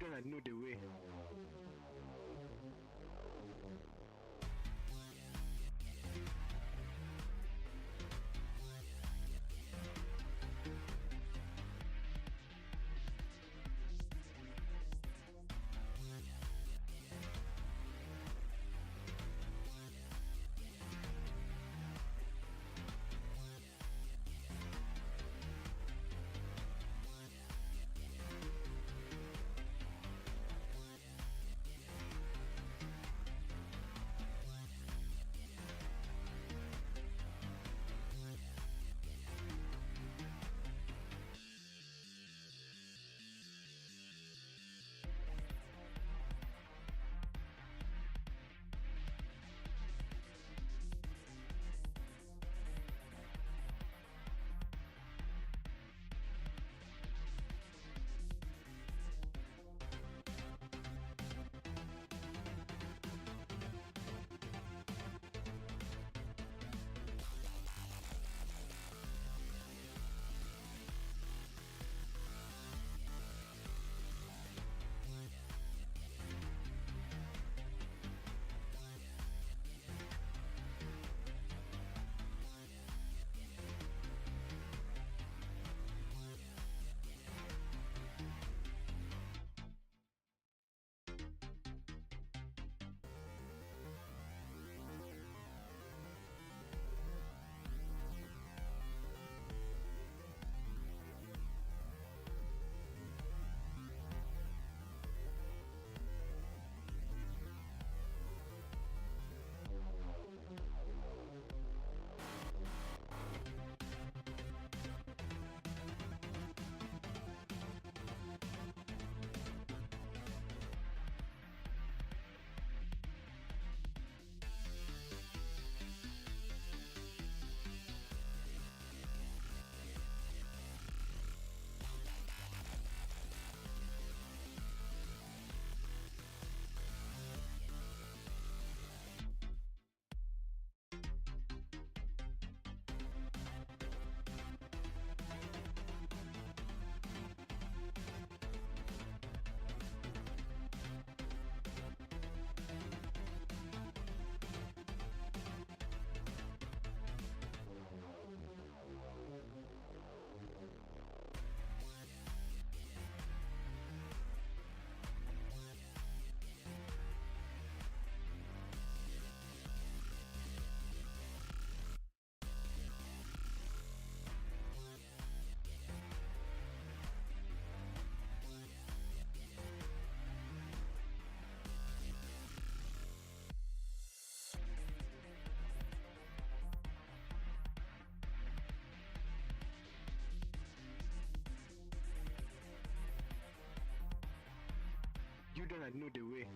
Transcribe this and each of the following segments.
don't know the way. You don't know the way.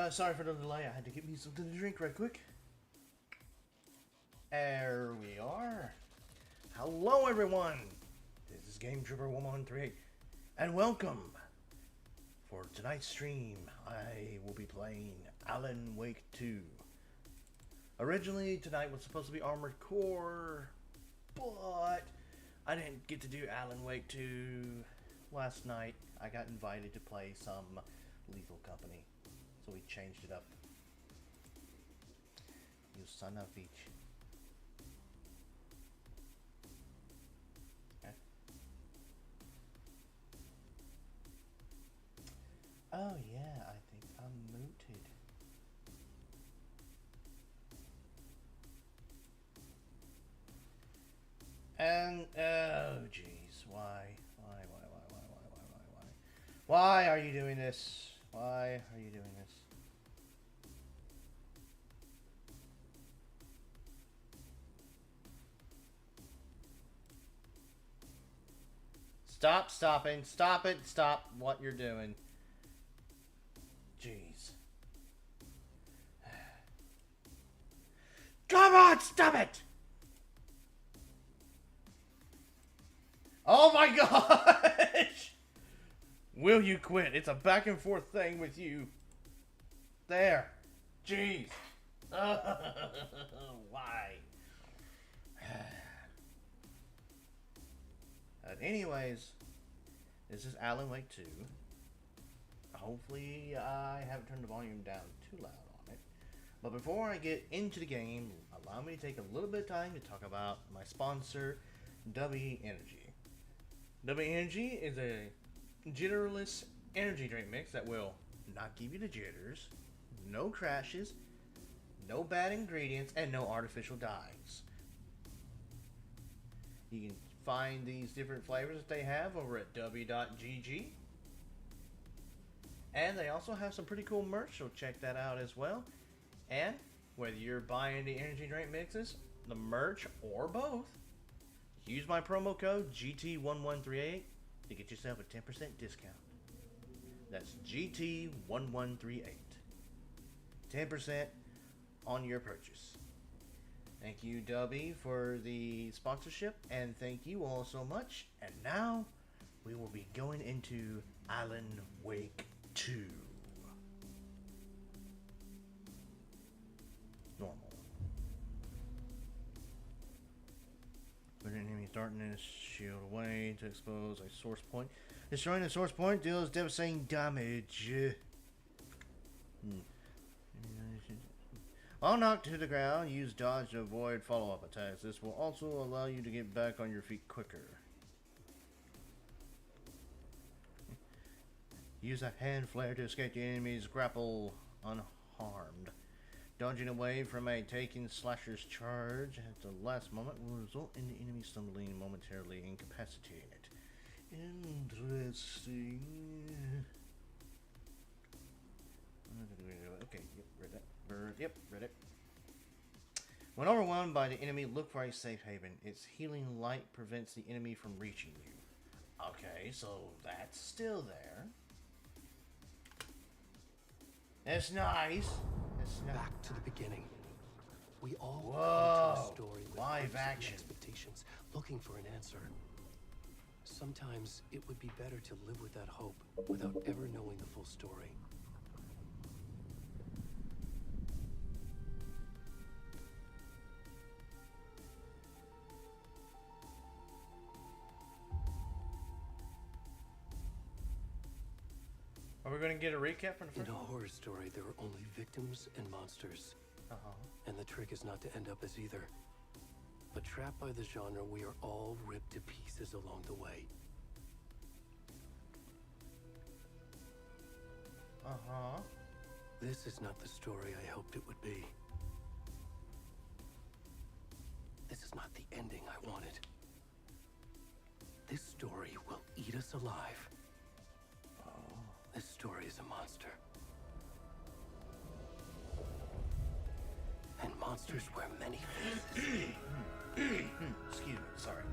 Sorry for the delay. I had to get me something to drink right quick. There we are. Hello, everyone. This is Game Trooper 1138, and welcome. For tonight's stream, I will be playing Alan Wake 2. Originally, tonight was supposed to be Armored Core, but I didn't get to do Alan Wake 2 last night. I got invited to play some Lethal Company, so we changed it up. You son of a bitch. Okay. Oh yeah, I think I'm muted. And, oh jeez, why? Why are you doing this? Why are you doing this? Stop what you're doing. Jeez. Come on, stop it! Oh my gosh! Will you quit? It's a back and forth thing with you. There. Jeez. Why? Anyways, this is Alan Wake 2. Hopefully I haven't turned the volume down too loud on it. But before I get into the game, allow me to take a little bit of time to talk about my sponsor, W Energy. W Energy is a jitterless energy drink mix that will not give you the jitters, no crashes, no bad ingredients, and no artificial dyes. You can find these different flavors that they have over at w.gg. And they also have some pretty cool merch, so check that out as well. And whether you're buying the energy drink mixes, the merch, or both, use my promo code GT1138 to get yourself a 10% discount. That's GT1138. 10% on your purchase. Thank you, Dubby, for the sponsorship, and thank you all so much. And now, we will be going into Alan Wake 2. Normal. Put an enemy darkness, shield away to expose a source point. Destroying the source point deals devastating damage. While knocked to the ground, use dodge to avoid follow-up attacks. This will also allow you to get back on your feet quicker. Use a hand flare to escape the enemy's grapple unharmed. Dodging away from a taken slasher's charge at the last moment will result in the enemy stumbling momentarily incapacitated. Interesting. Okay, yep, read that. Yep, read it. When overwhelmed by the enemy, look for a safe haven. Its healing light prevents the enemy from reaching you. Okay, so that's still there. That's nice. That's nice. Back to the beginning. We all Whoa, come to a story with live hopes and action. expectations, looking for an answer. Sometimes it would be better to live with that hope without ever knowing the full story. Are we going to get a recap from the In first a one? horror story, there are only victims and monsters. And the trick is not to end up as either. But trapped by the genre, we are all ripped to pieces along the way. This is not the story I hoped it would be. This is not the ending I wanted. This story will eat us alive. This story is a monster. And monsters wear many faces. Excuse me, sorry.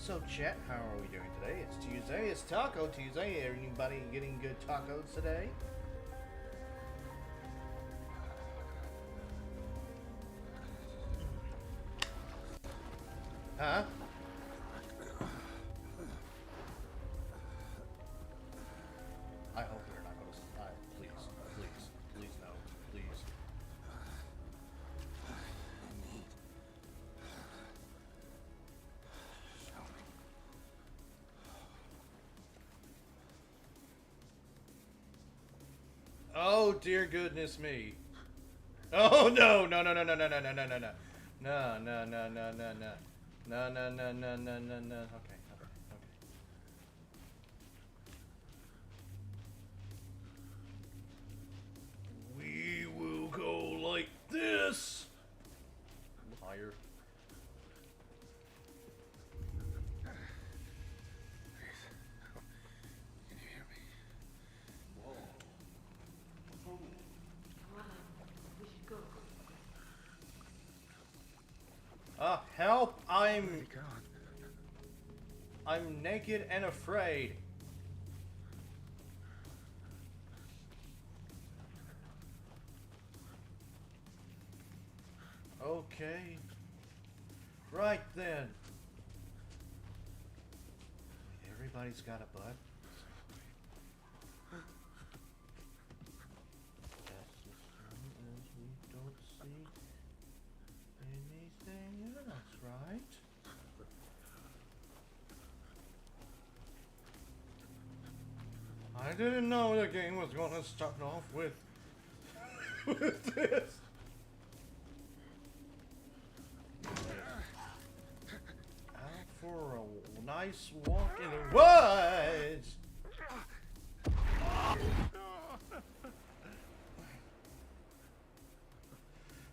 So chat, how are we doing today? It's Tuesday, it's Taco Tuesday. Anybody getting good tacos today? Huh? I hope they're not going to. Please, please, please, no, please. Oh dear goodness me! Oh no no no no no no no no no no no no no no no no no. No, no, no, no, no, no, no. Okay, okay, okay. We will go like this. Higher. Can you hear me? Whoa. We should go. Help! Oh my God. I'm naked and afraid. Okay. Right then. Everybody's got a butt. That's as strong as we don't see anything else, right? I didn't know the game was gonna start off with with this. Out for a nice walk in the woods.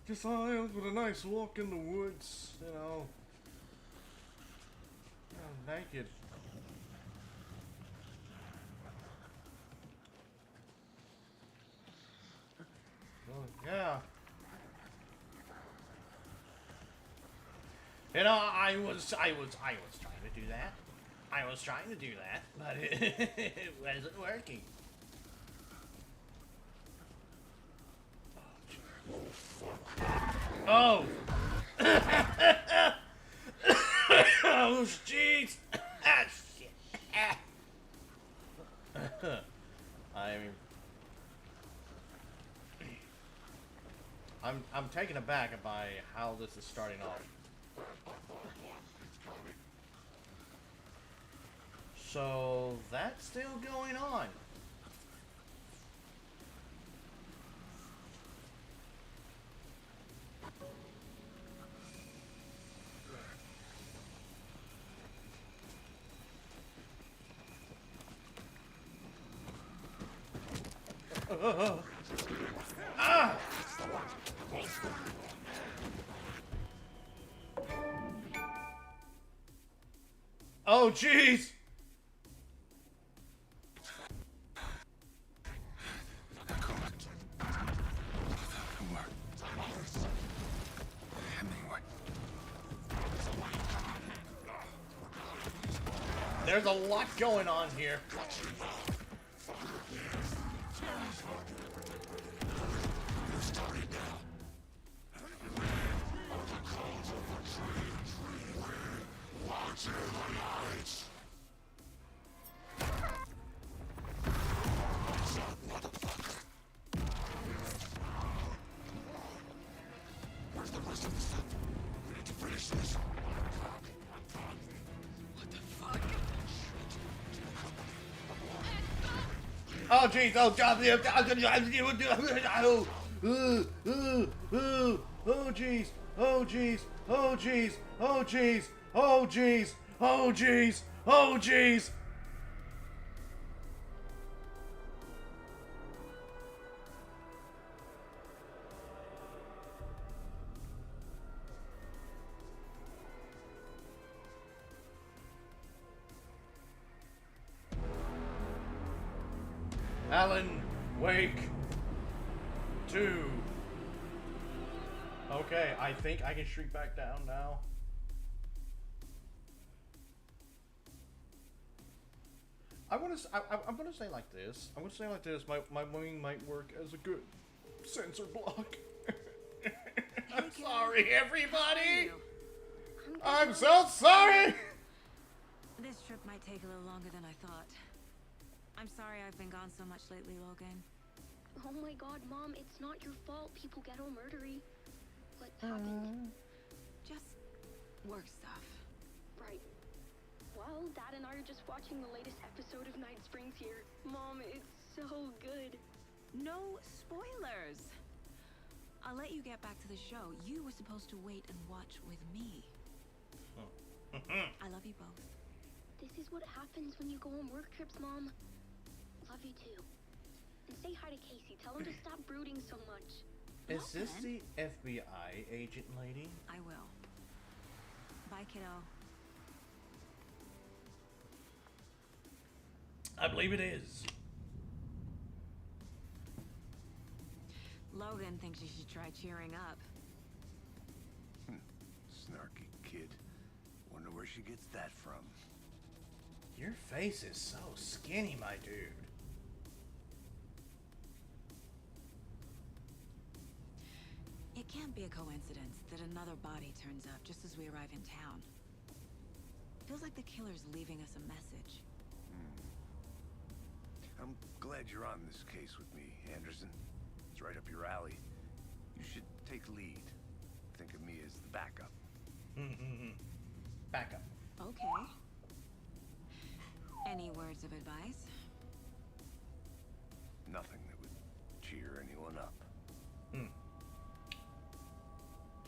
Just out with a nice walk in the woods, you know. Naked. Yeah. You know, I was trying to do that. I was trying to do that, but it wasn't working. Oh. Oh, jeez. Ah, shit. I'm taken aback by how this is starting off. So that's still going on. Ah! Oh, jeez! There's a lot going on here. Oh jeez! Oh god! Oh jeez! Oh jeez! Oh jeez! Oh jeez! Oh jeez! Oh jeez! Oh jeez! Alan Wake 2. Okay, I think I can shrink back down now. I'm gonna say like this. I'm gonna say like this. My wing might work as a good sensor block. I'm sorry, everybody. I'm so sorry. This trip might take a little longer than I thought. I'm sorry I've been gone so much lately, Logan. Oh my god, Mom, it's not your fault people get all murdery. What happened? Just work stuff. Right. Well, Dad and I are just watching the latest episode of Night Springs here. Mom, it's so good. No spoilers. I'll let you get back to the show. You were supposed to wait and watch with me. I love you both. This is what happens when you go on work trips, Mom. Love you too. And say hi to Casey. Tell him to stop brooding so much. Is this the FBI agent lady? I will. Bye, kiddo. I believe it is. Logan thinks you should try cheering up. Snarky kid. Wonder where she gets that from. Your face is so skinny, my dude. It can't be a coincidence that another body turns up just as we arrive in town. Feels like the killer's leaving us a message. I'm glad you're on this case with me, Anderson. It's right up your alley. You should take lead. Think of me as the backup. Back up. Okay. Any words of advice? Nothing that would cheer anyone up.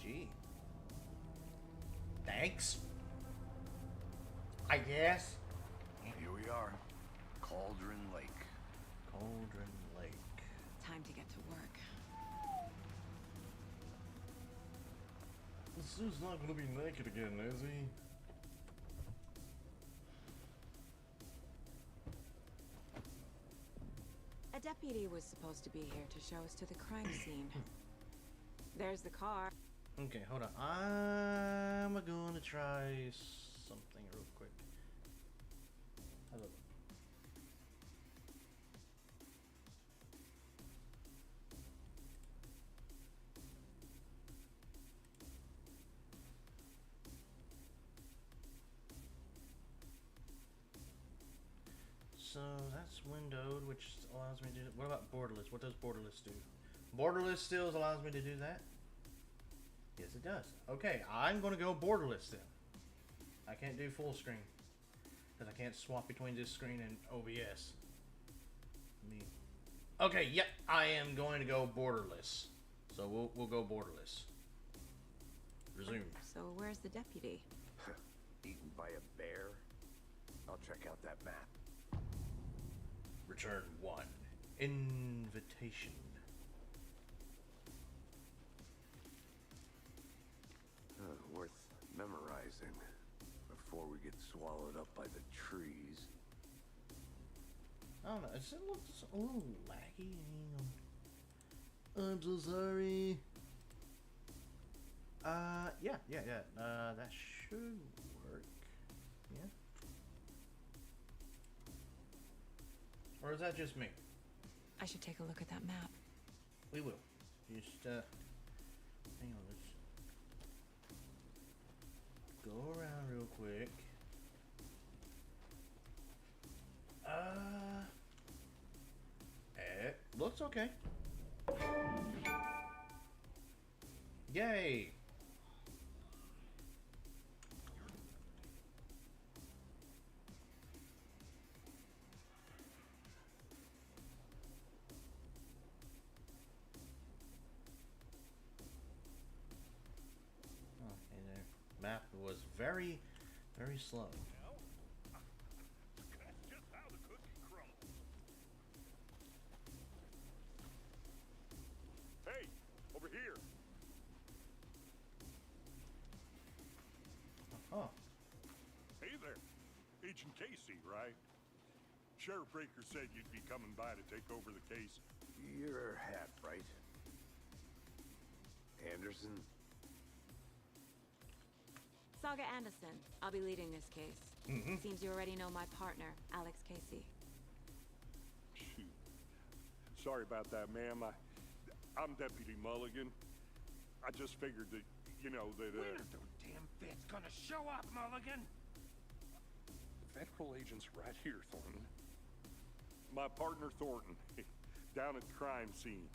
Gee. Thanks. I guess. Here we are. Cauldron Lake. Cauldron Lake. Time to get to work. This dude's not gonna be naked again, is he? A deputy was supposed to be here to show us to the crime scene. There's the car. Okay, hold on. I'm gonna try something real quick. Hello. So that's windowed, which allows me to do. What about borderless? What does borderless do? Borderless still allows me to do that? Yes, it does. Okay, I'm going to go borderless then. I can't do full screen because I can't swap between this screen and OBS. Okay, yep, I am going to go borderless. So we'll go borderless. Resume. So where's the deputy? Eaten by a bear? I'll check out that map. Return 1. Invitation. Worth memorizing before we get swallowed up by the trees. I don't know. It looks a little laggy. I'm so sorry. Yeah. That should work. Yeah. Or is that just me? I should take a look at that map. We will. Just, hang on. Let's go around real quick. It looks okay. Yay! Okay, there. Map was very, very slow. That's just how the cookie crumbles. Hey, over here. Oh, Hey there. Agent Casey, right? Sheriff Breaker said you'd be coming by to take over the case. You're half right. Anderson? Saga Anderson. I'll be leading this case. Seems you already know my partner, Alex Casey. Shoot. Sorry about that, ma'am. I'm Deputy Mulligan. I just figured that, you know, that, When are those damn vets gonna show up, Mulligan? Federal agent's right here, Thornton. My partner, Thornton, down at the crime scene.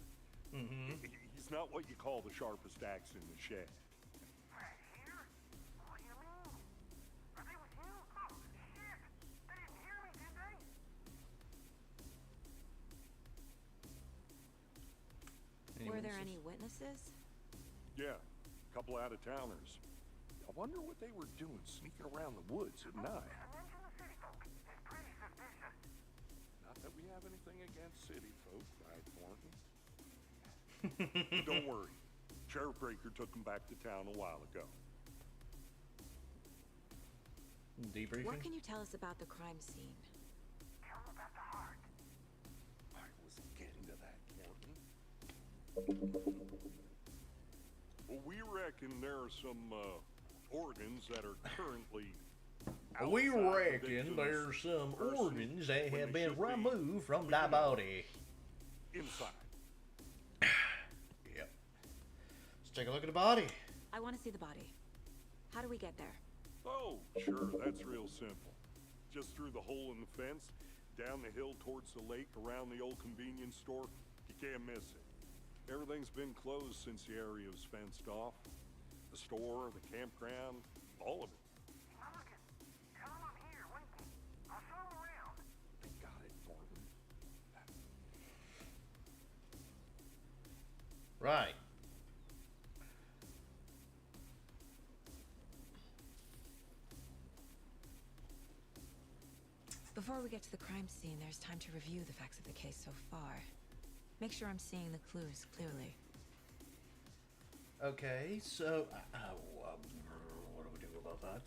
He's not what you call the sharpest axe in the shed. Right here? What do you mean? Are they with you? Oh, shit! They didn't hear me, did they? Were there any witnesses? Yeah, a couple out-of-towners. I wonder what they were doing sneaking around the woods at night. I mentioned the city folk. It's pretty suspicious. Not that we have anything against city folk, right, Thornton? Don't worry. Sheriff Breaker took them back to town a while ago. Debriefing? What can you tell us about the crime scene? Tell them about the heart. I was getting to that, Thornton. Well, we reckon there are some organs that are currently We outside the reckon victim's there's some person organs that when have they been should be, removed from you thy know, body. inside. Yep. Let's take a look at the body. I want to see the body. How do we get there? Oh, sure, that's real simple. Just through the hole in the fence, down the hill towards the lake, around the old convenience store. You can't miss it. Everything's been closed since the area was fenced off. The store, the campground, all of it. Mulligan, tell them I'm here, waiting. I'll show them around. They got it, Thornton. Right. Before we get to the crime scene, there's time to review the facts of the case so far. Make sure I'm seeing the clues clearly. Okay, so what do we do about that?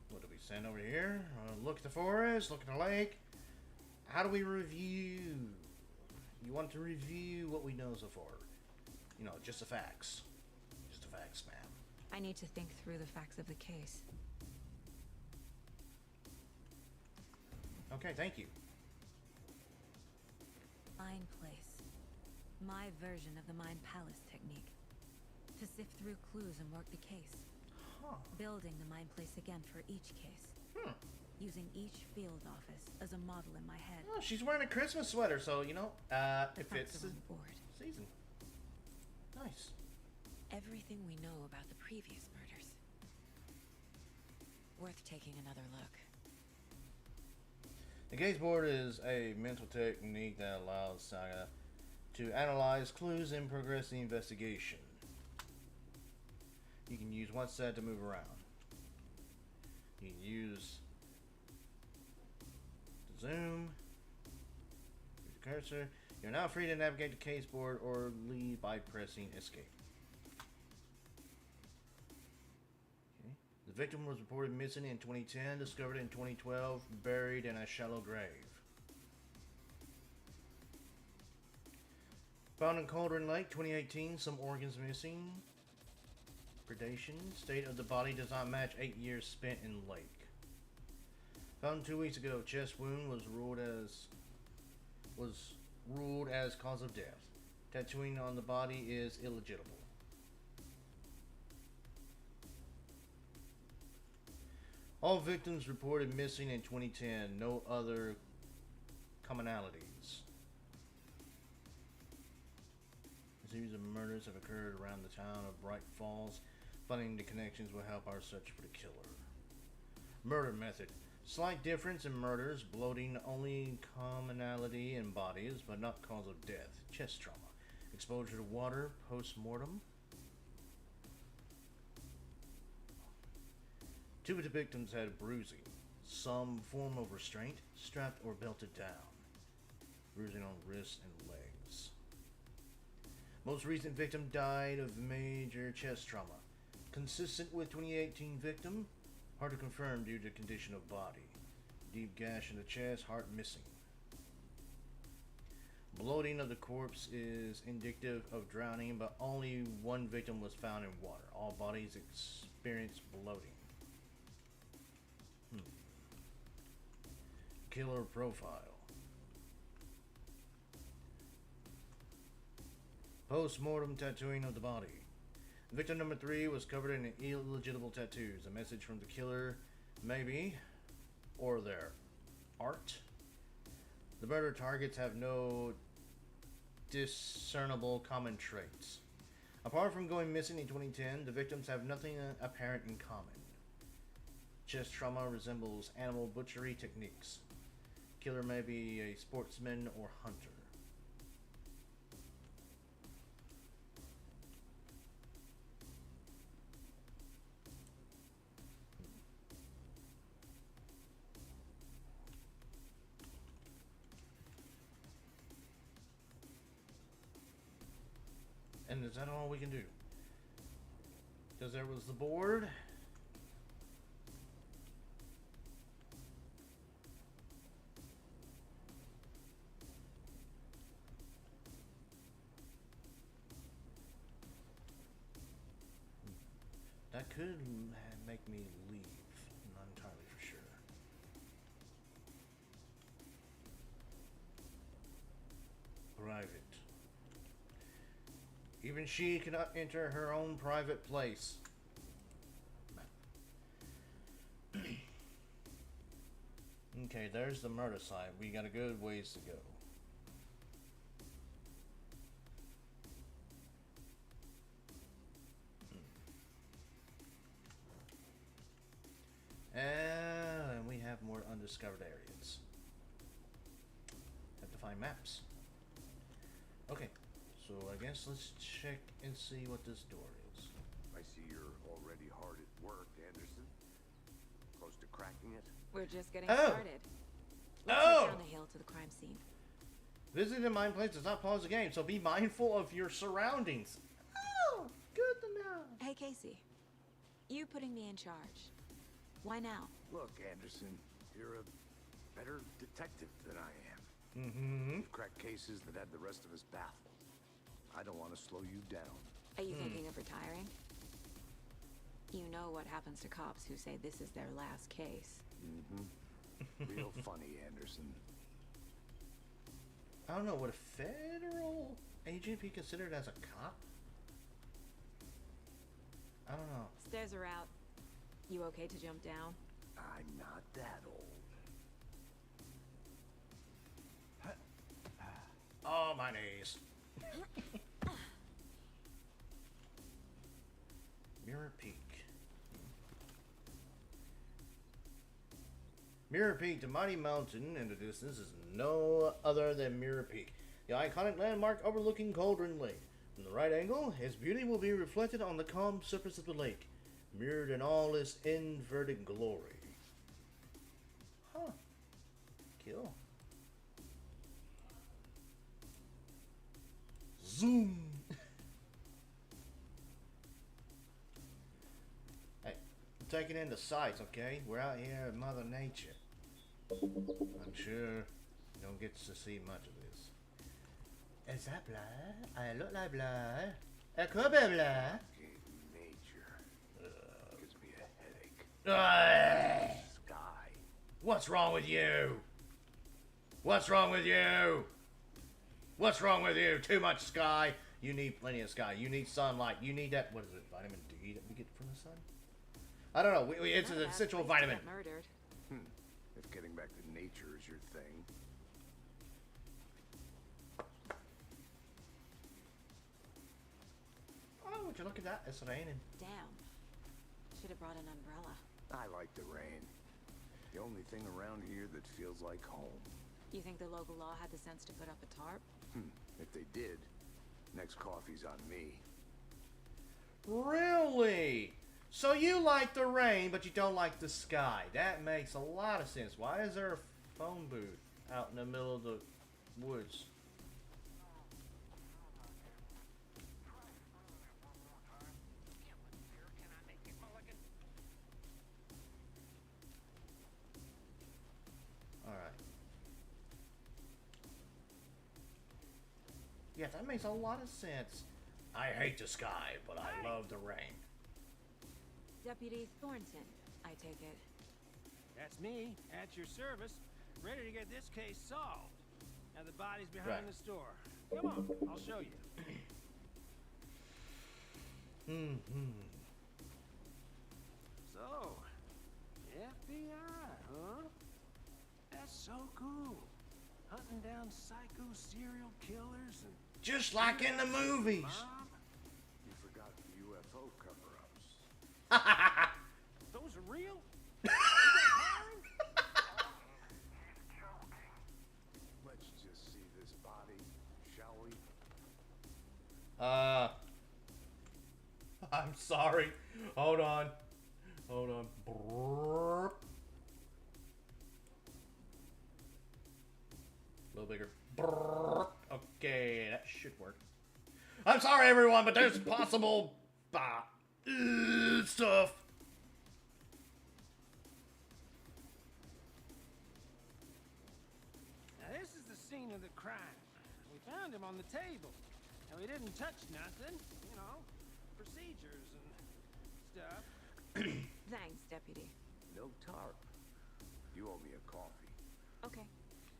What do we send over here? Look at the forest, look at the lake. How do we review? You want to review what we know so far. You know, just the facts. Just the facts, ma'am. I need to think through the facts of the case. Okay, thank you. Mind Place. My version of the Mind Palace technique. To sift through clues and work the case. Huh. Building the Mind Place again for each case. Using each field office as a model in my head. Oh, she's wearing a Christmas sweater, so, you know, it fits Facts the are on the board. season. Nice. Everything we know about the previous murders. Worth taking another look. The case board is a mental technique that allows Saga to analyze clues and progress the investigation. You can use one set to move around. You can use the zoom, use the cursor. You're now free to navigate the case board or leave by pressing escape. Okay. The victim was reported missing in 2010, discovered in 2012, buried in a shallow grave. Found in Cauldron Lake, 2018, some organs missing. Predation. State of the body does not match 8 years spent in lake. Found 2 weeks ago, chest wound was ruled as cause of death. Tattooing on the body is illegitimate. All victims reported missing in 2010. No other commonalities. A series of murders have occurred around the town of Bright Falls. Finding the connections will help our search for the killer. Murder method. Slight difference in murders. Bloating only commonality in bodies, but not cause of death. Chest trauma. Exposure to water post-mortem. 2 of the victims had bruising. Some form of restraint, strapped or belted down. Bruising on wrists and legs. Most recent victim died of major chest trauma. Consistent with 2018 victim. Hard to confirm due to condition of body. Deep gash in the chest, heart missing. Bloating of the corpse is indicative of drowning, but only one victim was found in water. All bodies experience bloating. Killer profile. Post-mortem tattooing of the body. Victim number 3 was covered in illegible tattoos. A message from the killer, maybe, or their art. The murder targets have no discernible common traits. Apart from going missing in 2010, the victims have nothing apparent in common. Chest trauma resembles animal butchery techniques. Killer may be a sportsman or hunter. And is that all we can do? Because there was the board. That could make me leave. I'm not entirely for sure. Private. Even she cannot enter her own private place. Okay, there's the murder site. We got a good ways to go. And we have more undiscovered areas. Have to find maps. Okay, so I guess let's check and see what this door is. I see you're already hard at work, Anderson. Close to cracking it? We're just getting Oh. started. Let's Oh! head down the hill to the crime scene. Visiting a mine place does not pause the game, so be mindful of your surroundings. Oh, good to know. Hey, Casey. You putting me in charge. Why now? Look, Anderson, you're a better detective than I am. Mm-hmm. You've cracked cases that had the rest of us baffled. I don't want to slow you down. Are you thinking of retiring? You know what happens to cops who say this is their last case. Mm-hmm. Real funny, Anderson. I don't know, would a federal agent be considered as a cop? I don't know. Stairs are out. You okay to jump down? I'm not that old. Oh, my knees. Mirror Peak. Mirror Peak, the mighty mountain in the distance, is no other than Mirror Peak, the iconic landmark overlooking Cauldron Lake. From the right angle, its beauty will be reflected on the calm surface of the lake, mirrored in all its inverted glory. Huh. Cool. Zoom. Hey, I'm taking in the sights, okay? We're out here in Mother Nature. I'm sure you don't get to see much of this. Is that blood? I look like blood. It could be blood. Okay, nature. Gives me a headache. Ugh. Sky. What's wrong with you? What's wrong with you? What's wrong with you? Too much sky. You need plenty of sky. You need sunlight. You need that. What is it? Vitamin D that we get from the sun? I don't know. It's an essential vitamin. Murdered. If getting back to nature is your thing. Oh, would you look at that? It's raining. Damn. Should have brought an umbrella. I like the rain. The only thing around here that feels like home. You think the local law had the sense to put up a tarp? If they did, next coffee's on me. Really? So you like the rain, but you don't like the sky. That makes a lot of sense. Why is there a phone booth out in the middle of the woods? Alright. Yes, that makes a lot of sense. I hate the sky, but I love the rain. Deputy Thornton, I take it. That's me, at your service, ready to get this case solved. Now the body's behind Right. the store. Come on, I'll show you. So, FBI, huh? That's so cool. Hunting down psycho serial killers and... Just like in the movies. Mom? You forgot the UFO cover-ups. Those are real? Let's just see this body, shall we? I'm sorry. Hold on. Hold on. Brrrr. A little bigger. Brrrr. Okay, that should work. I'm sorry, everyone, but there's possible stuff. Now this is the scene of the crime. We found him on the table. And we didn't touch nothing. You know, procedures and stuff. Thanks, Deputy. No tarp. You owe me a coffee. Okay,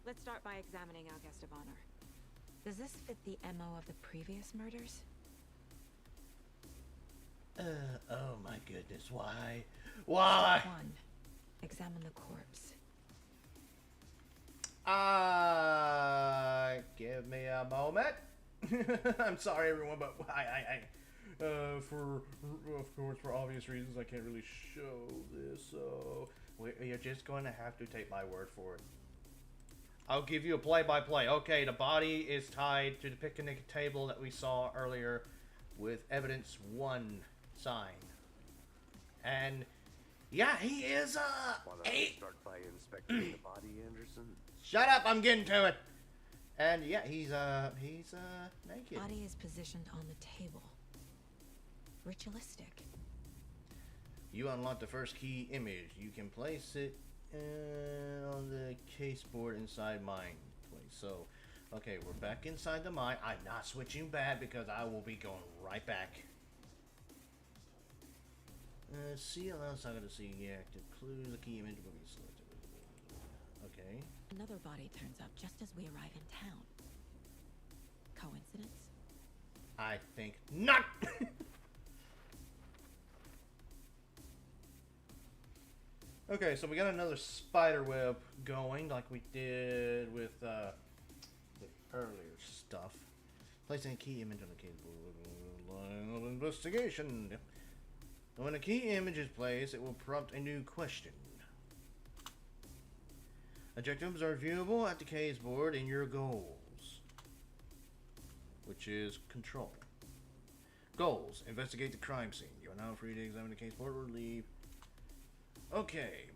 let's start by examining our guest of honor. Does this fit the MO of the previous murders? Oh my goodness, why? Why? Step 1. Examine the corpse. Give me a moment. I'm sorry, everyone, but of course, for obvious reasons, I can't really show this, so you're just going to have to take my word for it. I'll give you a play-by-play. Okay, the body is tied to the picnic table that we saw earlier with evidence 1 sign. And, yeah, he is, Wanna start by inspecting the body, Anderson? Shut up, I'm getting to it. And yeah, he's naked. Body is positioned on the table. Ritualistic. You unlock the first key image. You can place it on the case board inside mine place. So, okay, we're back inside the mine. I'm not switching back because I will be going right back. See allows I gotta see the active clues. The key image will be selected. Okay. Another body turns up just as we arrive in town. Coincidence? I think not. Okay, so we got another spider web going like we did with the earlier stuff. Placing a key image on the case board. Line of investigation. When a key image is placed, it will prompt a new question. Objectives are viewable at the case board in your goals, which is control. Goals: investigate the crime scene. You are now free to examine the case board or leave. Okay.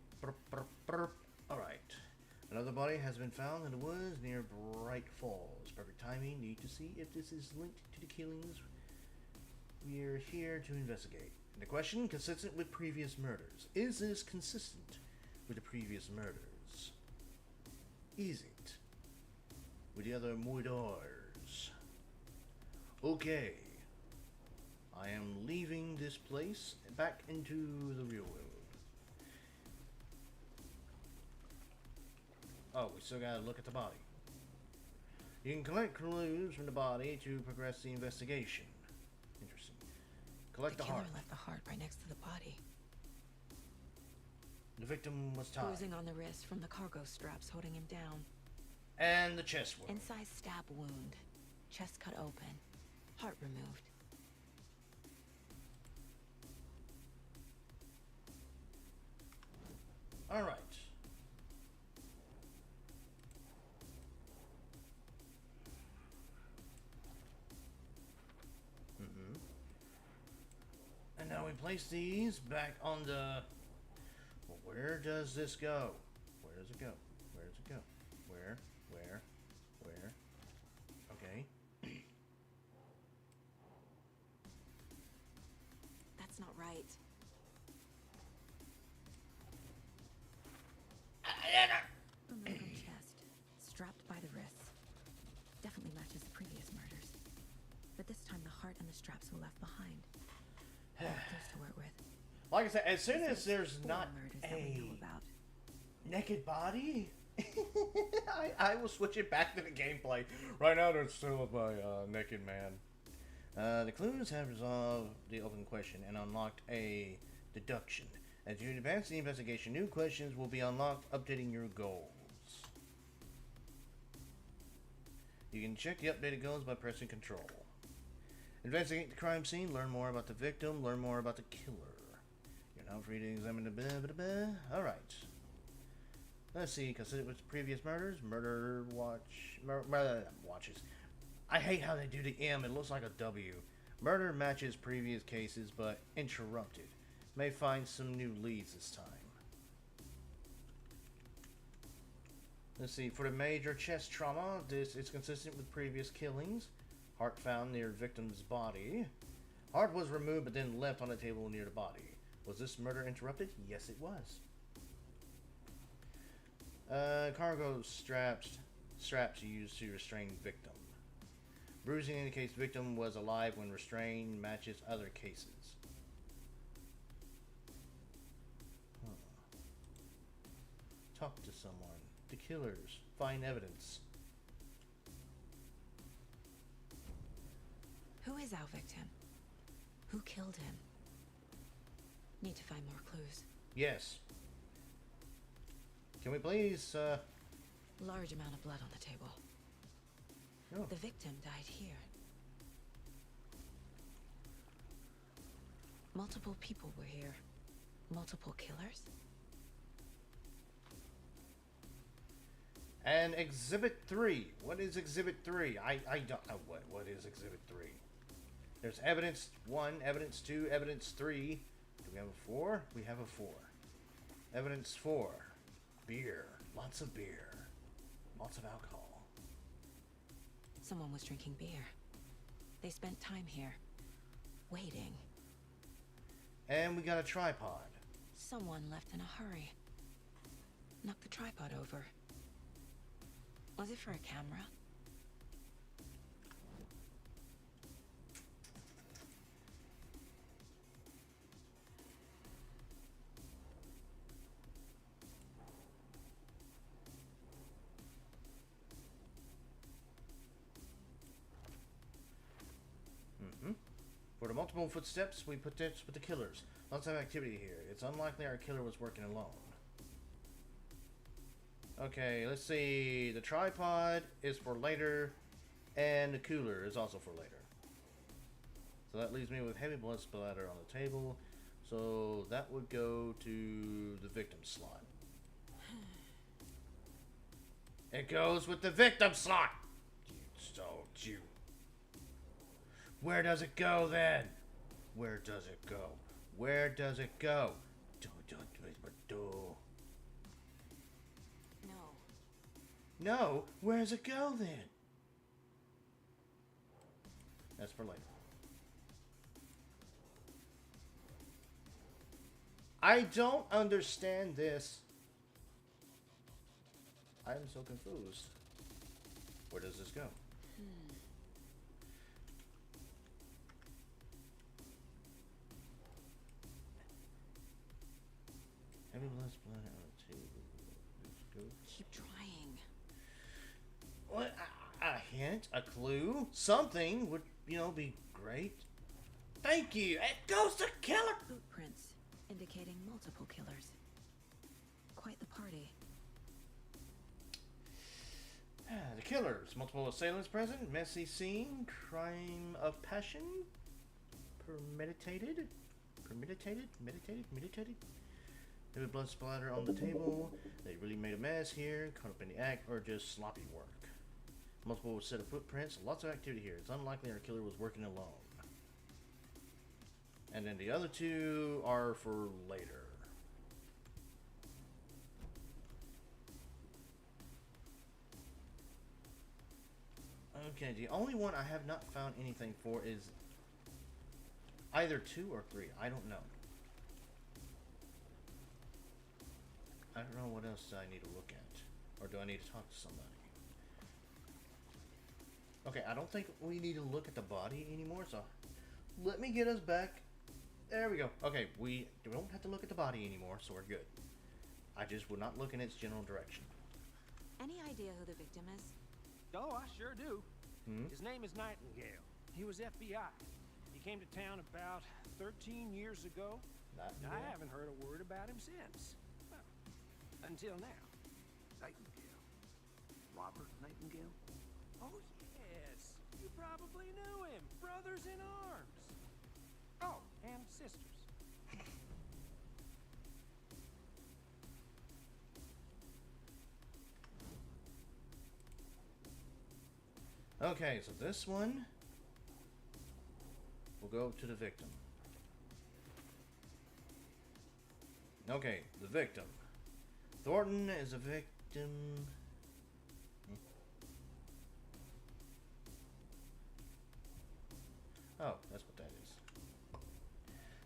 Alright. Another body has been found in the woods near Bright Falls. Perfect timing. Need to see if this is linked to the killings. We are here to investigate. The question: consistent with previous murders. Is this consistent with the previous murders? Is it? With the other murders? Okay. I am leaving this place back into the real world. Oh, we still gotta look at the body. You can collect clues from the body to progress the investigation. Interesting. Collect the killer heart. left the heart right next to the body. The victim was tied. Bruising on the wrist from the cargo straps holding him down. And the chest wound. Incised stab wound. Chest cut open. Heart removed. Alright. And now we place these back on the... Well, where does this go? Where does it go? Where does it go? Where? Okay. That's not right. A knife on chest. Strapped by the wrists. Definitely matches the previous murders. traps were left behind. More clues to work with. Like I said, as soon as there's Four not murders that we know a about. naked body, I will switch it back to the gameplay. Right now, there's still my naked man. The clues have resolved the open question and unlocked a deduction. As you advance the investigation, new questions will be unlocked, updating your goals. You can check the updated goals by pressing Control. Investigate the crime scene, learn more about the victim, learn more about the killer. You're now free to examine the Alright. Let's see, consider with previous murders. Murder watches. I hate how they do the M, it looks like a W. Murder matches previous cases, but interrupted. May find some new leads this time. Let's see, for the major chest trauma, this is consistent with previous killings. Heart found near victim's body. Heart was removed but then left on the table near the body. Was this murder interrupted? Yes, it was. Cargo straps used to restrain victim. Bruising indicates victim was alive when restrained, matches other cases. Talk to someone. The killers. Find evidence. Who is our victim? Who killed him? Need to find more clues. Yes. Can we please, Large amount of blood on the table. Oh. The victim died here. Multiple people were here. Multiple killers? And Exhibit 3. What is Exhibit 3? I don't know what is Exhibit 3. There's Evidence 1, Evidence 2, Evidence 3. Do we have a 4? We have a 4. Evidence 4. Beer. Lots of beer. Lots of alcohol. Someone was drinking beer. They spent time here. Waiting. And we got a tripod. Someone left in a hurry. Knocked the tripod over. Was it for a camera? For the multiple footsteps, we put this with the killers. Lots of activity here. It's unlikely our killer was working alone. Okay, let's see. The tripod is for later, and the cooler is also for later. So that leaves me with heavy blood splatter on the table. So that would go to the victim slot. It goes with the victim slot! You. Where does it go then? Where does it go? Where does it go? No, where does it go then? That's for later. I don't understand this. I am so confused. Where does this go? Heavy blood splatter on the table. Let's go. Keep trying. What? A hint? A clue? Something would, be great. Thank you. It goes to killer. Footprints indicating multiple killers. Quite the party. The killers. Multiple assailants present. Messy scene. Crime of passion. Premeditated. Meditated. Heavy blood splatter on the table. They really made a mess here. Caught up in the act or just sloppy work. Multiple set of footprints. Lots of activity here. It's unlikely our killer was working alone. And then the other two are for later. Okay, the only one I have not found anything for is either 2 or 3. I don't know. I don't know what else I need to look at. Or do I need to talk to somebody? Okay, I don't think we need to look at the body anymore, so let me get us back. There we go. Okay, we don't have to look at the body anymore, so we're good. I just will not look in its general direction. Any idea who the victim is? Oh, I sure do. Hmm? His name is Nightingale. He was FBI. He came to town about 13 years ago. I haven't heard a word about him since. Well, until now. Nightingale. Robert Nightingale? Oh, yes. You probably knew him. Brothers in arms. Oh, and sisters. Okay, so this one will go to the victim. Okay, the victim. Thornton is a victim. Oh, that's what that is.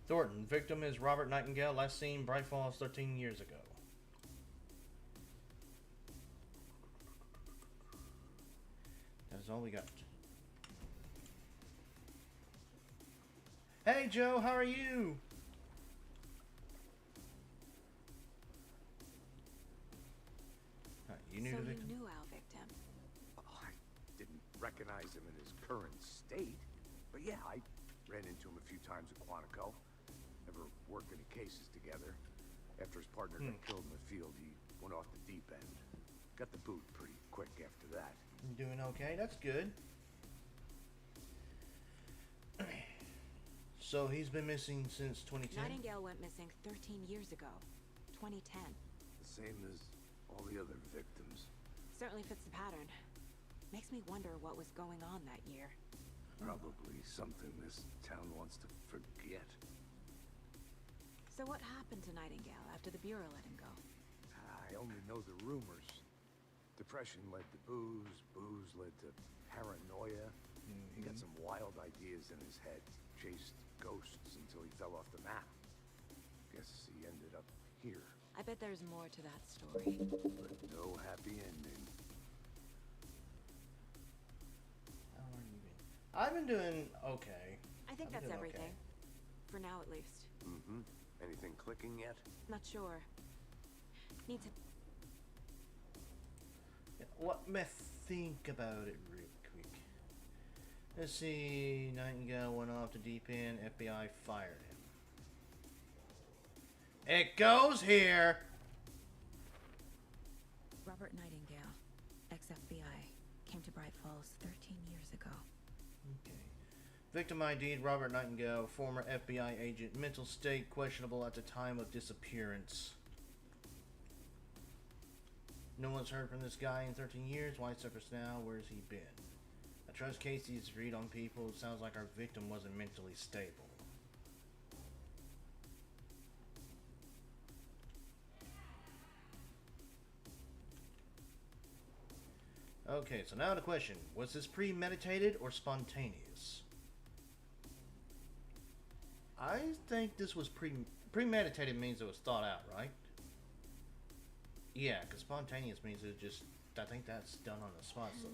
Thornton, victim is Robert Nightingale, last seen Bright Falls 13 years ago. That is all we got. Hey Joe, how are you? You knew So the victim? you knew our victim. Oh, I didn't recognize him in his current state. But yeah, I ran into him a few times at Quantico. Never worked any cases together. After his partner got killed in the field, he went off the deep end. Got the boot pretty quick after that. Doing okay, that's good. So he's been missing since 2010? Nightingale went missing 13 years ago. 2010. The same as all the other victims. Certainly fits the pattern. Makes me wonder what was going on that year. Probably something this town wants to forget. So what happened to Nightingale after the Bureau let him go? I only know the rumors. Depression led to booze, booze led to paranoia. He got some wild ideas in his head. Chased ghosts until he fell off the map. Guess he ended up here. I bet there's more to that story. But no happy ending. How are you been? I've been doing okay. I think I've been that's doing everything. okay. For now, at least. Mm-hmm. Anything clicking yet? Not sure. Need to... Let me think about it real quick. Let's see. Nightingale went off the deep end. FBI fired him. It goes here. Robert Nightingale, ex-FBI, came to Bright Falls 13 years ago. Okay. Victim ID'd Robert Nightingale, former FBI agent, mental state questionable at the time of disappearance. No one's heard from this guy in 13 years. Why surface now? Where's he been? I trust Casey's read on people. It sounds like our victim wasn't mentally stable. Okay, so now the question. Was this premeditated or spontaneous? I think this was premeditated means it was thought out, right? Yeah, because spontaneous means it just... I think that's done on the spot, so...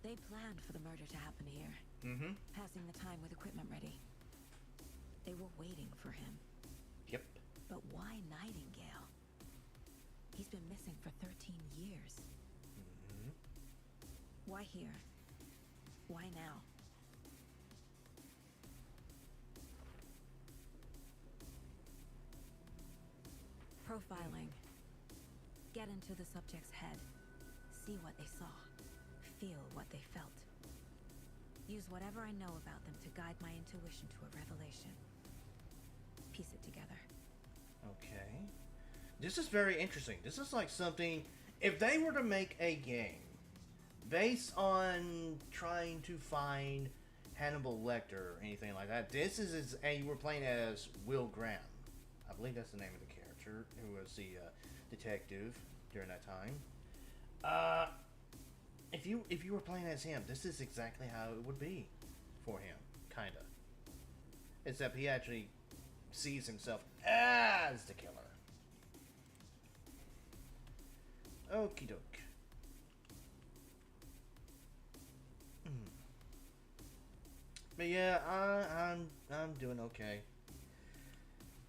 They planned for the murder to happen here. Mm-hmm. Passing the time with equipment ready. They were waiting for him. Yep. But why Nightingale? He's been missing for 13 years. Mm-hmm. Why here? Why now? Profiling. Get into the subject's head. See what they saw. Feel what they felt. Use whatever I know about them to guide my intuition to a revelation. Piece it together. Okay. This is very interesting. This is like something... If they were to make a game based on trying to find Hannibal Lecter or anything like that, this is... And you were playing as Will Graham. I believe that's the name of the character, who was the detective during that time. If you were playing as him, this is exactly how it would be for him, kinda. Except he actually sees himself as the killer. Okie doke. But yeah, I'm doing okay.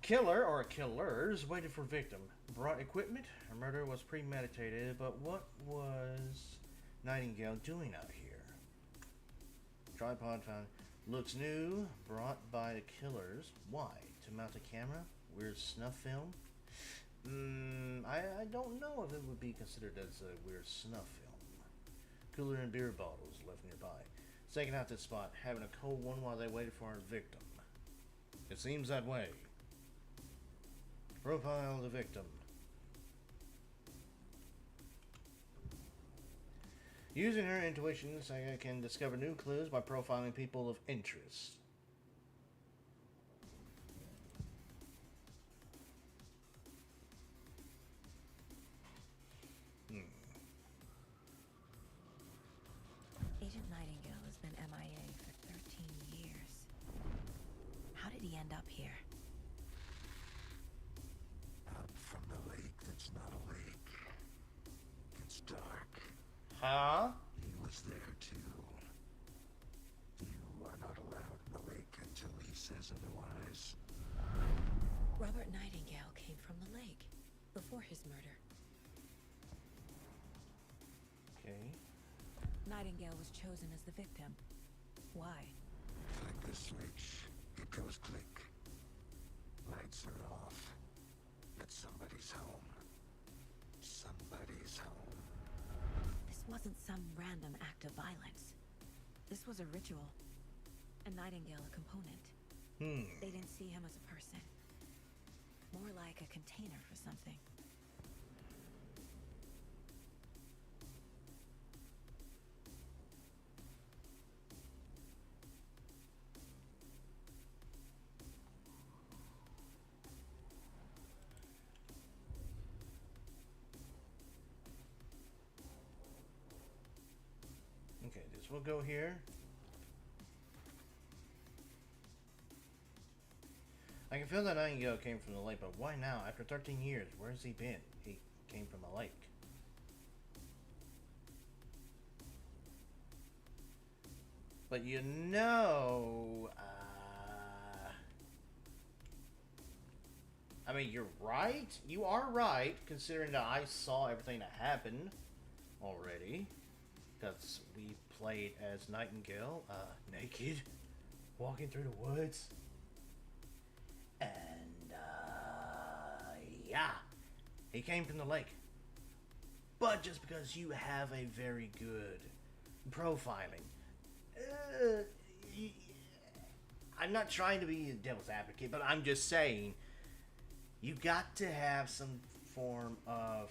Killer or killers waited for victim. Brought equipment. Her murder was premeditated, but what was Nightingale doing out here? Tripod found. Looks new. Brought by the killers. Why? To mount a camera? Weird snuff film? I don't know if it would be considered as a weird snuff film. Cooler and beer bottles left nearby. Staking out this spot, having a cold one while they waited for our victim. It seems that way. Profile the victim. Using her intuition, Saga can discover new clues by profiling people of interest. Agent Nightingale has been MIA for 13 years. How did he end up here? Up from the lake that's not a lake. It's dark. Huh? He was there too. You are not allowed in the lake until he says otherwise. Robert Nightingale came from the lake before his murder. Okay. Nightingale was chosen as the victim. Why? Flick the switch. It goes click. Lights are off. But somebody's home. Somebody's home. This wasn't some random act of violence. This was a ritual. And Nightingale a component. They didn't see him as a person. More like a container for something. Okay, this will go here. I can feel that Nightingale came from the lake, but why now? After 13 years, where has he been? He came from the lake. But you know, I mean, you're right. You are right, considering that I saw everything that happened already. Because we played as Nightingale, naked, walking through the woods. And, yeah, he came from the lake. But just because you have a very good profiling, I'm not trying to be a devil's advocate, but I'm just saying, you got to have some form of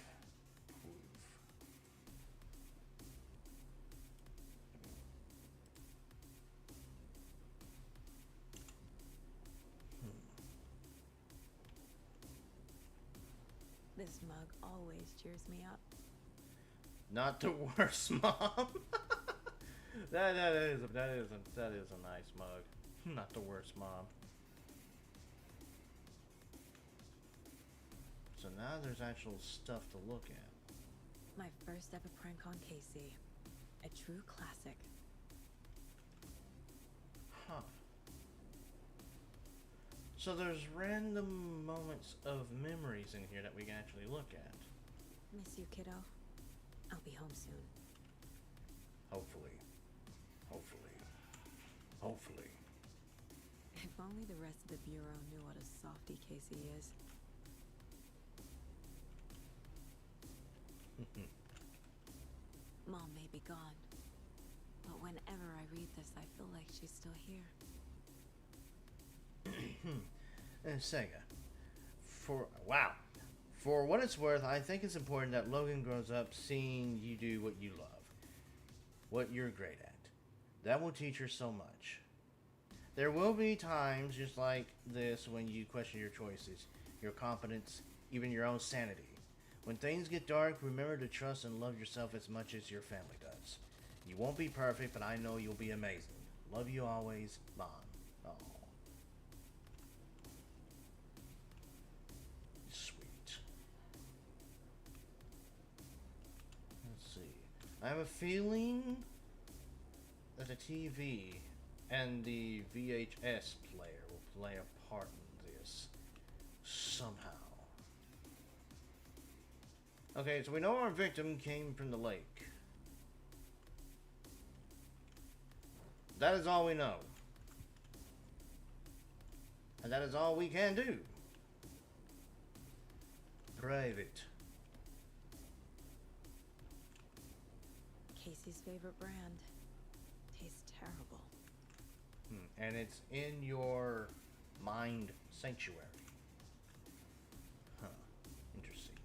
proof. This mug always cheers me up. Not the worst, Mom. that is a nice mug. Not the worst, Mom. So now there's actual stuff to look at. My first ever prank on Casey. A true classic. Huh. So there's random moments of memories in here that we can actually look at. Miss you, kiddo. I'll be home soon. Hopefully. Hopefully. Hopefully. If only the rest of the Bureau knew what a softie Casey is. Mom may be gone, but whenever I read this, I feel like she's still here. Sega. For what it's worth, I think it's important that Logan grows up seeing you do what you love. What you're great at. That will teach her so much. There will be times just like this when you question your choices, your competence, even your own sanity. When things get dark, remember to trust and love yourself as much as your family does. You won't be perfect, but I know you'll be amazing. Love you always, Mom. Oh. Sweet. I have a feeling that the TV and the VHS player will play a part in this somehow. Okay, so we know our victim came from the lake. That is all we know. And that is all we can do. Private. Casey's favorite brand. Tastes terrible. And it's in your mind sanctuary. Huh. Interesting.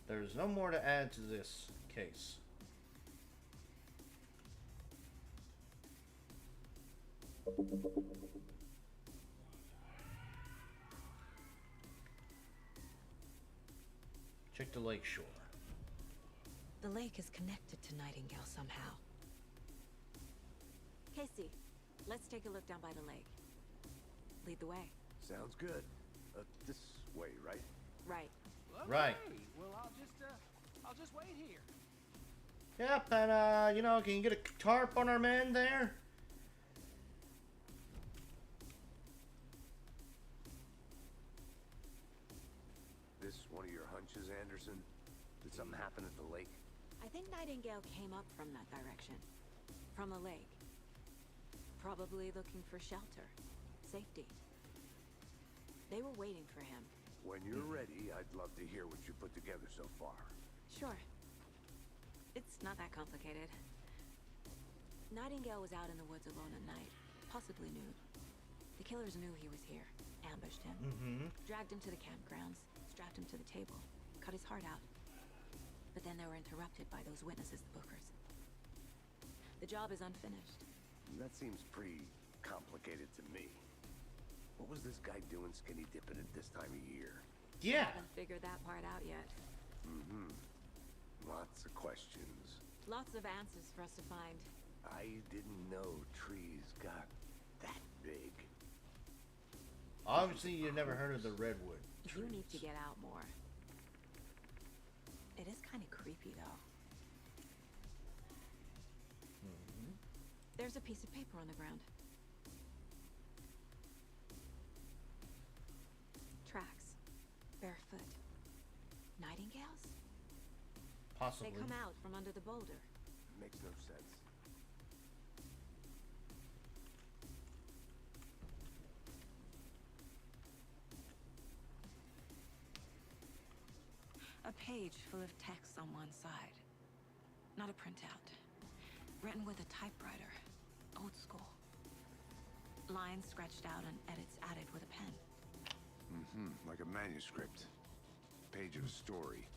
There's no more to add to this case. Check the lake shore. The lake is connected to Nightingale somehow. Casey, let's take a look down by the lake. Lead the way. Sounds good. This way, right? Right. Right. Well, I'll just wait here. Yep, and you know, can you get a tarp on our man there? This one of your hunches, Anderson? Did something happen at the lake? I think Nightingale came up from that direction. From the lake. Probably looking for shelter. Safety. They were waiting for him. When you're ready, I'd love to hear what you put together so far. Sure. It's not that complicated. Nightingale was out in the woods alone at night, possibly nude. The killers knew he was here, ambushed him, dragged him to the campgrounds, strapped him to the table, cut his heart out. But then they were interrupted by those witnesses, the Bookers. The job is unfinished. That seems pretty complicated to me. What was this guy doing skinny dipping at this time of year? Yeah. Haven't figured that part out yet. Lots of questions. Lots of answers for us to find. I didn't know trees got that big. Obviously, you've never heard of the redwood trees. You need to get out more. It is kind of creepy, though. There's a piece of paper on the ground. Tracks. Barefoot. Nightingales? Possibly. They come out from under the boulder. Makes no sense. A page full of text on one side. Not a printout. Written with a typewriter. Old school. Lines scratched out and edits added with a pen. Like a manuscript. Page of a story.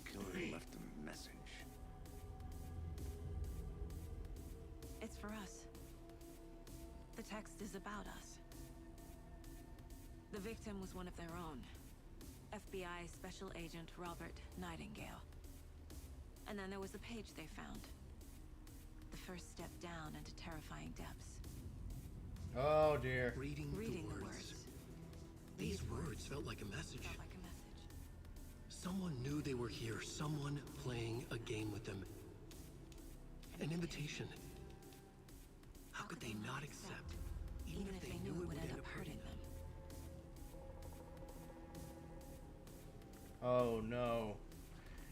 Killer left a message. It's for us. The text is about us. The victim was one of their own. FBI Special Agent Robert Nightingale. And then there was the page they found. The first step down into terrifying depths. Oh dear. Reading the words. These words felt like a message. Someone knew they were here. Someone playing a game with them. An invitation. How could they not accept, even if they knew it would end up hurting them? Oh no.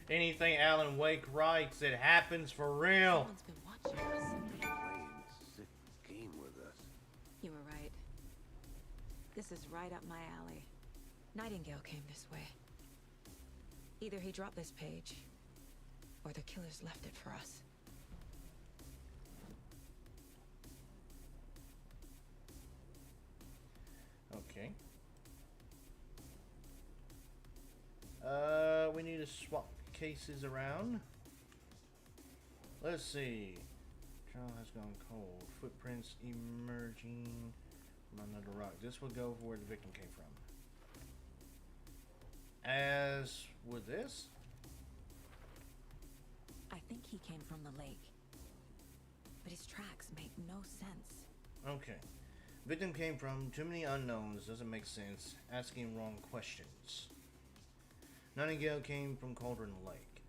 Anything Alan Wake writes, it happens for real. Someone's been watching us. Playing a sick game with us. You were right. This is right up my alley. Nightingale came this way. Either he dropped this page, or the killers left it for us. Okay. We need to swap cases around. Let's see. Trial has gone cold. Footprints emerging from under the rock. This will go for where the victim came from. As with this, no sense. Okay. Victim came from too many unknowns. Doesn't make sense. Asking wrong questions. Nightingale came from Cauldron Lake.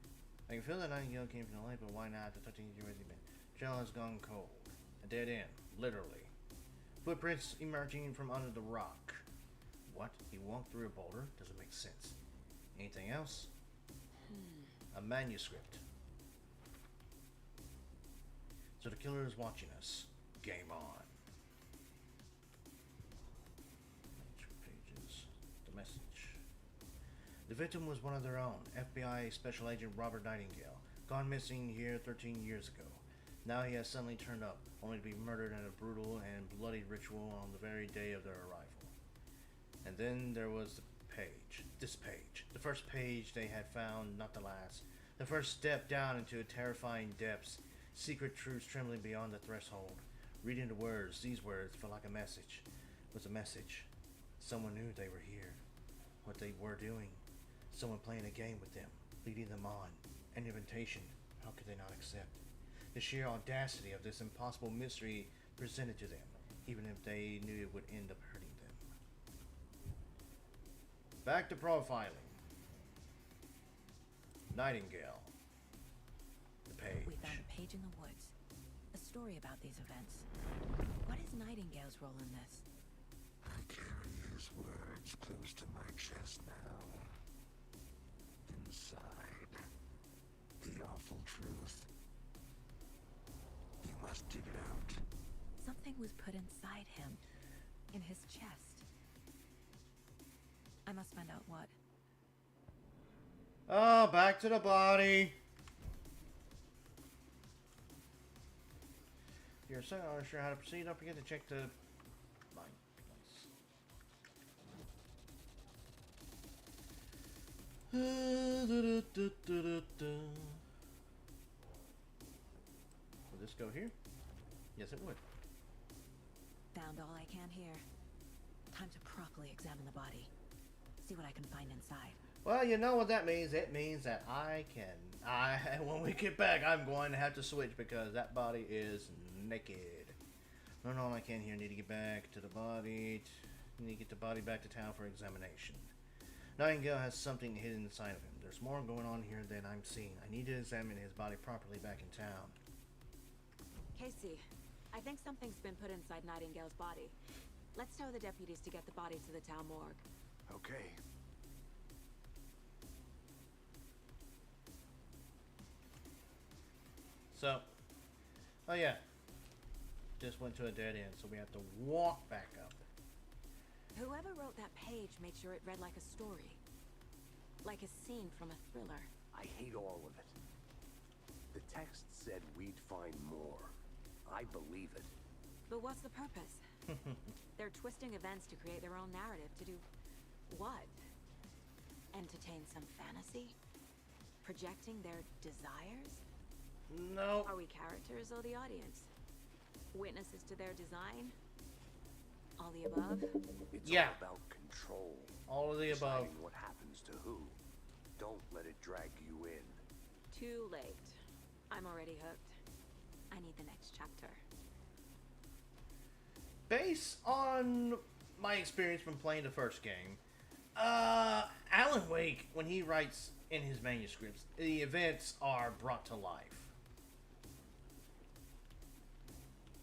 I can feel that Nightingale came from the lake, but why not? The 13 years he been. Jail has gone cold. A dead end, literally. Footprints emerging from under the rock. What? He walked through a boulder? Doesn't make sense. Anything else? A manuscript. So the killer is watching us. Game on. Pages. The message. The victim was one of their own, FBI Special Agent Robert Nightingale, gone missing here 13 years ago. Now he has suddenly turned up, only to be murdered in a brutal and bloody ritual on the very day of their arrival. And then there was the page. This page. The first page they had found, not the last. The first step down into terrifying depths. Secret truths trembling beyond the threshold. Reading the words, these words felt like a message. It was a message. Someone knew they were here. What they were doing. Someone playing a game with them. Leading them on. An invitation. How could they not accept? The sheer audacity of this impossible mystery presented to them, even if they knew it would end up hurting them. Back to profiling. Nightingale. The page. We found a page in the woods. A story about these events. What is Nightingale's role in this? I carry his words close to my chest now. Inside, the awful truth. You must dig it out. Something was put inside him. In his chest. I must find out what. Oh, back to the body. You're so unsure how to proceed. Don't forget to check the line. Will this go here? Yes, it would. Found all I can here. Time to properly examine the body. See what I can find inside. Well, you know what that means. It means that when we get back, I'm going to have to switch because that body is naked. Learn all I can here. Need to get back to the body. Need to get the body back to town for examination. Nightingale has something hidden inside of him. There's more going on here than I'm seeing. I need to examine his body properly back in town. Casey, I think something's been put inside Nightingale's body. Let's tell the deputies to get the body to the town morgue. Okay. So, oh yeah, just went to a dead end, so we have to walk back up. Whoever wrote that page made sure it read like a story. Like a scene from a thriller. I hate all of it. The text said we'd find more. I believe it. But what's the purpose? They're twisting events to create their own narrative. To do what? Entertain some fantasy? Projecting their desires? No. Are we characters or the audience? Witnesses to their design? All the above? It's Yeah. all about control. All of the above. Deciding what happens to who. Don't let it drag you in. Too late. I'm already hooked. I need the next chapter. Based on my experience from playing the first game, Alan Wake, when he writes in his manuscripts, the events are brought to life.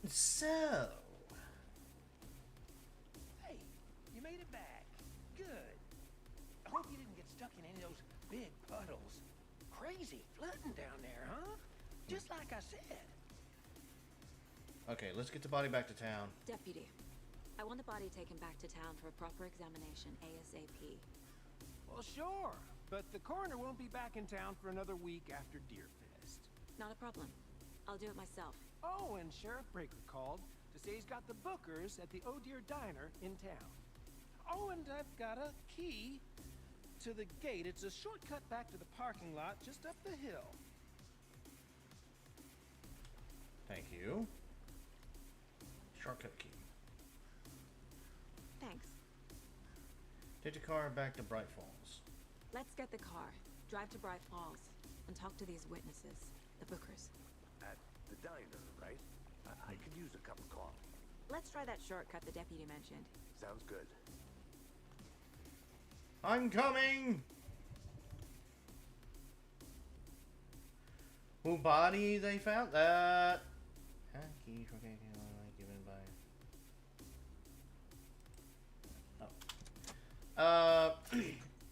So, Hey, you made it back. Good. I hope you didn't get stuck in any of those big puddles. Crazy flooding down there, huh? Just like I said. okay, let's get the body back to town. Deputy, I want the body taken back to town for a proper examination ASAP. Well, sure. But the coroner won't be back in town for another week after Deerfest. Not a problem. I'll do it myself. Oh, and Sheriff Breaker called to say he's got the Bookers at the Oh Deer Diner in town. Oh, and I've got a key to the gate. It's a shortcut back to the parking lot just up the hill. Thank you. Shortcut key. Thanks. Take the car back to Bright Falls. Let's get the car, drive to Bright Falls, and talk to these witnesses, the Bookers. At the diner, right? I could use a cup of coffee. Let's try that shortcut the deputy mentioned. Sounds good. I'm coming! Who body they found? Key for given by... Oh.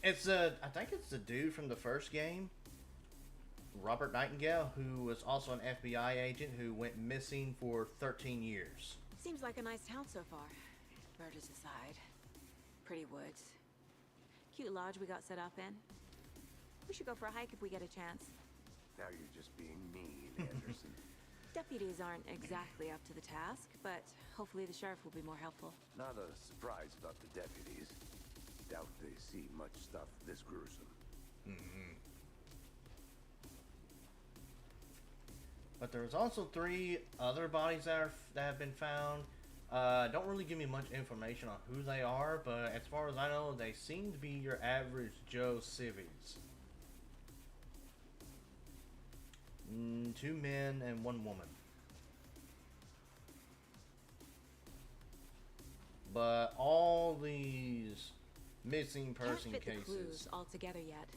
It's I think it's the dude from the first game. Robert Nightingale, who was also an FBI agent who went missing for 13 years. Seems like a nice town so far. Murders aside. Pretty woods. Cute lodge we got set up in. We should go for a hike if we get a chance. Now you're just being mean, Anderson. Deputies aren't exactly up to the task, but hopefully the sheriff will be more helpful. Not a surprise about the deputies. Doubt they see much stuff this gruesome. But there's also 3 other bodies that have been found. Don't really give me much information on who they are, but as far as I know, they seem to be your average Joe civvies. 2 men and 1 woman. But all these missing person Can't fit the clues cases. all together yet.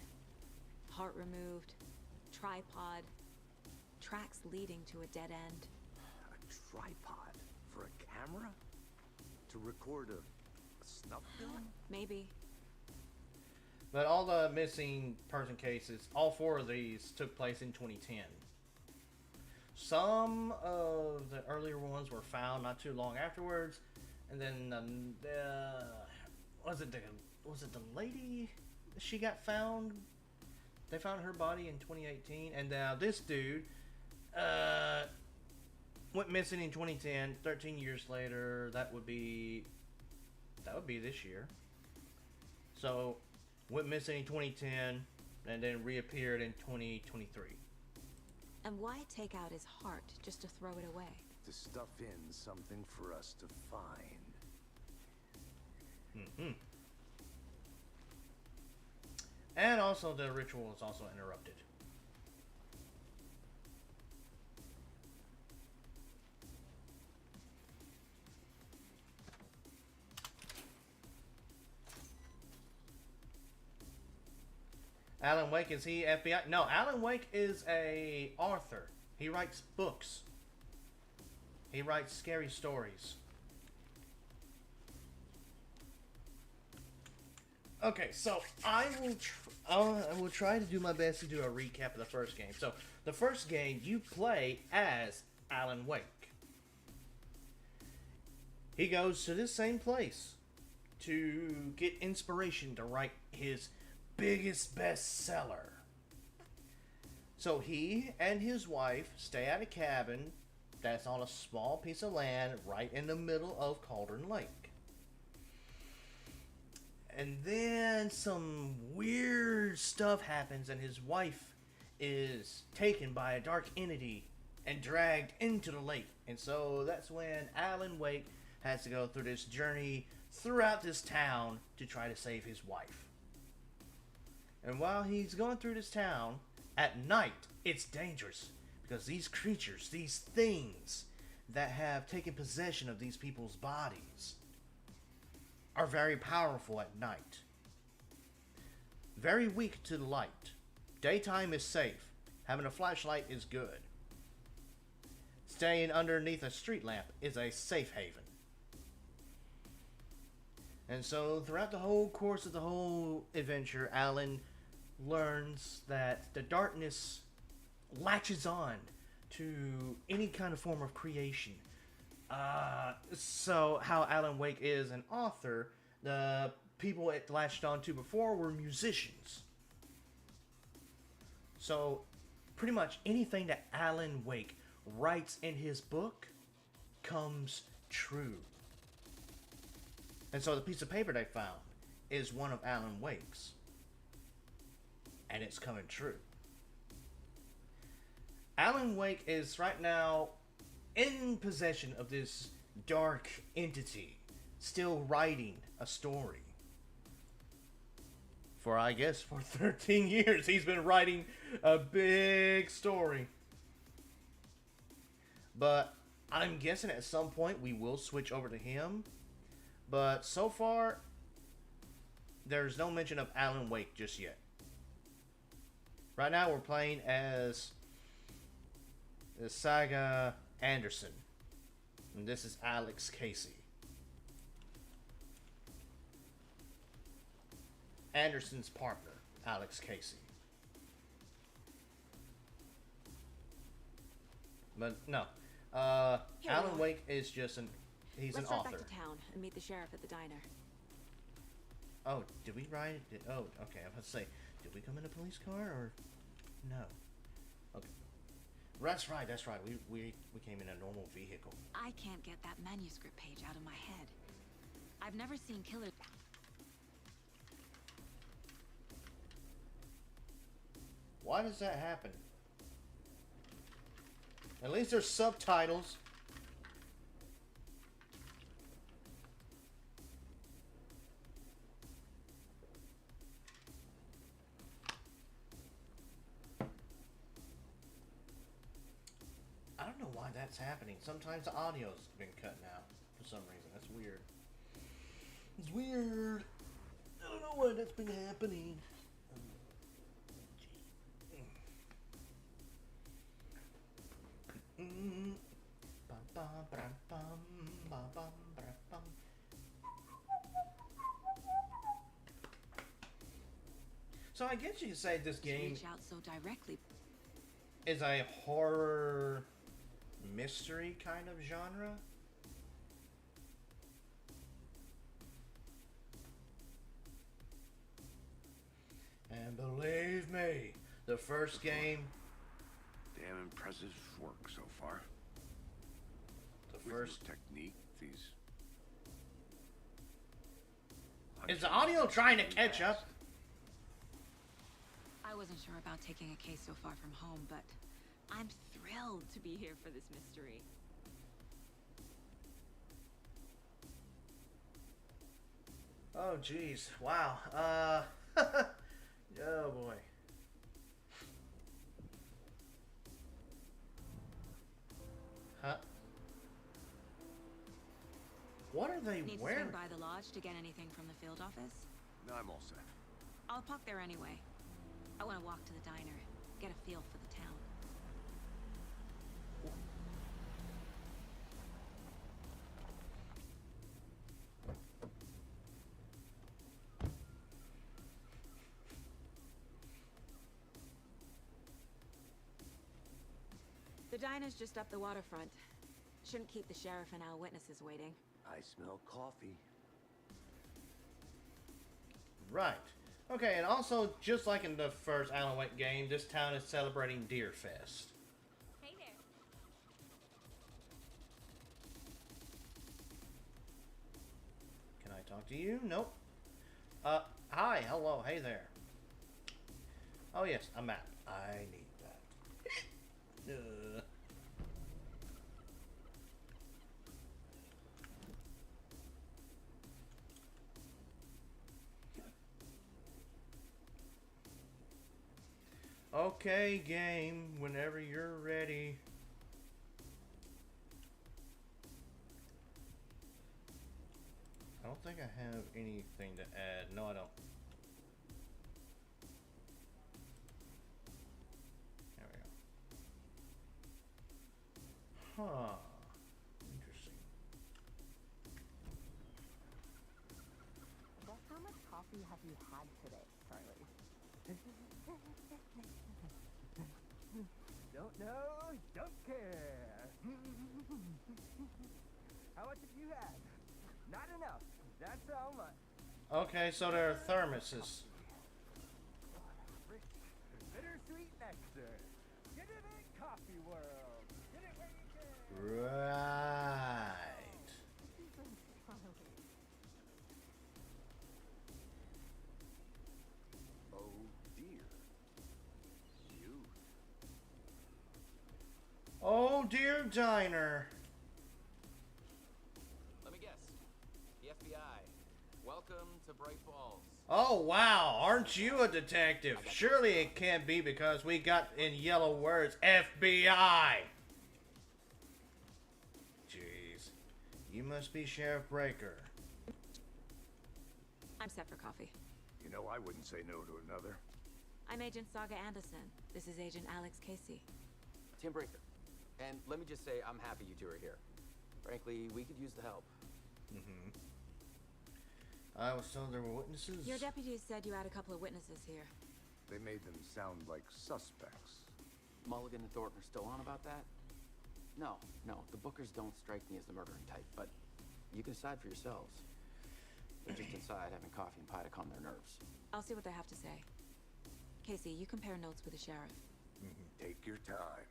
Heart removed, tripod, tracks leading to a dead end. A tripod for a camera? To record a snuff film? Maybe. But all the missing person cases, all 4 of these took place in 2010. Some of the earlier ones were found not too long afterwards, and then was it the lady? She got found. They found her body in 2018, and now this dude went missing in 2010. 13 years later, that would be this year. So went missing in 2010, and then reappeared in 2023. And why take out his heart just to throw it away? To stuff in something for us to find. And also the ritual is also interrupted. Alan Wake, is he FBI? No, Alan Wake is a author. He writes books. He writes scary stories. Okay, so I will try to do my best to do a recap of the first game. So the first game, you play as Alan Wake. He goes to this same place to get inspiration to write his biggest bestseller. So he and his wife stay at a cabin that's on a small piece of land right in the middle of Cauldron Lake. And then some weird stuff happens, and his wife is taken by a dark entity and dragged into the lake. And so that's when Alan Wake has to go through this journey throughout this town to try to save his wife. And while he's going through this town, at night, it's dangerous. Because these creatures, these things that have taken possession of these people's bodies are very powerful at night. Very weak to the light. Daytime is safe. Having a flashlight is good. Staying underneath a street lamp is a safe haven. And so throughout the whole course of the whole adventure, Alan learns that the darkness latches on to any kind of form of creation. So how Alan Wake is an author, the people it latched on to before were musicians. So pretty much anything that Alan Wake writes in his book comes true. And so the piece of paper they found is one of Alan Wake's. And it's coming true. Alan Wake is right now in possession of this dark entity, still writing a story. For 13 years, he's been writing a big story. But I'm guessing at some point we will switch over to him. But so far, there's no mention of Alan Wake just yet. Right now we're playing as Saga Anderson. And this is Alex Casey. Anderson's partner, Alex Casey. But no. Alan Wake is just he's an author. Let's head back to town and meet the sheriff at the diner. Oh, did we ride? Oh, okay. I was about to say, did we come in a police car or no? Okay. That's right. That's right. We came in a normal vehicle. I can't get that manuscript page out of my head. I've never seen killers. Why does that happen? At least there's subtitles. I don't know why that's happening. Sometimes the audio's been cutting out for some reason. That's weird. It's weird. I don't know why that's been happening. So I guess you could say this game Reach out so directly. is a horror mystery kind of genre. And believe me, the first game, Damn impressive work so far. the first Technique, these... is the audio trying to catch up? I wasn't sure about taking a case so far from home, but I'm thrilled to be here for this mystery. Oh jeez, wow. Oh boy. Huh? What are they Need to wearing? swing by the lodge to get anything from the field office? No, I'm all set. I'll park there anyway. I want to walk to the diner, get a feel for the town. The diner's just up the waterfront. Shouldn't keep the sheriff and our witnesses waiting. I smell coffee. Right. Okay, and also, just like in the first Alan Wake game, this town is celebrating Deer Fest. Hey there. Can I talk to you? Nope. Hi, hello, hey there. Oh yes, a map. I need that. Okay, game, whenever you're ready. I don't think I have anything to add. No, I don't. There we go. Huh. Interesting. Guess how much coffee have you had today, Charlie? Don't know, don't care. How much have you had? Not enough. That's how much. Okay, so there are thermoses. Rich, bittersweet nectar. Get it in Coffee World. Get it where you can. Right. Oh dear. You. Oh dear diner. Let me guess. The FBI. Welcome to Bright Falls. Oh wow, aren't you a detective? Surely it can't be because we got in yellow words FBI. You must be Sheriff Breaker. I'm set for coffee. You know, I wouldn't say no to another. I'm Agent Saga Anderson. This is Agent Alex Casey. Tim Breaker. And let me just say, I'm happy you two are here. Frankly, we could use the help. I was told there were witnesses. Your deputies said you had a couple of witnesses here. They made them sound like suspects. Mulligan and Thornton are still on about that? No, the Bookers don't strike me as the murdering type, but you can decide for yourselves. They're just inside having coffee and pie to calm their nerves. I'll see what they have to say. Casey, you compare notes with the sheriff. Take your time.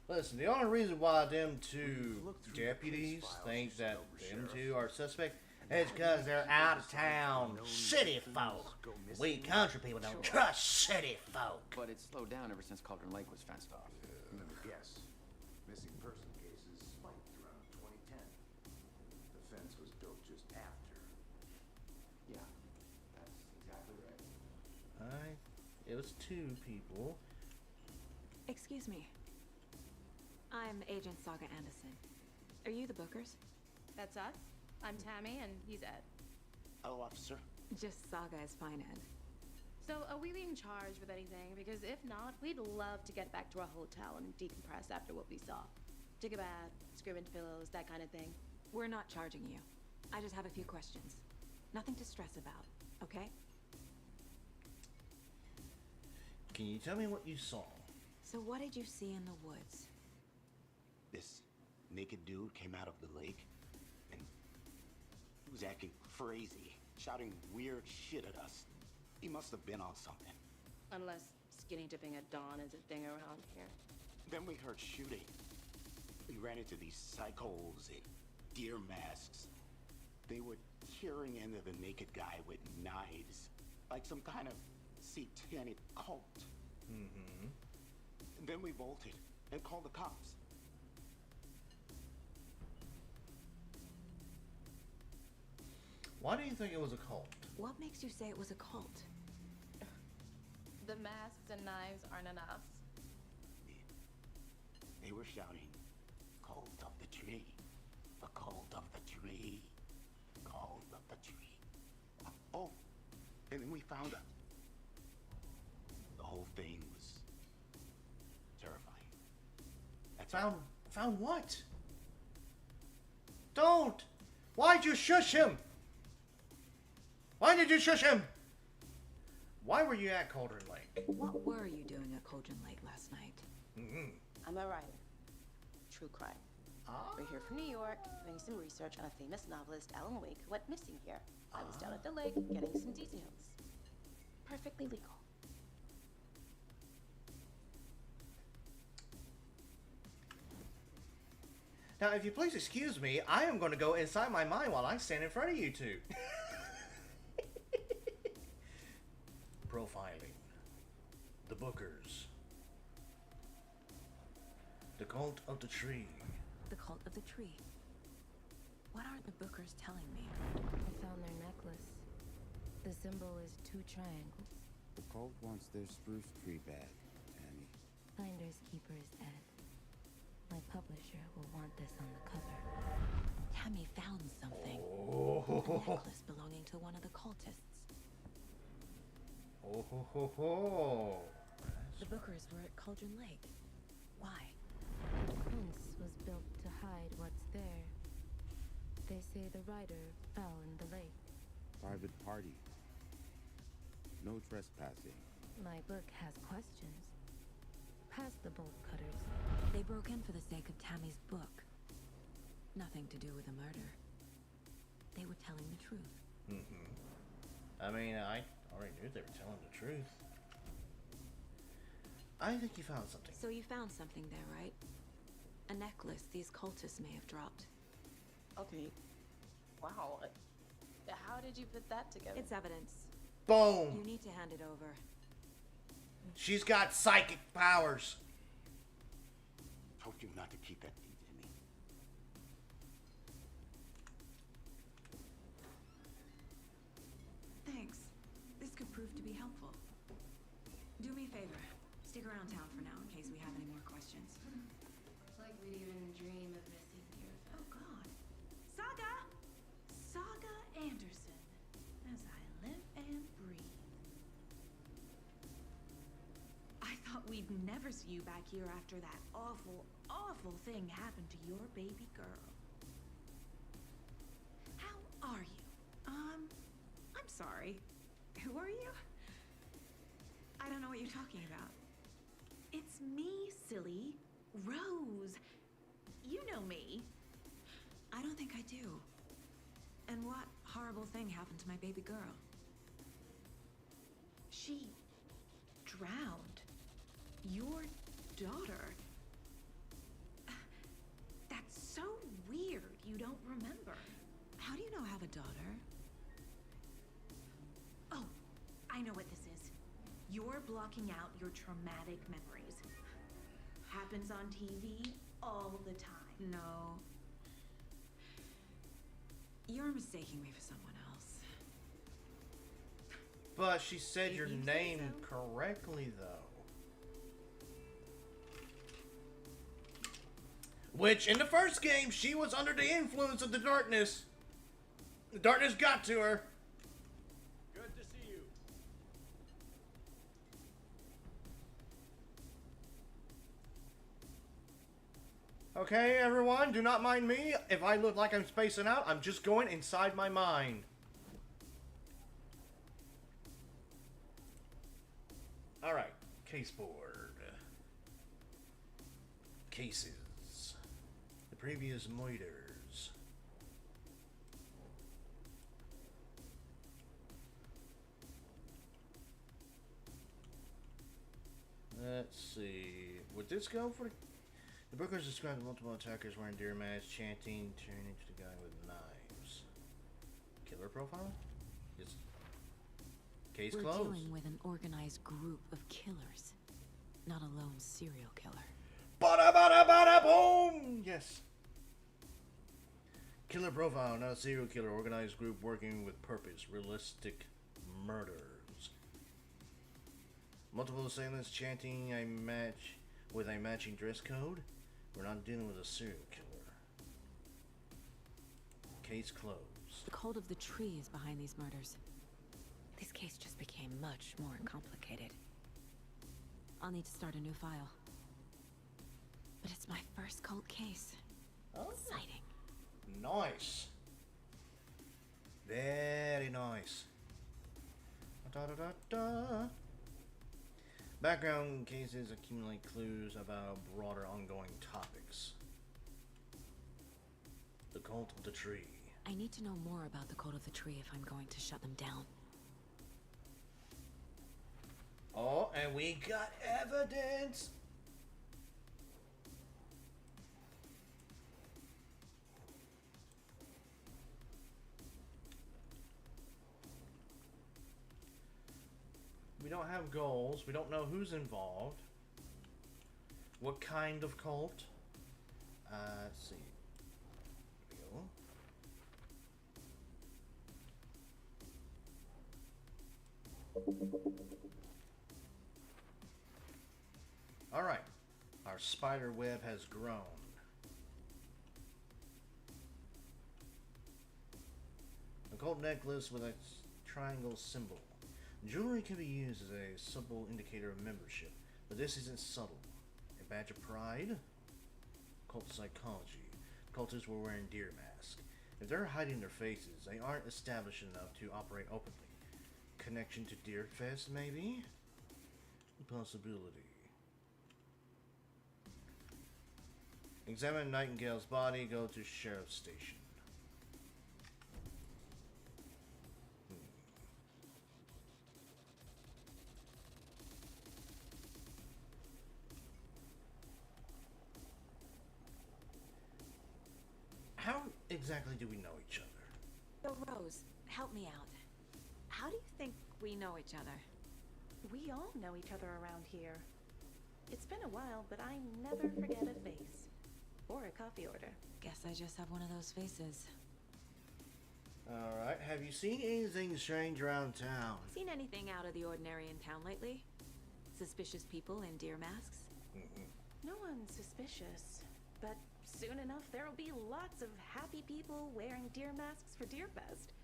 Listen, the only reason why them two look through the deputies case files, think you that sober them sheriff. two are suspect is because they're out of town city folk. We country people don't trust city folk. But it's slowed down ever since Cauldron Lake was fenced off. Let me guess. Missing person cases spiked around 2010. The fence was built just after. Yeah, that's exactly right. It was two people. Excuse me. I'm Agent Saga Anderson. Are you the Bookers? That's us. I'm Tammy, and he's Ed. Hello, officer. Just Saga is fine, Ed. So, are we being charged with anything? Because if not, we'd love to get back to our hotel and decompress after what we saw. Take a bath, scream into pillows, that kind of thing. We're not charging you. I just have a few questions. Nothing to stress about, okay? Can you tell me what you saw? So what did you see in the woods? This naked dude came out of the lake, and he was acting crazy, shouting weird shit at us. He must have been on something. Unless skinny dipping at dawn is a thing around here. Then we heard shooting. We ran into these psychos in deer masks. They were tearing into the naked guy with knives, like some kind of satanic cult. And then we bolted and called the cops. Why do you think it was a cult? What makes you say it was a cult? The masks and knives aren't enough. They were shouting, "Cult of the tree, the cult of the tree, cult of the tree." Oh, and then we found her. The whole thing was terrifying. That's Found what? Don't! Why'd you shush him? Why did you shush him? Why were you at Cauldron Lake? What were you doing at Cauldron Lake last night? I'm a writer. True crime. We're here from New York, doing some research on a famous novelist, Alan Wake, who went missing here. I was down at the lake, getting some details. Perfectly legal. Now, if you please excuse me, I am going to go inside my mind while I stand in front of you two. Profiling. The Bookers. The Cult of the Tree. The Cult of the Tree. What aren't the Bookers telling me? I found their necklace. The symbol is 2 triangles. The cult wants their spruce tree back, Tammy. Finders keepers, Ed. My publisher will want this on the cover. Tammy found something. Oh. A necklace belonging to one of the cultists. Oh ho ho ho. The Bookers were at Cauldron Lake. Why? The fence was built to hide what's there. They say the rider fell in the lake. Private party. No trespassing. My book has questions. Past the bolt cutters. They broke in for the sake of Tammy's book. Nothing to do with the murder. They were telling the truth. I mean, I already knew they were telling the truth. I think you found something. So you found something there, right? A necklace these cultists may have dropped. Okay. Wow. How did you put that together? It's evidence. Boom! You need to hand it over. She's got psychic powers. Told you not to keep that thing in me. Thanks. This could prove to be helpful. Do me a favor. Stick around town for now in case we have any more questions. It's like we'd even dream of missing your Oh God. Saga Anderson. As I live and breathe. I thought we'd never see you back here after that awful, awful thing happened to your baby girl. How are you? I'm sorry. Who are you? I don't know what you're talking about. It's me, silly. Rose. You know me. I don't think I do. And what horrible thing happened to my baby girl? She drowned. Your daughter. That's so weird you don't remember. How do you know I have a daughter? Oh, I know what this is. You're blocking out your traumatic memories. Happens on TV all the time. No. You're mistaking me for someone else. But she said your You say name so. correctly, though. Which, in the first game, she was under the influence of the darkness. The darkness got to her. Good to see you. Okay, everyone, do not mind me. If I look like I'm spacing out, I'm just going inside my mind. Alright, case board. Cases. The previous murders. Let's see. Would this go for... The bookers described multiple attackers wearing deer masks, chanting, turning to the guy with knives. Killer profile? Is case We're closed. dealing with an organized group of killers, not a lone serial killer. Bada bada bada boom! Yes. Killer profile, not a serial killer. Organized group working with purpose. Realistic murders. Multiple assailants chanting a match with a matching dress code. We're not dealing with a serial killer. Case closed. The cult of the tree is behind these murders. This case just became much more complicated. I'll need to start a new file. But it's my first cult case. Oh. Exciting. Nice. Very nice. Da da da da. Background cases accumulate clues about broader ongoing topics. The cult of the tree. I need to know more about the cult of the tree if I'm going to shut them down. Oh, and we got evidence. We don't have goals. We don't know who's involved. What kind of cult? Let's see. Here we go. Alright. Our spider web has grown. A gold necklace with a triangle symbol. Jewelry can be used as a subtle indicator of membership, but this isn't subtle. A badge of pride? Cult psychology. Cultists were wearing deer masks. If they're hiding their faces, they aren't established enough to operate openly. Connection to Deerfest, maybe? Possibility. Examine Nightingale's body, go to Sheriff's Station. How exactly do we know each other? So Rose, help me out. How do you think we know each other? We all know each other around here. It's been a while, but I never forget a face. Or a coffee order. Guess I just have one of those faces. Alright, have you seen anything strange around town? Seen anything out of the ordinary in town lately? Suspicious people in deer masks? No one's suspicious, but Soon enough, there'll be lots of happy people wearing deer masks for Deerfest.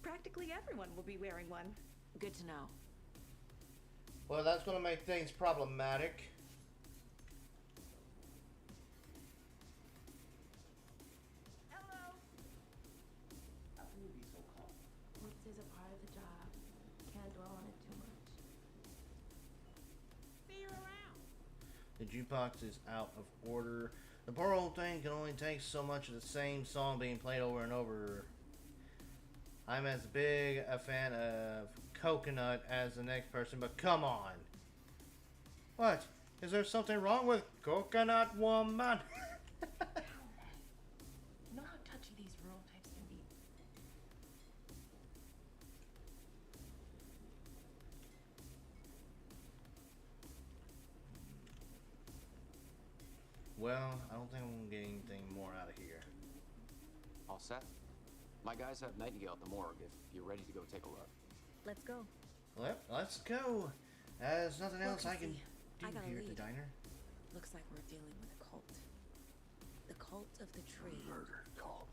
Practically everyone will be wearing one. Good to know. Well, that's going to make things problematic. Hello. How can you be so calm? Woods is a part of the job. Can't dwell on it too much. See you around. The jukebox is out of order. The poor old thing can only take so much of the same song being played over and over. I'm as big a fan of Coconut as the next person, but come on. What? Is there something wrong with Coconut Woman? You know how touchy these rural types can be. Well, I don't think I'm gonna get anything more out of here. All set? My guys have Nightingale at the morgue if you're ready to go take a look. Let's go. Well, let's go. There's nothing else I can see. do I got a here at the lead. diner. Looks like we're dealing with a cult. The cult of the tree. Murder cult.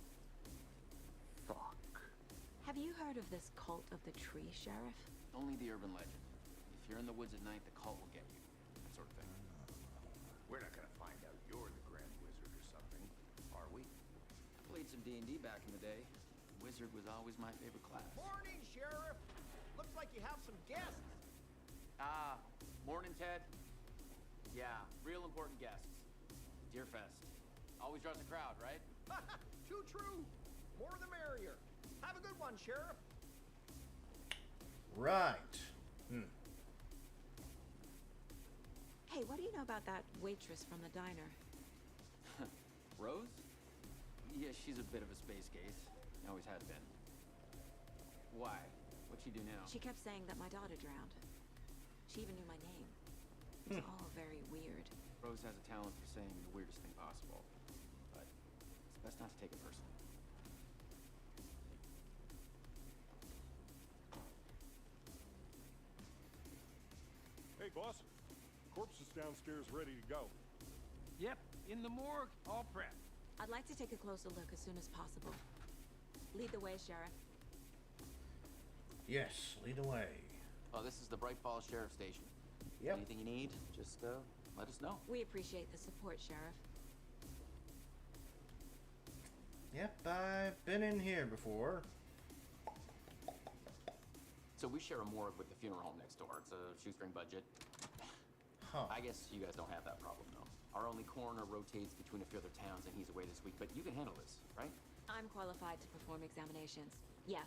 Fuck. Have you heard of this cult of the tree, Sheriff? Only the urban legend. If you're in the woods at night, the cult will get you. That sort of thing. We're not gonna find out you're the Grand Wizard or something, are we? I played some D&D back in the day. Wizard was always my favorite class. Morning, Sheriff. Looks like you have some guests. Morning, Ted. Yeah, real important guests. Deerfest. Always draws a crowd, right? Too true. More the merrier. Have a good one, Sheriff. Right. Hey, what do you know about that waitress from the diner? Rose? Yeah, she's a bit of a space case. Always has been. Why? What'd she do now? She kept saying that my daughter drowned. She even knew my name. It's all very weird. Rose has a talent for saying the weirdest thing possible. But it's best not to take it personally. Hey, boss. Corpse is downstairs ready to go. Yep, in the morgue, all prepped. I'd like to take a closer look as soon as possible. Lead the way, Sheriff. Yes, lead the way. Oh, this is the Bright Falls Sheriff Station. Yep. Anything you need, just let us know. We appreciate the support, Sheriff. Yep, I've been in here before. So we share a morgue with the funeral home next door. It's a shoestring budget. Huh. I guess you guys don't have that problem, though. Our only coroner rotates between a few other towns, and he's away this week. But you can handle this, right? I'm qualified to perform examinations. Yes.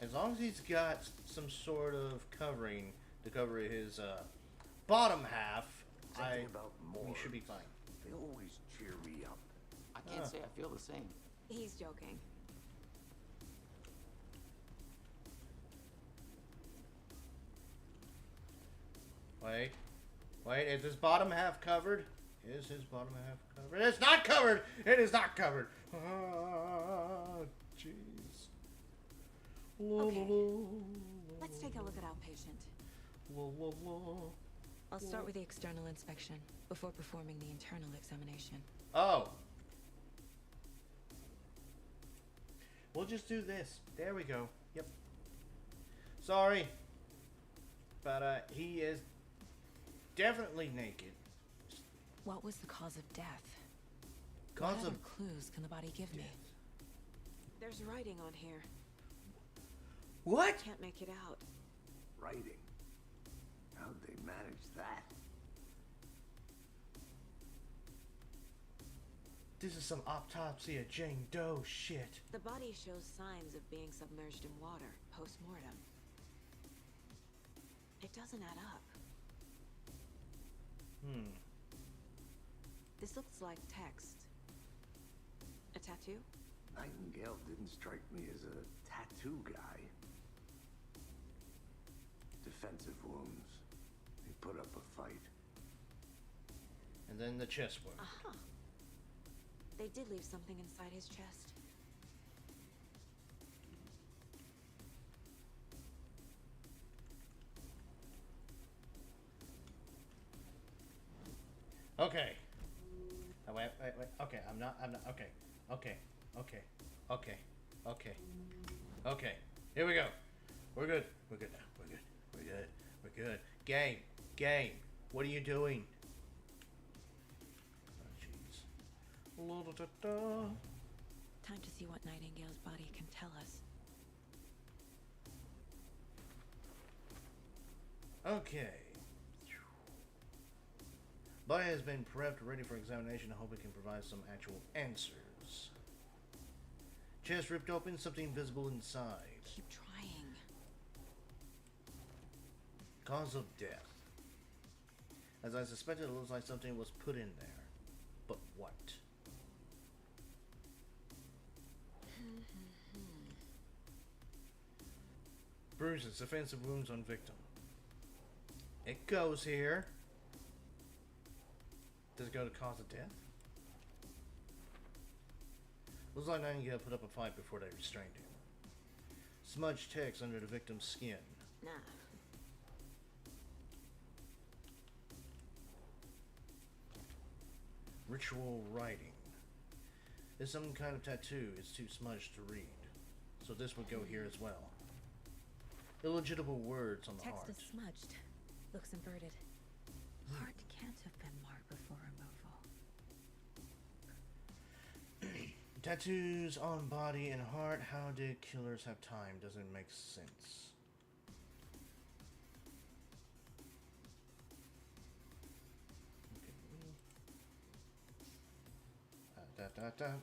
As long as he's got some sort of covering to cover his bottom half, Something about we should be fine. They always cheer me up. I can't say I feel the same. He's joking. Wait, is his bottom half covered? Is his bottom half covered? It's not covered! It is not covered! Ah, jeez. Okay. Let's take a look at our patient. I'll start with the external inspection before performing the internal examination. Oh. We'll just do this. There we go. Yep. Sorry. But he is definitely naked. What was the cause of death? Cause what of other clues can the body give me? There's writing on here. What? Can't make it out. Writing. How'd they manage that? This is some autopsy of Jane Doe shit. The body shows signs of being submerged in water post-mortem. It doesn't add up. This looks like text. A tattoo? Nightingale didn't strike me as a tattoo guy. Defensive wounds. He put up a fight. And then the chest wound. Uh-huh. They did leave something inside his chest. Okay. Oh, wait. Okay, I'm not. Okay. Okay. Here we go. We're good. We're good now. We're good. Game. What are you doing? Oh, jeez. Time to see what Nightingale's body can tell us. Okay. Body has been prepped, ready for examination. I hope it can provide some actual answers. Chest ripped open, something visible inside. Keep trying. Cause of death. As I suspected, it looks like something was put in there. But what? Bruises, offensive wounds on victim. It goes here. Does it go to cause of death? Looks like Nightingale put up a fight before they restrained him. Smudged text under the victim's skin. Nah. Ritual writing. There's some kind of tattoo. It's too smudged to read. So this would go here as well. Illegible words on the Text heart. is smudged. Looks inverted. Heart can't have been marked before removal. Tattoos on body and heart. How did killers have time? Doesn't make sense. Okay.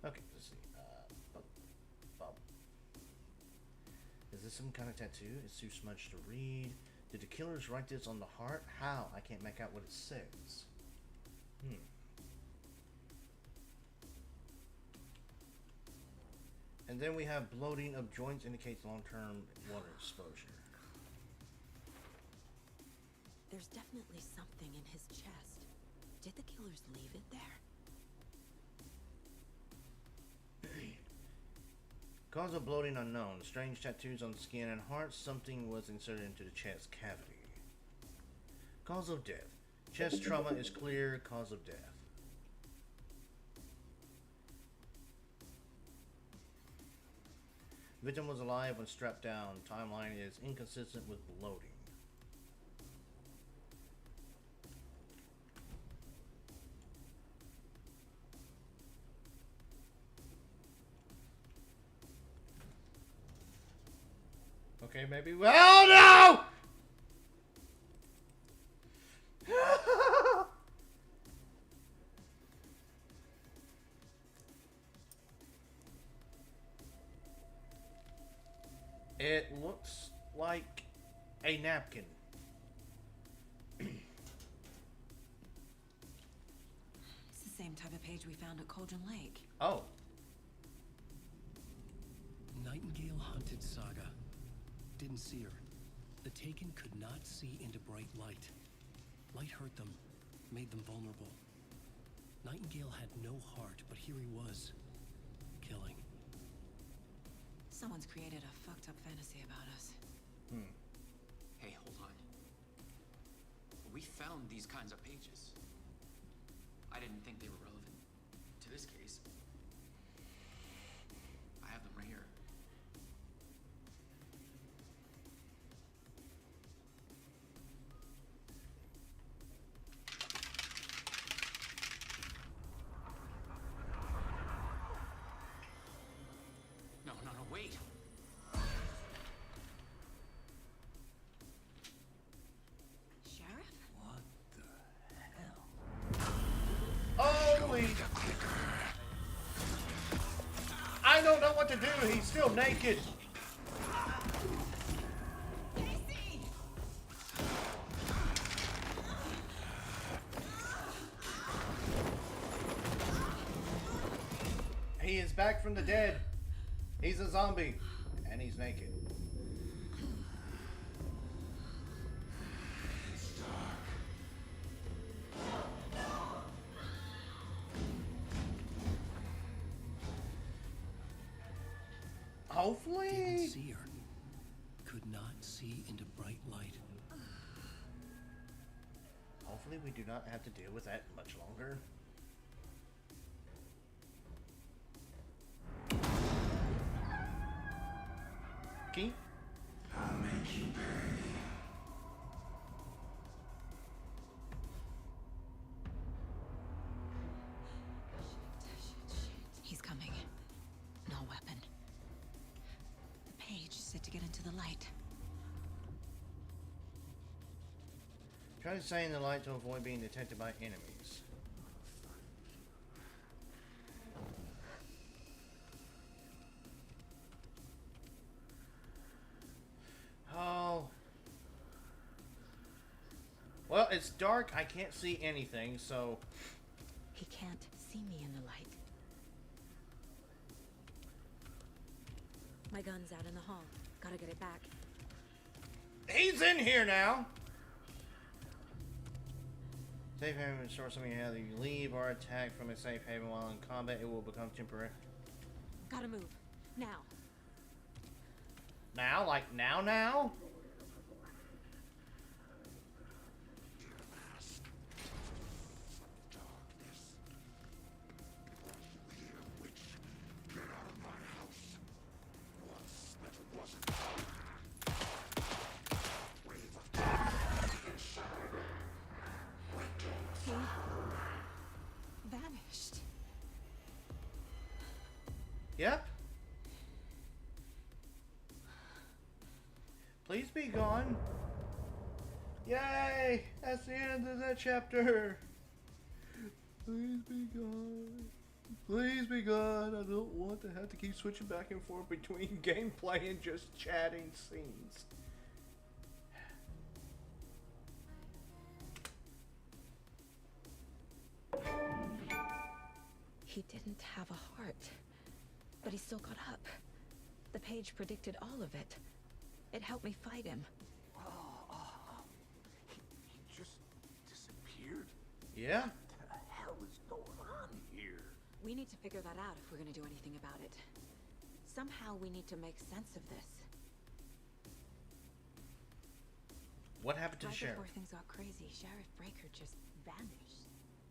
Okay, let's see. Is this some kind of tattoo? It's too smudged to read. Did the killers write this on the heart? How? I can't make out what it says. And then we have bloating of joints indicates long-term water exposure. There's definitely something in his chest. Did the killers leave it there? Cause of bloating unknown. Strange tattoos on skin and heart. Something was inserted into the chest cavity. Cause of death. Chest trauma is clear. Cause of death. Victim was alive when strapped down. Timeline is inconsistent with bloating. Okay, maybe. Oh no! It looks like a napkin. It's the same type of page we found at Cauldron Lake. Oh. Nightingale hunted Saga. Didn't see her. The Taken could not see into bright light. Light hurt them, made them vulnerable. Nightingale had no heart, but here he was, killing. Someone's created a fucked up fantasy about us. Hey, hold on. We found these kinds of pages. I didn't think they were relevant to this case. I have them right here. No, wait. Sheriff? Holy! I don't know what to do. He's still naked. He is back from the dead. He's a zombie. And he's naked. Hopefully. Didn't see her. Could not see into bright light. hopefully we do not have to deal with that much longer. Key? I'll make you pay. He's coming. No weapon. The page said to get into the light. Try to stay in the light to avoid being detected by enemies. Oh. Well, it's dark. I can't see anything, so... He can't see me in the light. My gun's out in the hall. Gotta get it back. He's in here now! Safe haven restores something how you leave or attack from a safe haven while in combat. It will become temporary. Gotta move. Now. Now? Like now? He vanished. Yep. Please be gone. Yay! That's the end of that chapter. Please be gone. Please be gone. I don't want to have to keep switching back and forth between gameplay and just chatting scenes. He didn't have a heart, but he still got up. The page predicted all of it. It helped me fight him. He just disappeared? Yeah? What the hell is going on here? We need to figure that out if we're gonna do anything about it. Somehow we need to make sense of this. What happened to the Right sheriff? before things got crazy, Sheriff Breaker just vanished.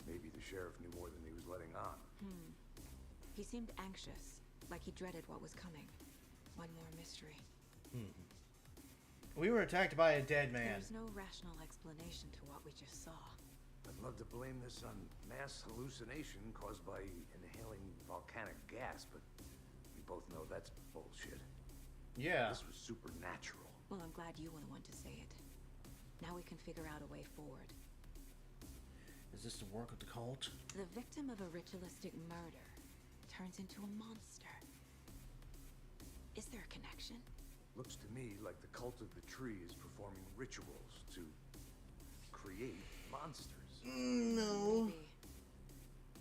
Maybe the sheriff knew more than he was letting on. He seemed anxious, like he dreaded what was coming. One more mystery. We were attacked by a dead man. There's no rational explanation to what we just saw. I'd love to blame this on mass hallucination caused by inhaling volcanic gas, but we both know that's bullshit. Yeah. This was supernatural. Well, I'm glad you were the one to say it. Now we can figure out a way forward. Is this the work of the cult? The victim of a ritualistic murder turns into a monster. Is there a connection? Looks to me like the cult of the tree is performing rituals to create monsters. No. Maybe.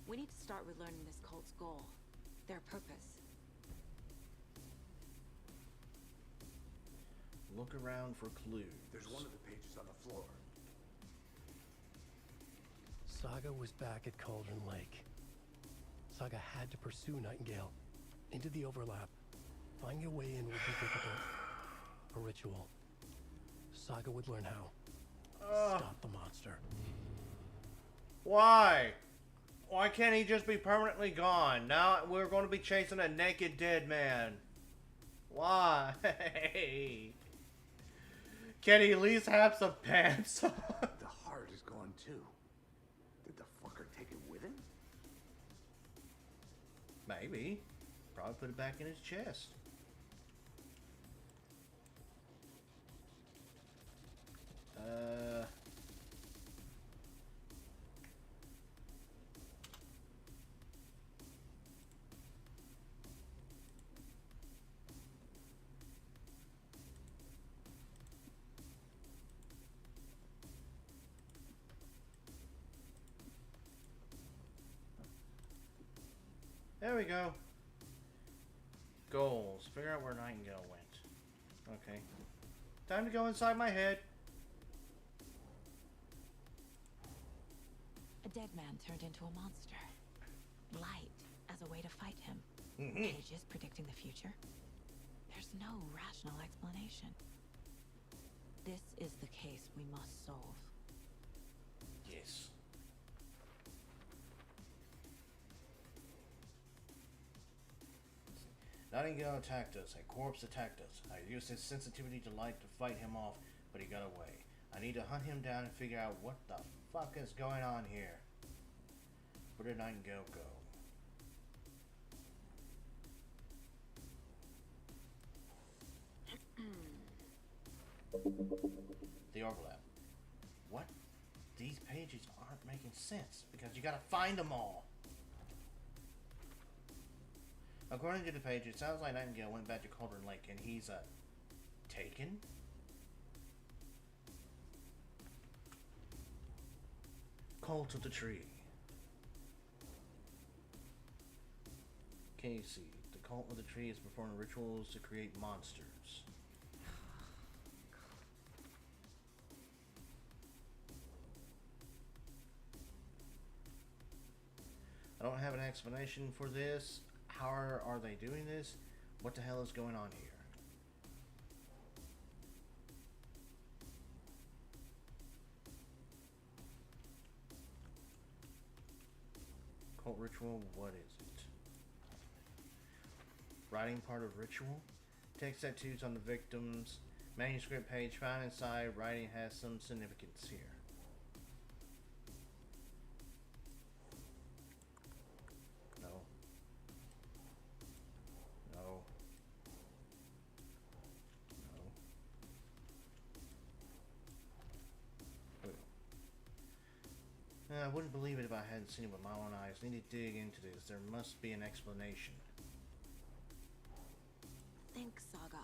We need to start with learning this cult's goal, their purpose. Look around for clues. There's one of the pages on the floor. Saga was back at Cauldron Lake. Saga had to pursue Nightingale into the overlap. Finding a way in would be difficult. A ritual. Saga would learn how. Stop the monster. Why? Why can't he just be permanently gone? Now we're going to be chasing a naked dead man. Why? Can he at least have some pants? The heart is gone too. Did the fucker take it with him? Maybe. Probably put it back in his chest. There we go. Goals. Figure out where Nightingale went. Okay. Time to go inside my head. A dead man turned into a monster. Light as a way to fight him. Pages predicting the future. There's no rational explanation. This is the case we must solve. Yes. Nightingale attacked us. A corpse attacked us. I used his sensitivity to light to fight him off, but he got away. I need to hunt him down and figure out what the fuck is going on here. Where did Nightingale go? The overlap. What? These pages aren't making sense because you gotta find them all. According to the page, it sounds like Nightingale went back to Cauldron Lake and he's taken? Cult of the Tree. Casey, the Cult of the Tree is performing rituals to create monsters. I don't have an explanation for this. How are they doing this? What the hell is going on here? Cult ritual, what is it? Writing part of ritual? Text tattoos on the victim's manuscript page found inside. Writing has some significance here. No. No. No. I wouldn't believe it if I hadn't seen it with my own eyes. I need to dig into this. There must be an explanation. Think, Saga.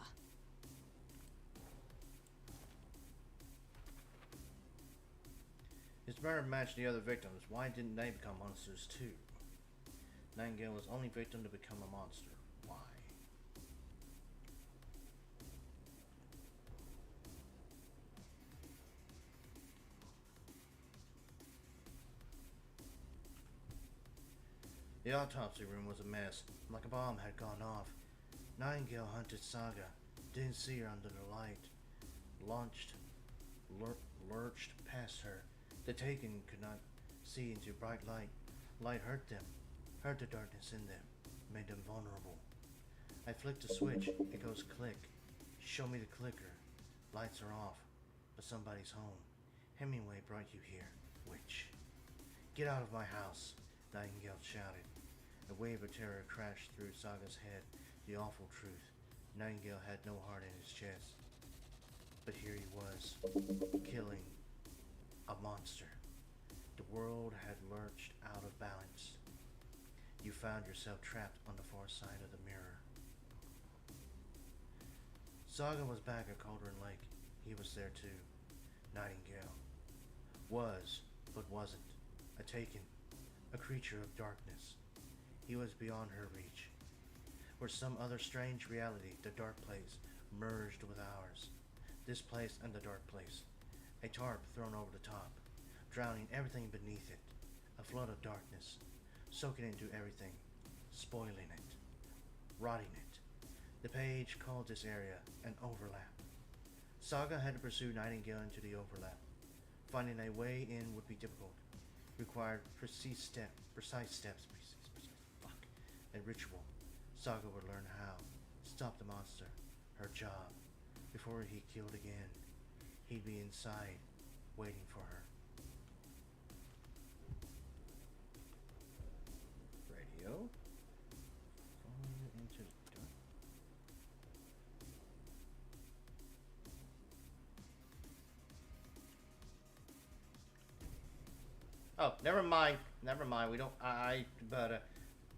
His murder matched the other victims. Why didn't they become monsters too? Nightingale was only victim to become a monster. Why? The autopsy room was a mess, like a bomb had gone off. Nightingale hunted Saga, didn't see her under the light. Lurched past her. The Taken could not see into bright light. Light hurt them, hurt the darkness in them, made them vulnerable. I flicked a switch, it goes click. Show me the clicker. Lights are off, but somebody's home. Hemingway brought you here, witch. Get out of my house, Nightingale shouted. A wave of terror crashed through Saga's head. The awful truth. Nightingale had no heart in his chest. But here he was, killing a monster. The world had lurched out of balance. You found yourself trapped on the far side of the mirror. Saga was back at Cauldron Lake. He was there too. Nightingale. Was, but wasn't. A Taken. A creature of darkness. He was beyond her reach. Where some other strange reality, the dark place, merged with ours. This place and the dark place. A tarp thrown over the top, drowning everything beneath it. A flood of darkness, soaking into everything, spoiling it, rotting it. The page called this area an overlap. Saga had to pursue Nightingale into the overlap. Finding a way in would be difficult. Required precise steps. A ritual. Saga would learn how. Stop the monster. Her job. Before he killed again. He'd be inside, waiting for her. Radio. Falling into the dark. Oh, never mind. Never mind. We don't.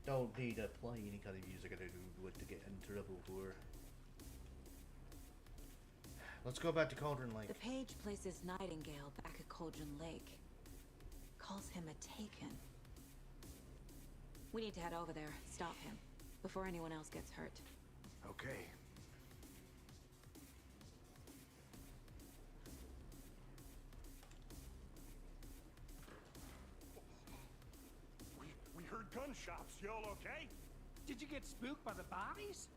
Don't need to play any kind of music I do with to get in trouble for. Let's go back to Cauldron Lake. The page places Nightingale back at Cauldron Lake. Calls him a Taken. We need to head over there, stop him, before anyone else gets hurt. Okay. We heard gunshots. Y'all okay? Did you get spooked by the bodies?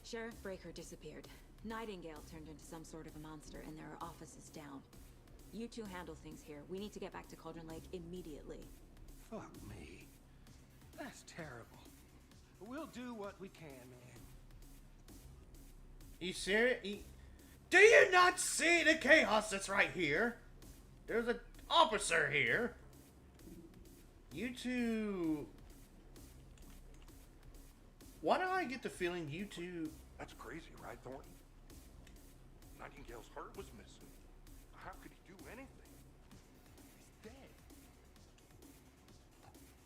Sheriff Breaker disappeared. Nightingale turned into some sort of a monster and there are offices down. You two handle things here. We need to get back to Cauldron Lake immediately. Fuck me. That's terrible. We'll do what we can, man. You serious? Do you not see the chaos that's right here? There's an officer here. You two... Why do I get the feeling you two... That's crazy, right, Thornton? Nightingale's heart was missing. How could he do anything? He's dead.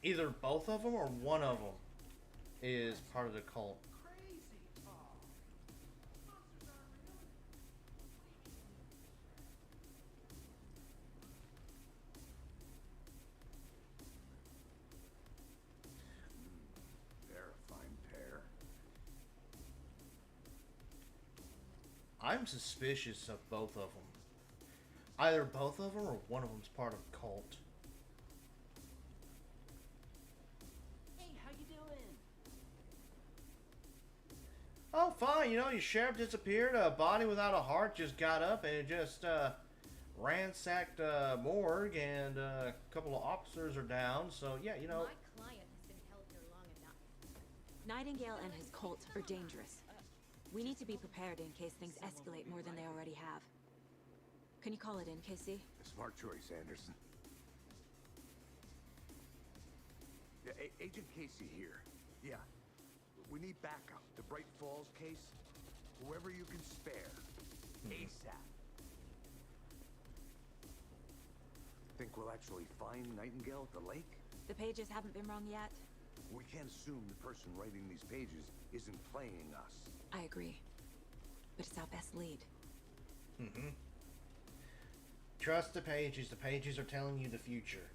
Either both of them or one of them is part of the cult. They're a fine pair. I'm suspicious of both of them. Either both of them or one of them's part of a cult. Hey, how you doing? Oh, fine. You know, your sheriff disappeared. A body without a heart just got up and just ransacked morgue, and a couple of officers are down. So, yeah, you know. My client has been held here long enough. Nightingale and his cult are dangerous. We need to be prepared in case things escalate more than they already have. Can you call it in, Casey? A smart choice, Anderson. Yeah, Agent Casey here. Yeah. We need backup. The Bright Falls case. Whoever you can spare. ASAP. Think we'll actually find Nightingale at the lake? The pages haven't been wrong yet. We can't assume the person writing these pages isn't playing us. I agree. But it's our best lead. Mm-hmm. Trust the pages. The pages are telling you the future.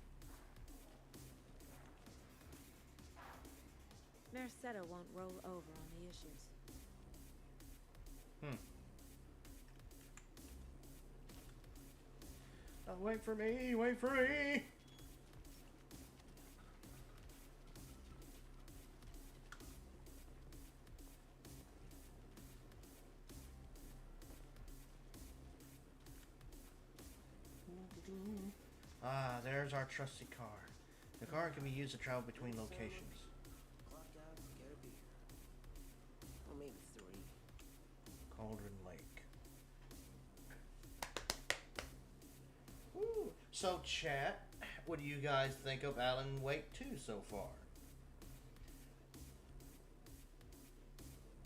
Merced won't roll over on the issues. Oh, wait for me. Wait for me. Ah, there's our trusty car. The car can be used to travel between locations. Clock out and get a beer. Or maybe 3. Cauldron Lake. Woo. So, chat, what do you guys think of Alan Wake 2 so far?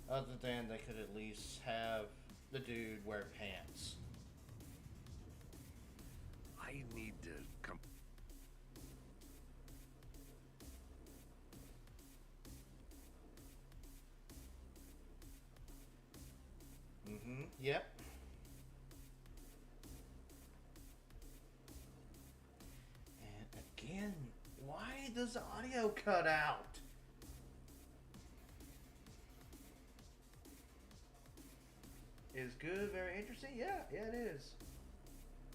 Other than they could at least have the dude wear pants. I need to come. Mm-hmm. Yep. And again, why does the audio cut out? Is good, very interesting? Yeah, it is.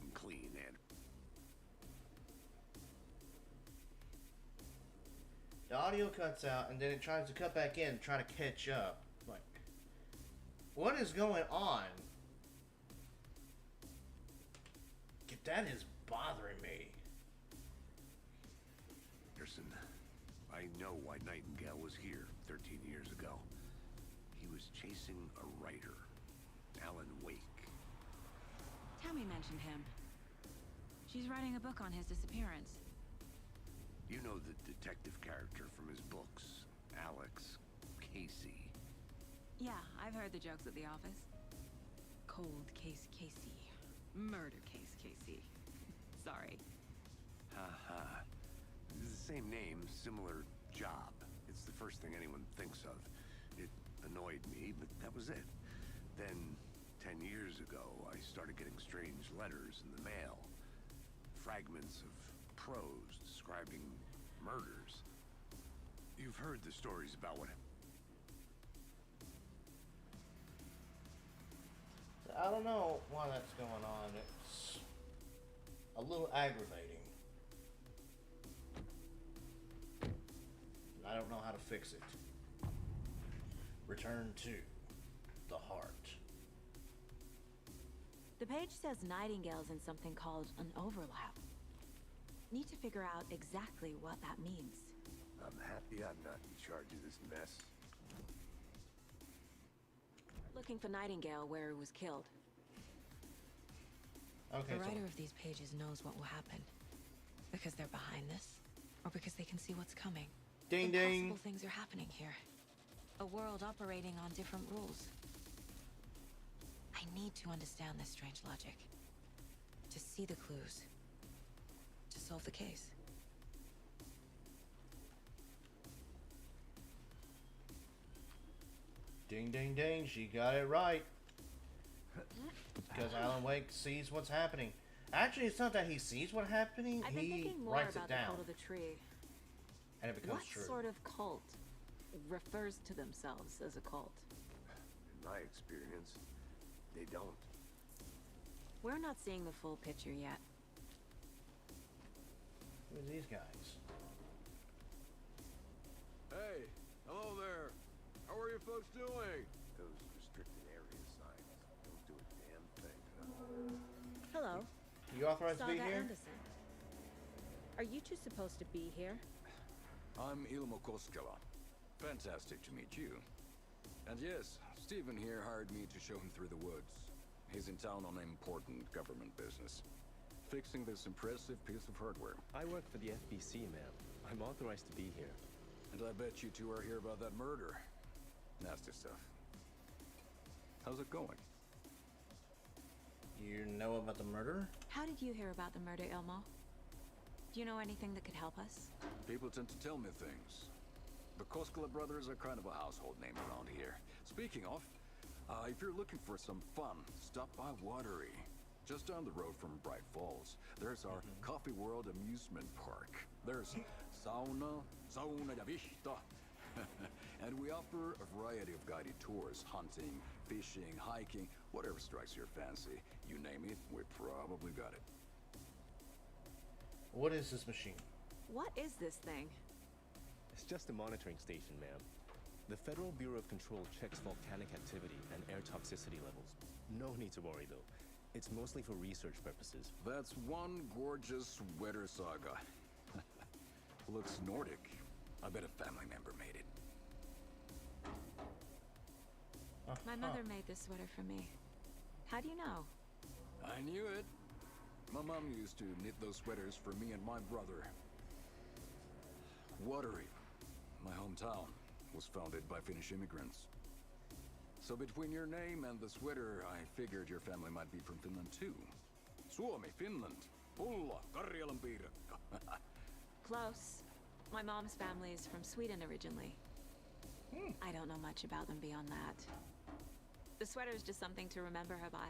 I'm clean, and the audio cuts out, and then it tries to cut back in and try to catch up. Like, what is going on? That is bothering me. Anderson, I know why Nightingale was here 13 years ago. He was chasing a writer, Alan Wake. Tammy mentioned him. She's writing a book on his disappearance. You know the detective character from his books, Alex Casey. Yeah, I've heard the jokes at the office. Cold case Casey. Murder case Casey. Sorry. Ha. It's the same name, similar job. It's the first thing anyone thinks of. It annoyed me, but that was it. Then, 10 years ago, I started getting strange letters in the mail. Fragments of prose describing murders. You've heard the stories about what... I don't know why that's going on. It's a little aggravating. I don't know how to fix it. Return to the heart. The page says Nightingale's in something called an overlap. Need to figure out exactly what that means. I'm happy I'm not in charge of this mess. Looking for Nightingale where he was killed. Okay, the so- writer of these pages knows what will happen. Because they're behind this, or because they can see what's coming. Ding Impossible ding. things are happening here. A world operating on different rules. I need to understand this strange logic. To see the clues. To solve the case. Ding ding ding, she got it right. Because Alan Wake sees what's happening. Actually, it's not that he sees what's happening, I've been he thinking more writes about it down. the cult of the tree. And it becomes What true. sort of cult refers to themselves as a cult? In my experience, they don't. We're not seeing the full picture yet. Who are these guys? Hey, hello there. How are you folks doing? Those restricted area signs don't do a damn thing. Hello. You authorized to be Saga here? Anderson. Are you two supposed to be here? I'm Ilmo Koskela. Fantastic to meet you. And yes, Stephen here hired me to show him through the woods. He's in town on important government business. Fixing this impressive piece of hardware. I work for the FBC, ma'am. I'm authorized to be here. And I bet you two are here about that murder. Nasty stuff. How's it going? You know about the murder? How did you hear about the murder, Ilmo? Do you know anything that could help us? People tend to tell me things. The Koskela brothers are kind of a household name around here. Speaking of, if you're looking for some fun, stop by Watery. Just down the road from Bright Falls, there's our Coffee World amusement park. There's sauna ja vihta. And we offer a variety of guided tours, hunting, fishing, hiking, whatever strikes your fancy. You name it, we probably got it. What is this machine? What is this thing? It's just a monitoring station, ma'am. The Federal Bureau of Control checks volcanic activity and air toxicity levels. No need to worry, though. It's mostly for research purposes. That's one gorgeous sweater, Saga. Looks Nordic. I bet a family member made it. My mother made this sweater for me. How do you know? I knew it. My mom used to knit those sweaters for me and my brother. Watery, my hometown, was founded by Finnish immigrants. So between your name and the sweater, I figured your family might be from Finland too. Suomi, Finland. Pulla, Karjalan piirakka. Close. My mom's family is from Sweden originally. I don't know much about them beyond that. The sweater is just something to remember her by.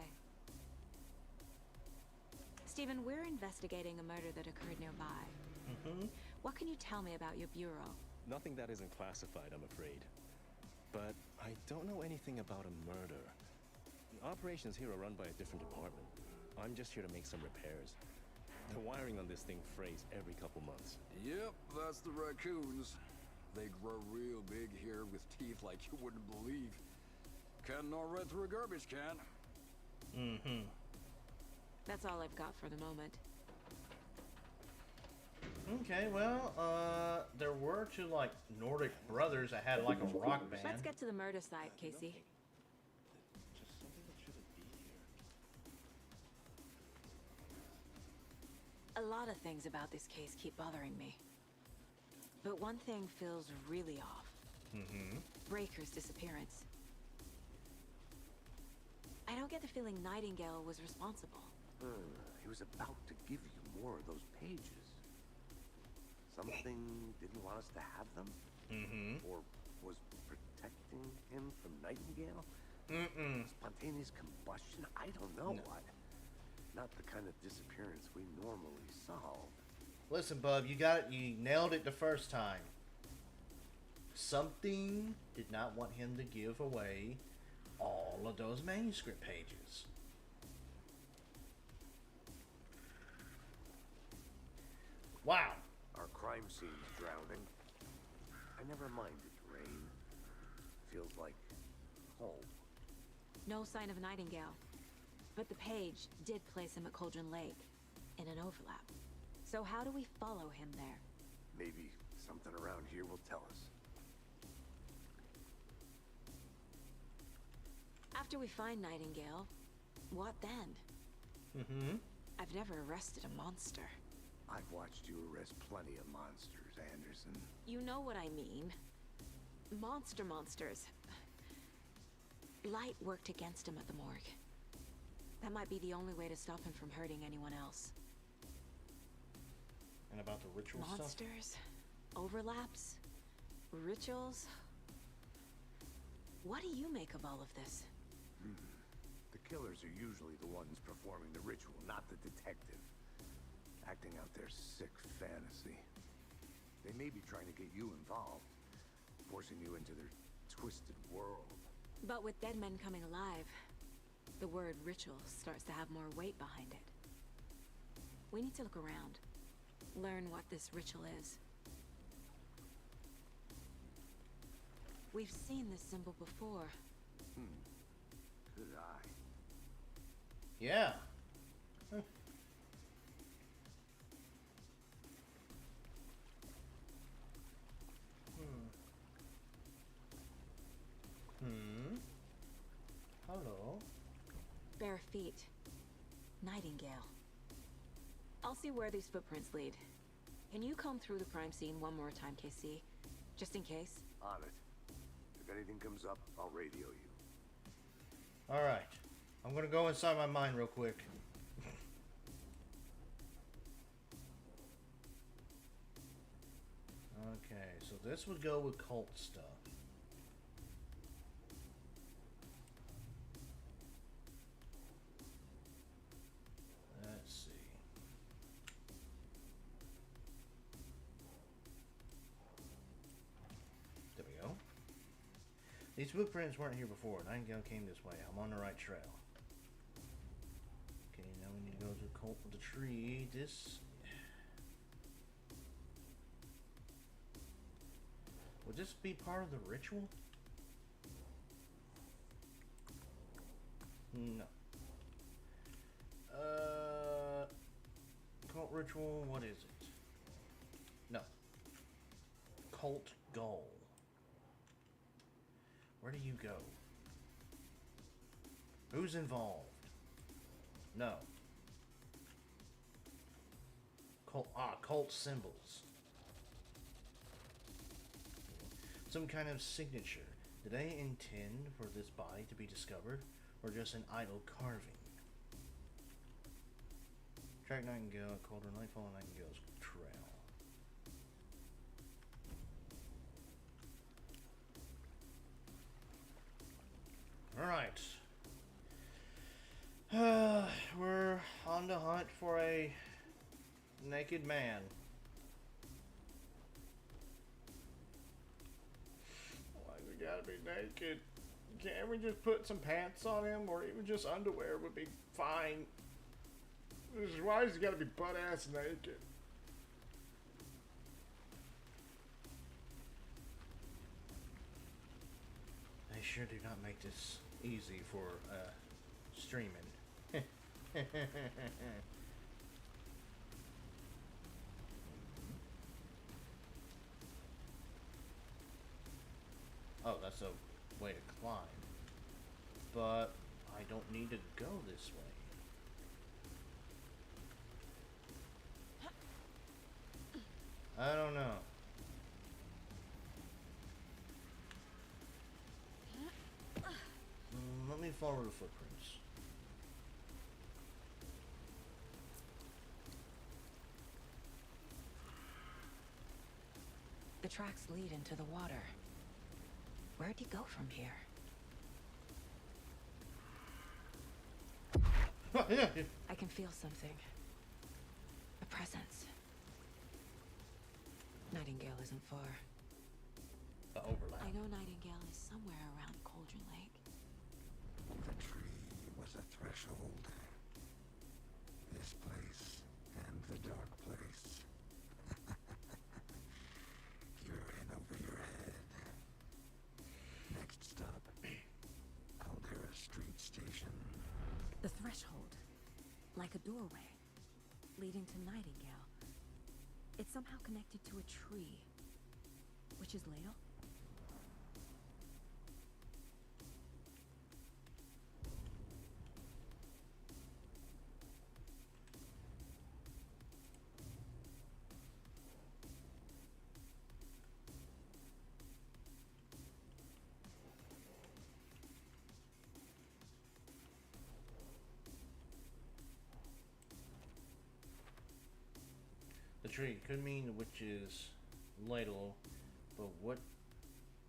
Stephen, we're investigating a murder that occurred nearby. What can you tell me about your bureau? Nothing that isn't classified, I'm afraid. But I don't know anything about a murder. The operations here are run by a different department. I'm just here to make some repairs. The wiring on this thing frays every couple months. Yep, that's the raccoons. They grow real big here with teeth like you wouldn't believe. Can't know right through a garbage can. That's all I've got for the moment. Okay, well, there were two, like, Nordic brothers that had, like, a rock band. Let's get to the murder site, Casey. A lot of things about this case keep bothering me. But one thing feels really off. Breaker's disappearance. I don't get the feeling Nightingale was responsible. He was about to give you more of those pages. Something didn't want us to have them? Or was protecting him from Nightingale? Spontaneous combustion? I don't know. Not the kind of disappearance we normally solve. Listen, bub, you got it. You nailed it the first time. Something did not want him to give away all of those manuscript pages. Wow. Our crime scene's drowning. I never minded rain. Feels like home. No sign of Nightingale. But the page did place him at Cauldron Lake, in an overlap. So how do we follow him there? Maybe something around here will tell us. After we find Nightingale, what then? I've never arrested a monster. I've watched you arrest plenty of monsters, Anderson. You know what I mean. Monsters. Light worked against him at the morgue. That might be the only way to stop him from hurting anyone else. And about the ritual stuff? Monsters, overlaps, rituals. What do you make of all of this? The killers are usually the ones performing the ritual, not the detective. Acting out their sick fantasy. They may be trying to get you involved, forcing you into their twisted world. But with dead men coming alive, the word ritual starts to have more weight behind it. We need to look around, learn what this ritual is. We've seen this symbol before. Good eye. Yeah. Hello. Bare feet. Nightingale. I'll see where these footprints lead. Can you comb through the crime scene one more time, KC? Just in case? On it. If anything comes up, I'll radio you. Alright. I'm gonna go inside my mind real quick. Okay, so this would go with cult stuff. Let's see. There we go. These footprints weren't here before. Nightingale came this way. I'm on the right trail. Okay, now we need to go to the cult with the tree. This... Would this be part of the ritual? No. Cult ritual, what is it? No. Cult goal. Where do you go? Who's involved? No. Cult symbols. Some kind of signature. Did they intend for this body to be discovered, or just an idle carving? Track Nightingale at Cauldron Lake, follow Nightingale's trail. Alright. We're on the hunt for a naked man. Why we gotta be naked? Can't we just put some pants on him, or even just underwear would be fine? Why has he gotta be butt-ass naked? They sure do not make this easy for streaming. Oh, that's a way to climb. But I don't need to go this way. I don't know. Let me follow the footprints. The tracks lead into the water. Where'd he go from here? I can feel something. A presence. Nightingale isn't far. The overlap. I know Nightingale is somewhere around Cauldron Lake. The tree was a threshold. This place and the dark place. You're in over your head. Next stop, Caldera Street Station. The threshold, like a doorway, leading to Nightingale. It's somehow connected to a tree. Witch's ladle? The tree could mean the witch's ladle, but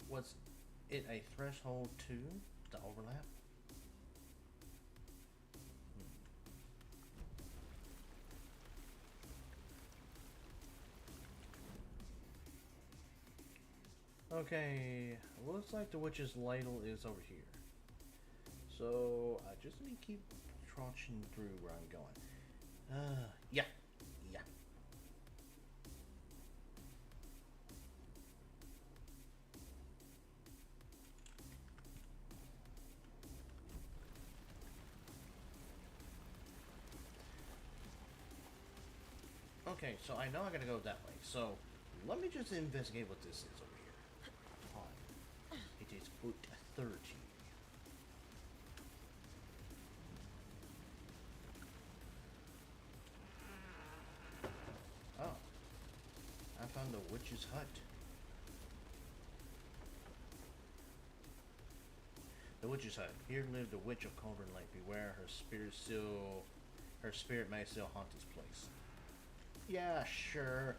what's it a threshold to? The overlap? Okay, looks like the witch's ladle is over here. So I just need to keep trotching through where I'm going. Yeah. Okay, so I know I gotta go that way. So let me just investigate what this is over here. Fine. It is foot 30. Oh. I found the witch's hut. The witch's hut. Here lived the witch of Cauldron Lake. Beware, her spirit may still haunt this place. Yeah, sure.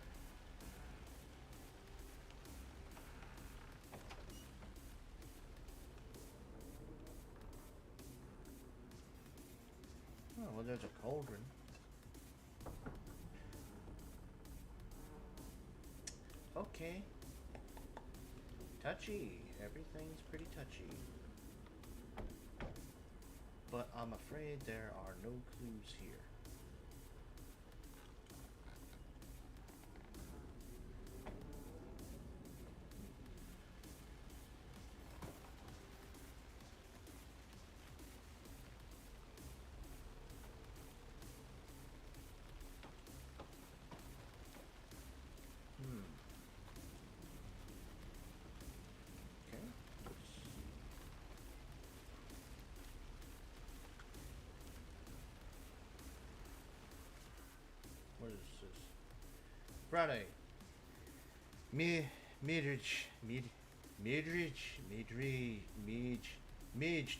Oh, well, there's a cauldron. Okay. Touchy. Everything's pretty touchy. But I'm afraid there are no clues here. What is this? Friday. Midge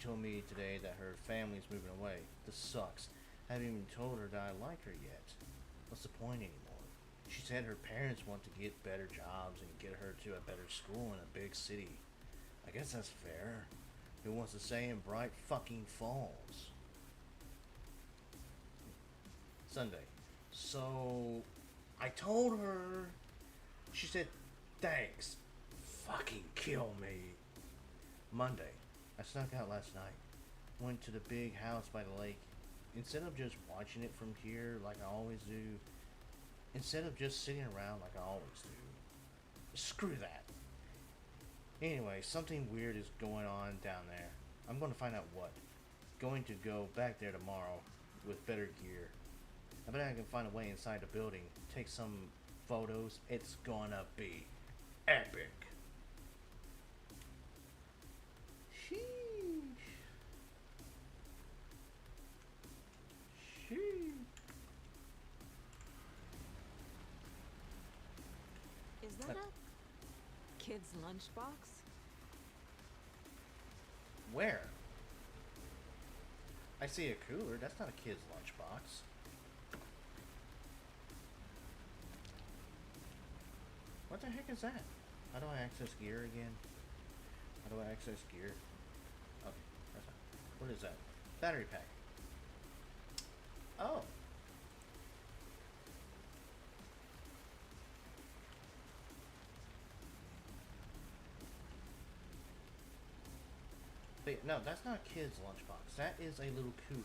told me today that her family's moving away. This sucks. I haven't even told her that I like her yet. What's the point anymore? She said her parents want to get better jobs and get her to a better school in a big city. I guess that's fair. Who wants to stay in Bright fucking Falls? Sunday. So, I told her. She said, thanks. Fucking kill me. Monday. I snuck out last night. Went to the big house by the lake. Instead of just watching it from here like I always do. Instead of just sitting around like I always do. Screw that. Anyway, something weird is going on down there. I'm going to find out what. Going to go back there tomorrow with better gear. I bet I can find a way inside the building. Take some photos. It's gonna be epic. Sheesh. Sheesh. Is that a kid's lunchbox? Where? I see a cooler. That's not a kid's lunchbox. What the heck is that? How do I access gear again? How do I access gear? Okay, that's fine. What is that? Battery pack. Oh. Wait, no, that's not a kid's lunchbox. That is a little cooler.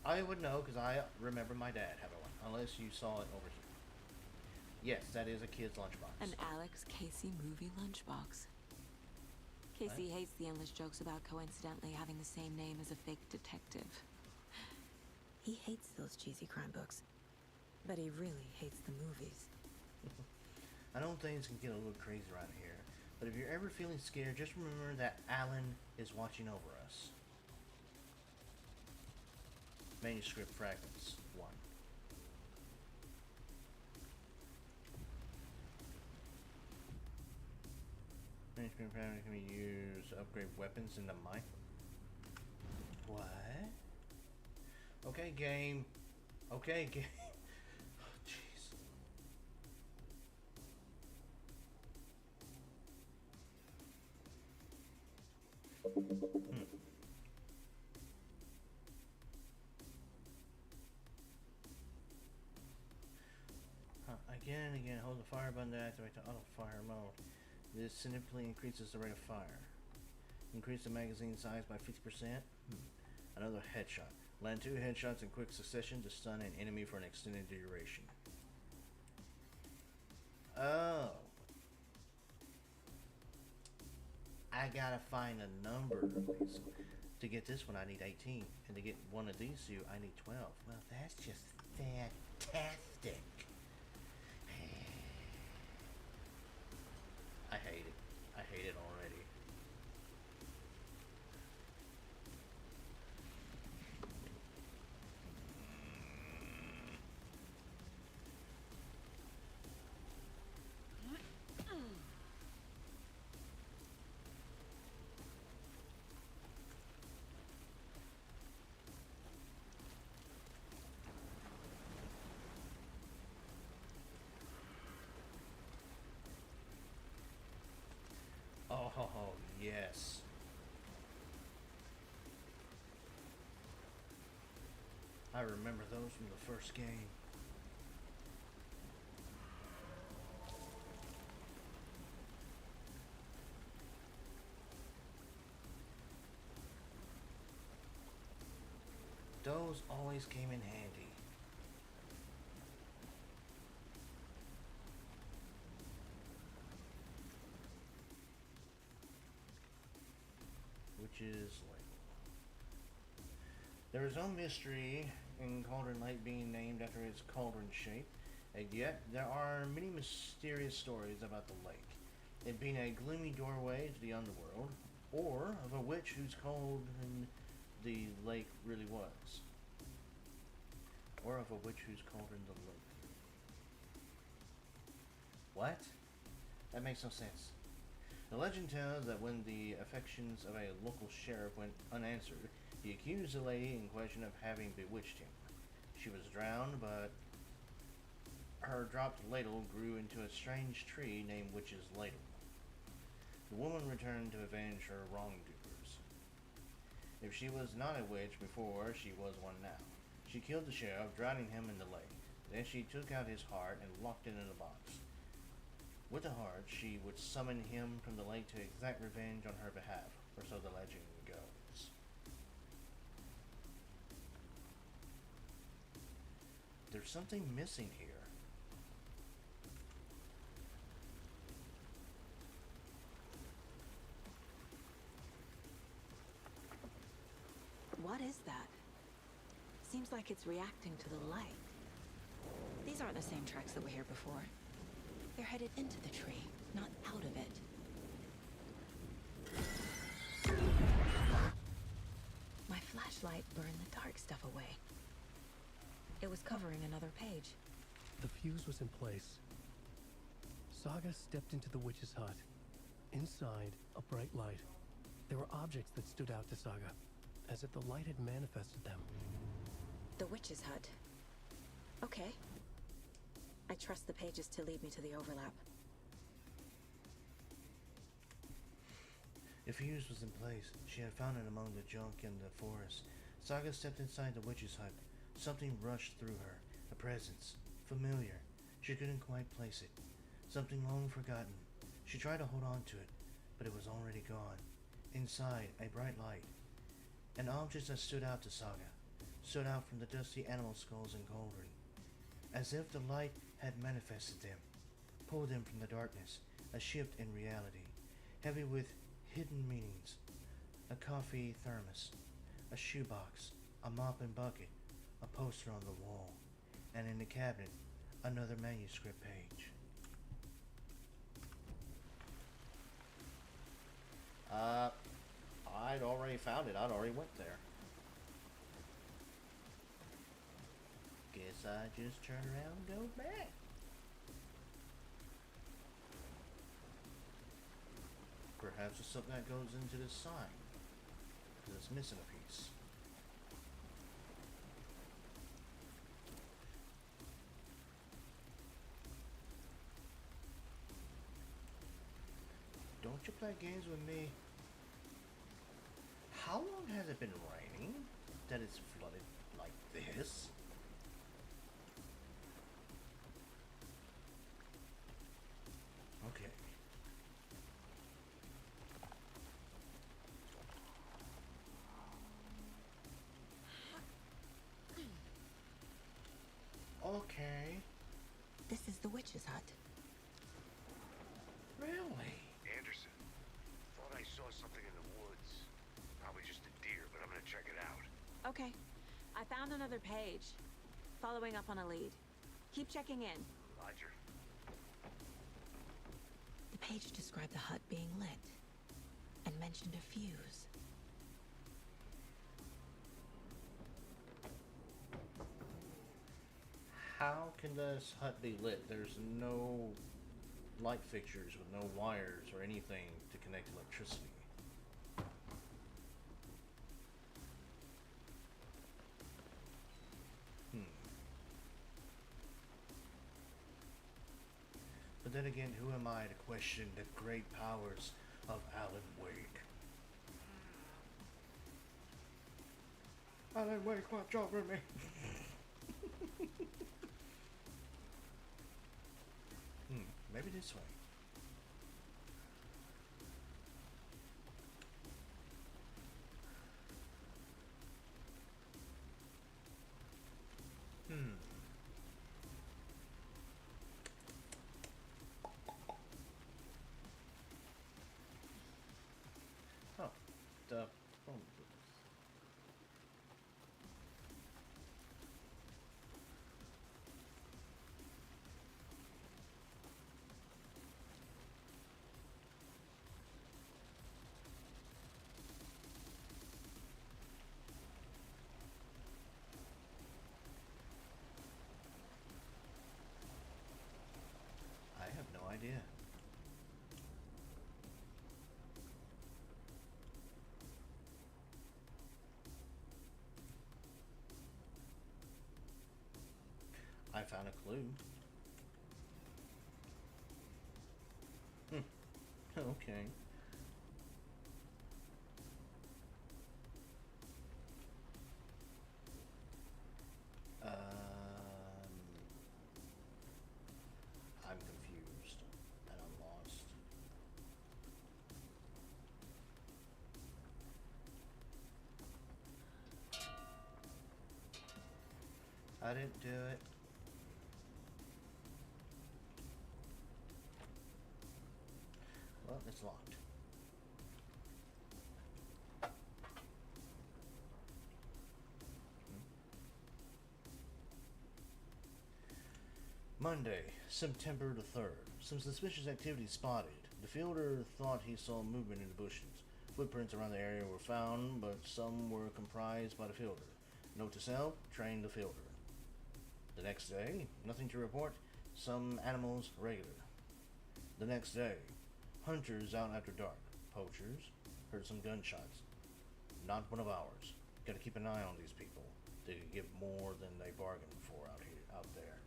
I would know because I remember my dad having one. Unless you saw it over here. Yes, that is a kid's lunchbox. An Alex Casey movie lunchbox. Casey hates the endless jokes about coincidentally having the same name as a fake detective. He hates those cheesy crime books, but he really hates the movies. I know things can get a little crazy around here, but if you're ever feeling scared, just remember that Alan is watching over us. Manuscript fragments 1. Manuscript fragments can be used to upgrade weapons in the mine. What? Okay, game. Okay, game. Oh, jeez. Again and again, hold the fire button to activate the auto fire mode. This significantly increases the rate of fire. Increase the magazine size by 50%. Another headshot. Land 2 headshots in quick succession to stun an enemy for an extended duration. Oh. I gotta find a number of these. To get this one, I need 18. And to get one of these two, I need 12. Well, that's just fantastic. I hate it. I hate it already. Oh, yes. I remember those from the first game. Those always came in handy. Witch's Lake. There is no mystery in Cauldron Lake being named after its cauldron shape, and yet there are many mysterious stories about the lake. It being a gloomy doorway to the underworld, or of a witch whose cauldron the lake really was. Or of a witch whose cauldron the lake. What? That makes no sense. The legend tells that when the affections of a local sheriff went unanswered, he accused the lady in question of having bewitched him. She was drowned, but her dropped ladle grew into a strange tree named Witch's Ladle. The woman returned to avenge her wrongdoers. If she was not a witch before, she was one now. She killed the sheriff, drowning him in the lake. Then she took out his heart and locked it in a box. With the heart, she would summon him from the lake to exact revenge on her behalf, or so the legend goes. There's something missing here. What is that? Seems like it's reacting to the light. These aren't the same tracks that were here before. They're headed into the tree, not out of it. My flashlight burned the dark stuff away. It was covering another page. The fuse was in place. Saga stepped into the witch's hut. Inside, a bright light. There were objects that stood out to Saga, as if the light had manifested them. The witch's hut. Okay. I trust the pages to lead me to the overlap. The fuse was in place. She had found it among the junk in the forest. Saga stepped inside the witch's hut. Something rushed through her. A presence. Familiar. She couldn't quite place it. Something long forgotten. She tried to hold on to it, but it was already gone. Inside, a bright light. An object that stood out to Saga. Stood out from the dusty animal skulls and cauldron. As if the light had manifested them. Pulled them from the darkness. A shift in reality. Heavy with Hidden meanings. A coffee thermos. A shoebox. A mop and bucket. A poster on the wall. And in the cabinet, another manuscript page. I'd already found it. I'd already went there. Guess I just turn around and go back. Perhaps it's something that goes into this sign. Because it's missing a piece. Don't you play games with me? How long has it been raining that it's flooded like this? Okay. Okay. This is the witch's hut. Really? Anderson, thought I saw something in the woods. Probably just a deer, but I'm gonna check it out. Okay. I found another page. Following up on a lead. Keep checking in. Roger. The page described the hut being lit and mentioned a fuse. How can this hut be lit? There's no light fixtures with no wires or anything to connect electricity. But then again, who am I to question the great powers of Alan Wake? Alan Wake, watch over me. Maybe this way. Oh, the phone booth. I have no idea. I found a clue. Okay. I'm confused and I'm lost. I didn't do it. Well, it's locked. Monday, September the 3rd. Some suspicious activity spotted. The fielder thought he saw movement in the bushes. Footprints around the area were found, but some were comprised by the fielder. Note to self, train the fielder. The next day, nothing to report. Some animals regular. The next day, hunters out after dark. Poachers. Heard some gunshots. Not one of ours. Gotta keep an eye on these people. They could give more than they bargained for out there.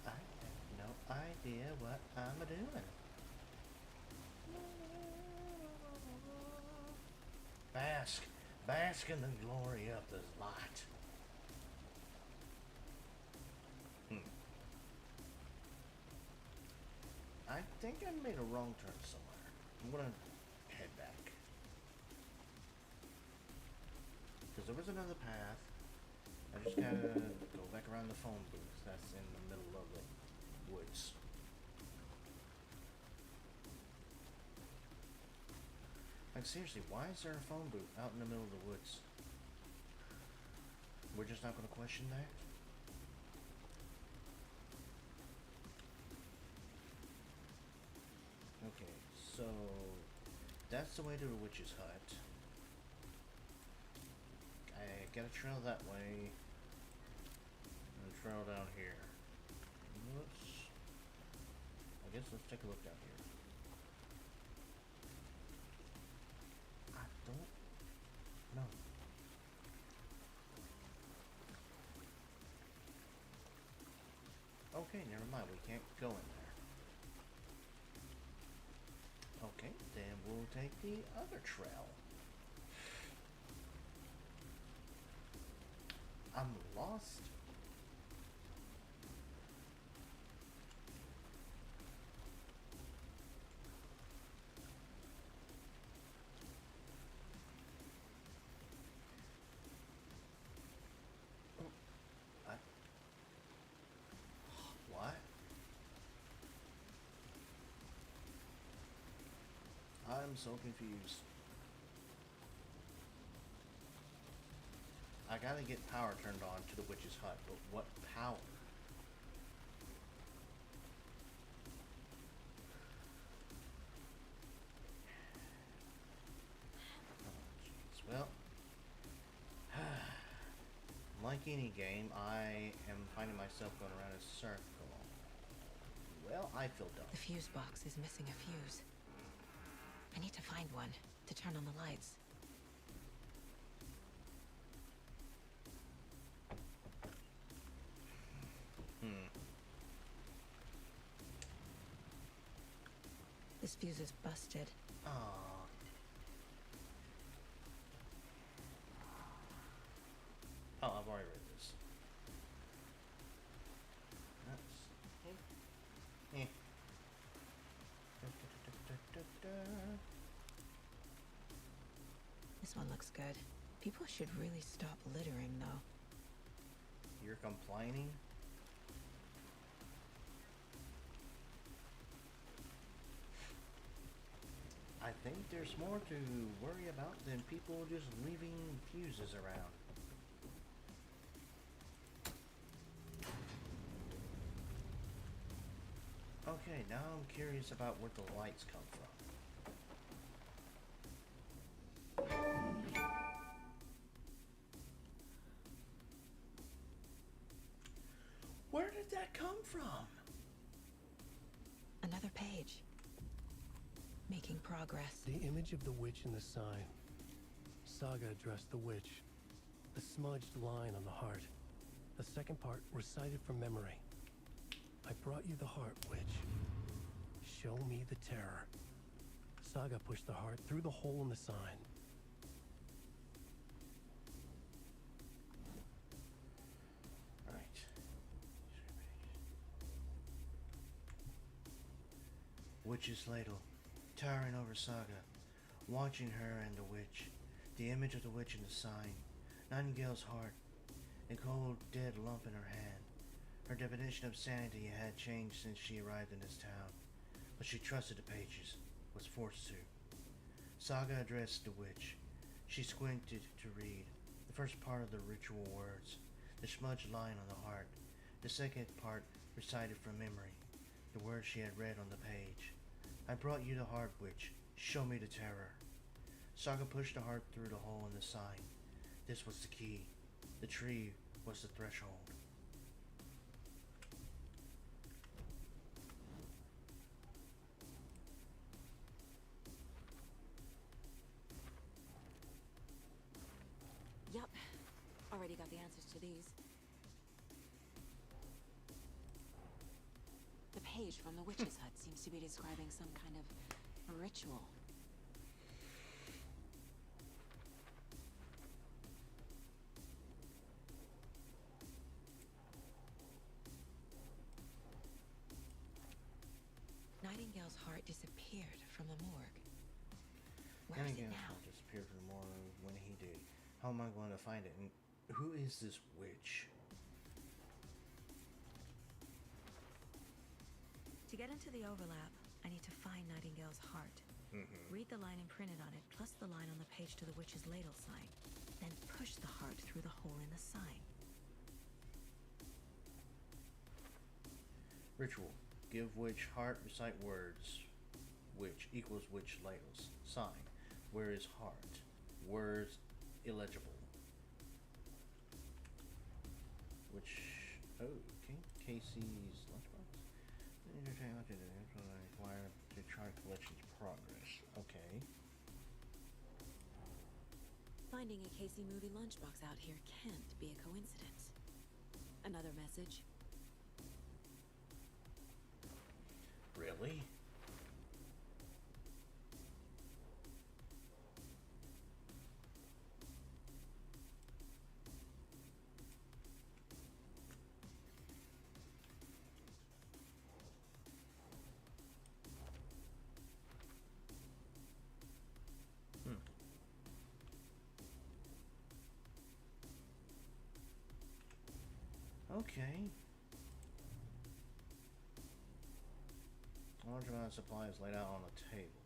I have no idea what I'm doing. Bask in the glory of the light. I think I made a wrong turn somewhere. I'm gonna head back. Because there was another path. I just gotta go back around the phone booth. That's in the middle of the woods. Like, seriously, why is there a phone booth out in the middle of the woods? We're just not gonna question that? Okay, so that's the way to the witch's hut. I got a trail that way, and a trail down here. I guess let's take a look down here. I don't know. Okay, never mind. We can't go in there. Okay, then we'll take the other trail. I'm lost. What? I'm so confused. I gotta get power turned on to the witch's hut, but what power? Oh, jeez. Well, like any game, I am finding myself going around in a circle. Well, I feel dumb. The fuse box is missing a fuse. I need to find one to turn on the lights. This fuse is busted. Aww. Oh, I've already read this. That's... This one looks good. People should really stop littering, though. You're complaining? I think there's more to worry about than people just leaving fuses around. Okay, now I'm curious about where the lights come from. Where did that come from? Another page. Making progress. The image of the witch in the sign. Saga addressed the witch. The smudged line on the heart. The second part recited from memory. I brought you the heart, witch. Show me the terror. Saga pushed the heart through the hole in the sign. Right. Witch's ladle, towering over Saga, watching her and the witch, the image of the witch in the sign, Nightingale's heart, a cold, dead lump in her hand. Her definition of sanity had changed since she arrived in this town, but she trusted the pages, was forced to. Saga addressed the witch. She squinted to read the first part of the ritual words, the smudged line on the heart. The second part recited from memory, the words she had read on the page. I brought you the heart, witch. Show me the terror. Saga pushed the heart through the hole in the sign. This was the key. The tree was the threshold. Yup. Already got the answers to these. The page from the witch's hut seems to be describing some kind of ritual. Nightingale's heart disappeared from the morgue. Where is it now? Disappeared from the morgue when he did. How am I going to find it? And Who is this witch? To get into the overlap, I need to find Nightingale's heart. Read the line imprinted on it, plus the line on the page to the witch's ladle sign. Then push the heart through the hole in the sign. Ritual. Give witch heart, recite words. Witch equals witch ladles. Sign. Where is heart? Words illegible. Which, oh, okay. Casey's lunchbox. Require to chart collection's progress. Okay. Finding a Casey movie lunchbox out here can't be a coincidence. Another message. Really? Okay. A large amount of supplies laid out on the table.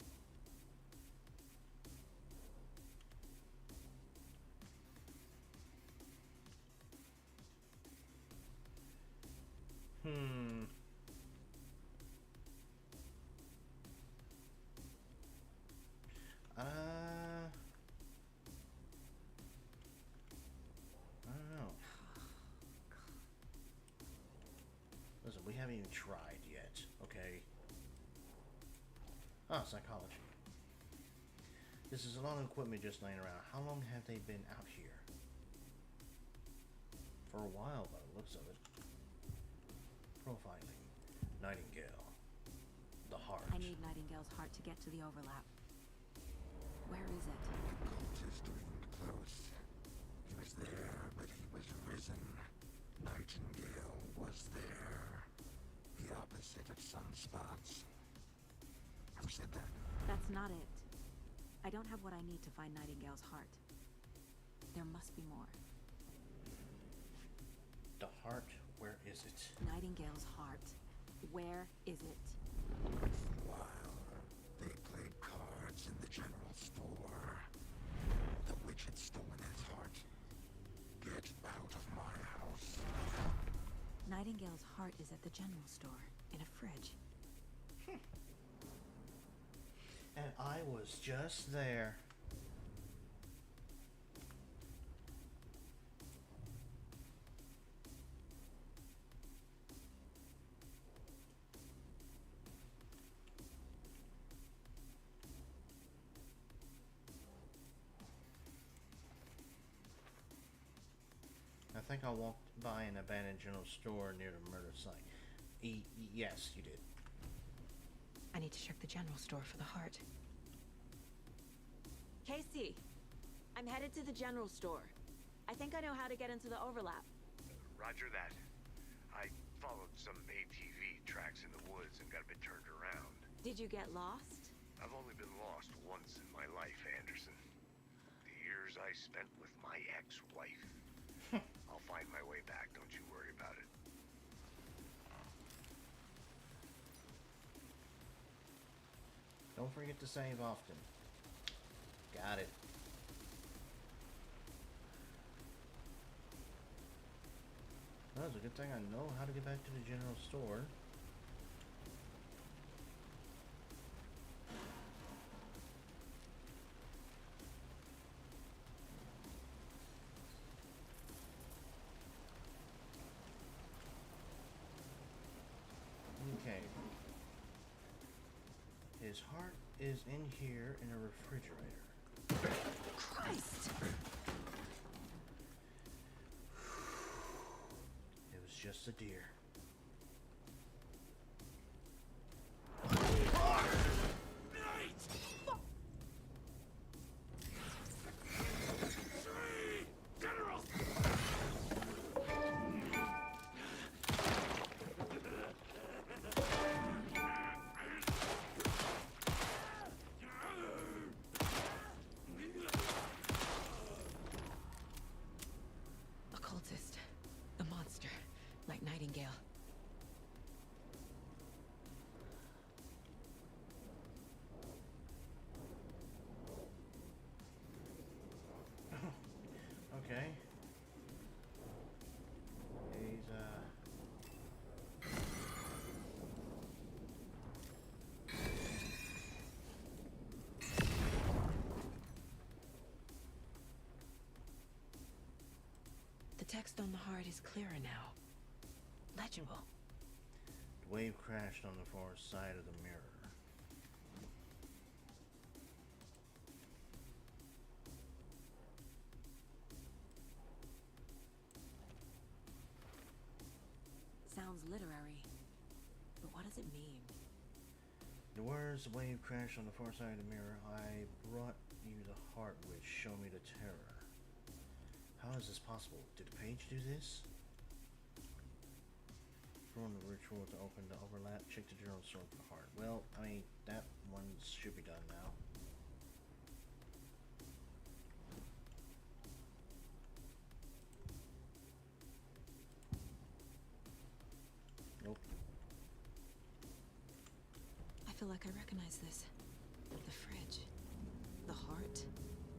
I don't know. Listen, we haven't even tried yet, okay? Ah, psychology. This is a lot of equipment just laying around. How long have they been out here? For a while, by the looks of it. Profiling. Nightingale. The heart. I need Nightingale's heart to get to the overlap. Where is it? The cultist leaned close. He was there, but he was risen. Nightingale was there. The opposite of sunspots. Who said that? That's not it. I don't have what I need to find Nightingale's heart. There must be more. The heart? Where is it? Nightingale's heart. Where is it? While they played cards in the general store, the witch had stolen his heart. Get out of my house. Nightingale's heart is at the general store, in a fridge. And I was just there. I think I walked by an abandoned general store near the murder site. Yes, you did. I need to check the general store for the heart. Casey, I'm headed to the general store. I think I know how to get into the overlap. Roger that. I followed some ATV tracks in the woods and got a bit turned around. Did you get lost? I've only been lost once in my life, Anderson. The years I spent with my ex-wife. I'll find my way back, don't you worry about it. Don't forget to save often. Got it. Well, it's a good thing I know how to get back to the general store. Okay. His heart is in here in a refrigerator. Christ! It was just a deer. text on the heart is clearer now. Legible. The wave crashed on the far side of the mirror. Sounds literary. But what does it mean? The words, the wave crashed on the far side of the mirror. I brought you the heart which show me the terror. How is this possible? Did the page do this? Perform the ritual to open the overlap. Check the general store for the heart. Well, I mean, that one should be done now. Nope. I feel like I recognize this. The fridge. The heart.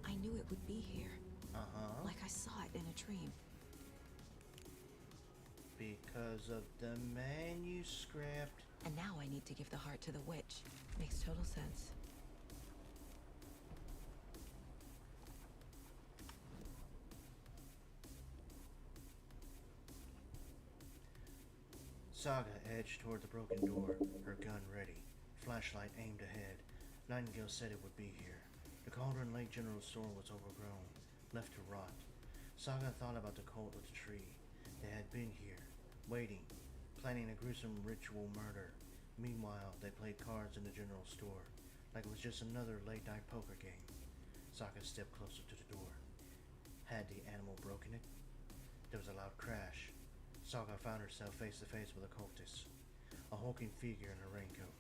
I knew it would be here. Uh-huh. Like I saw it in a dream. Because of the manuscript. And now I need to give the heart to the witch. Makes total sense. Saga edged toward the broken door, her gun ready, flashlight aimed ahead. Nightingale said it would be here. The Cauldron Lake General Store was overgrown, left to rot. Saga thought about the cult of the tree. They had been here, waiting, planning a gruesome ritual murder. Meanwhile, they played cards in the general store, like it was just another late-night poker game. Saga stepped closer to the door. Had the animal broken it? There was a loud crash. Saga found herself face to face with a cultist, a hulking figure in a raincoat.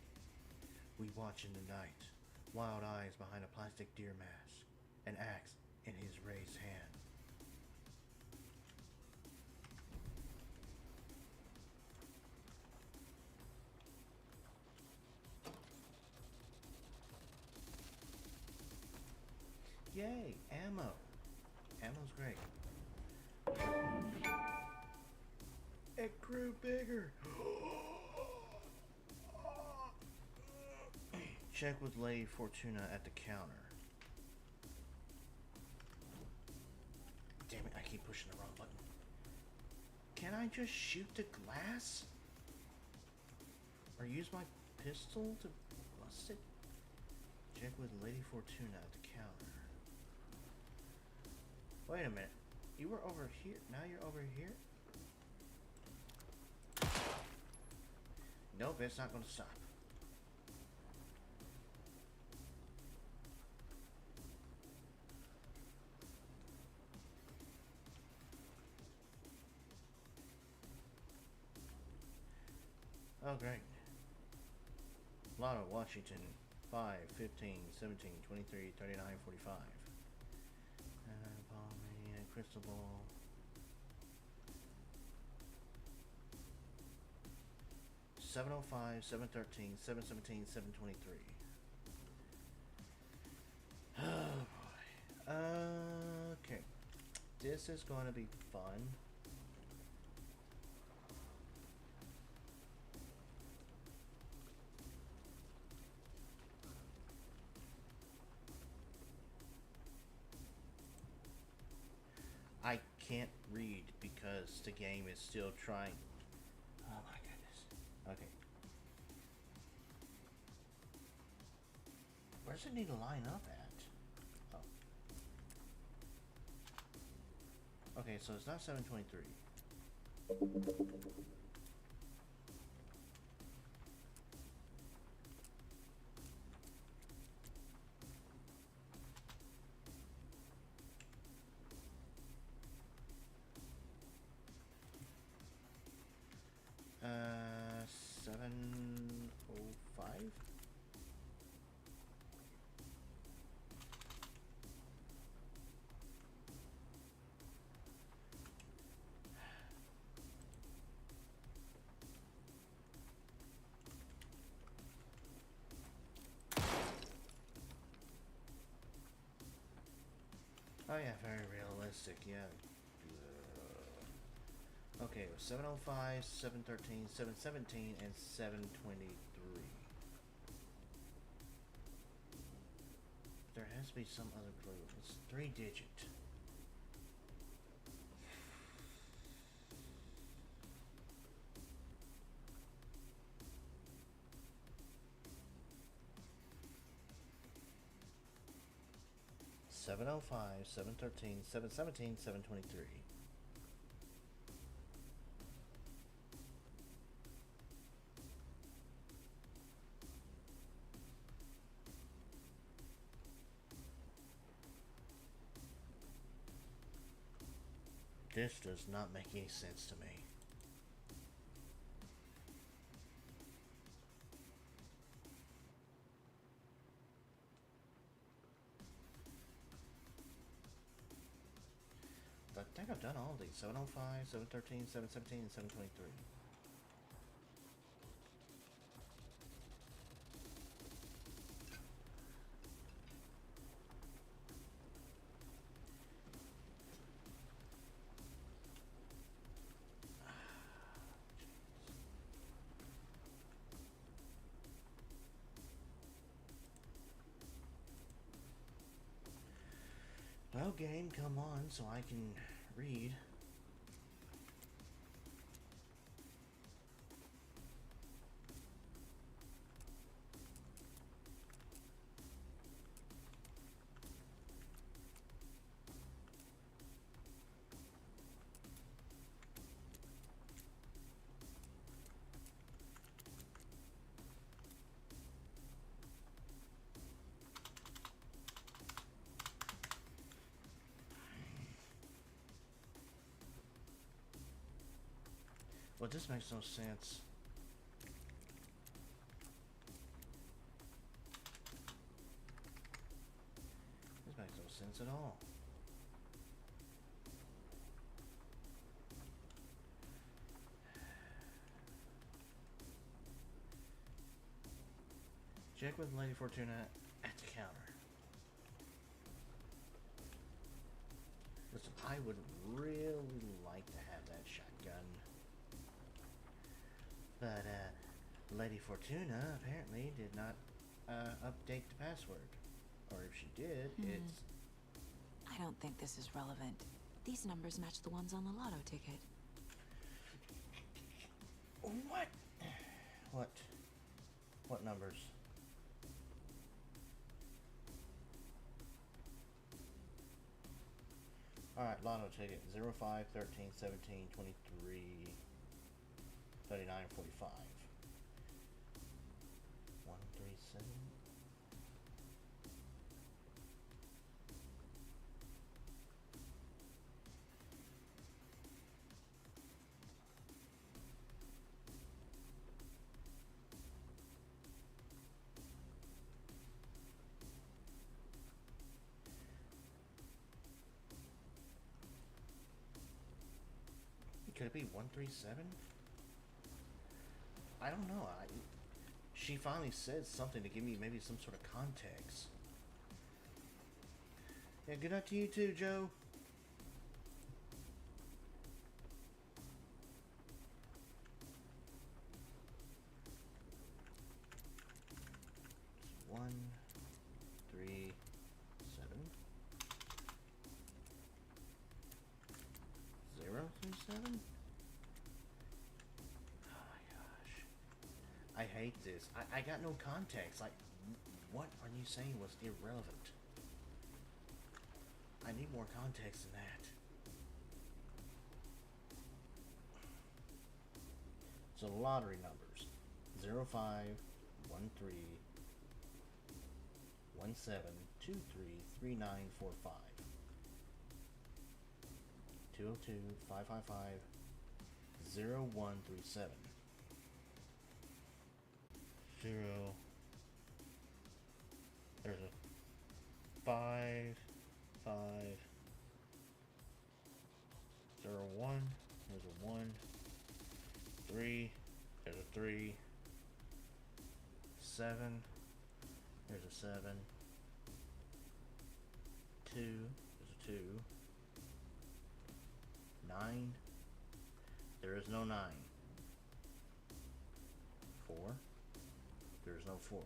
We watch in the night, wild eyes behind a plastic deer mask, an axe in his raised hand. Yay, ammo. Ammo's great. It grew bigger. Check with Lady Fortuna at the counter. Damn it, I keep pushing the wrong button. Can I just shoot the glass? Or use my pistol to bust it? Check with Lady Fortuna at the counter. Wait a minute. You were over here. Now you're over here? Nope, it's not going to stop. Oh, great. Lotto, Washington, 5, 15, 17, 23, 39, 45. Palmania, Crystal Ball. $705, $713, $717, $723. Oh boy. Okay. This is going to be fun. I can't read because the game is still trying. Oh my goodness. Okay. Where does it need to line up at? Oh. Okay, so it's not 723. Uh, 705? Oh yeah, very realistic, yeah. Okay, it was 705, 713, 717, and 723. There has to be some other clue. It's 3-digit. 705, 713, 717, 723. This does not make any sense to me. I think I've done all of these. 705, 713, 717, and 723. Well, game, come on, so I can read. Well, this makes no sense. This makes no sense at all. Check with Lady Fortuna at the counter. Listen, I would really like to have that shotgun. But, Lady Fortuna apparently did not, update the password. Or if she did, it's... I don't think this is relevant. These numbers match the ones on the lotto ticket. What? What? What numbers? Alright, lotto ticket 05, 13, 17, 23, 39, 45. 137. Could it be 137? I don't know. She finally said something to give me maybe some sort of context. Yeah, good night to you too, Joe. It's 137. 037? Oh my gosh. I hate this. I got no context. Like, what are you saying was irrelevant? I need more context than that. So lottery numbers. 05, 13, 17, 23, 3945. 202 555 0137. 0. There's a 5 5 0 1. There's a 1 3. There's a 3 7. There's a 7 2. There's a 2 9. There is no 9. 4. There is no 4.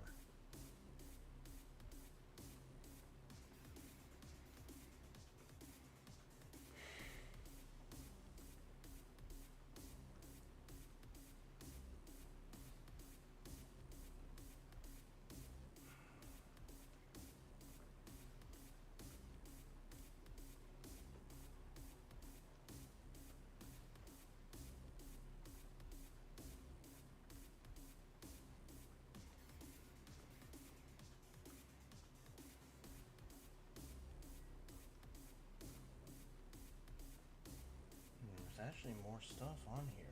actually more stuff on here.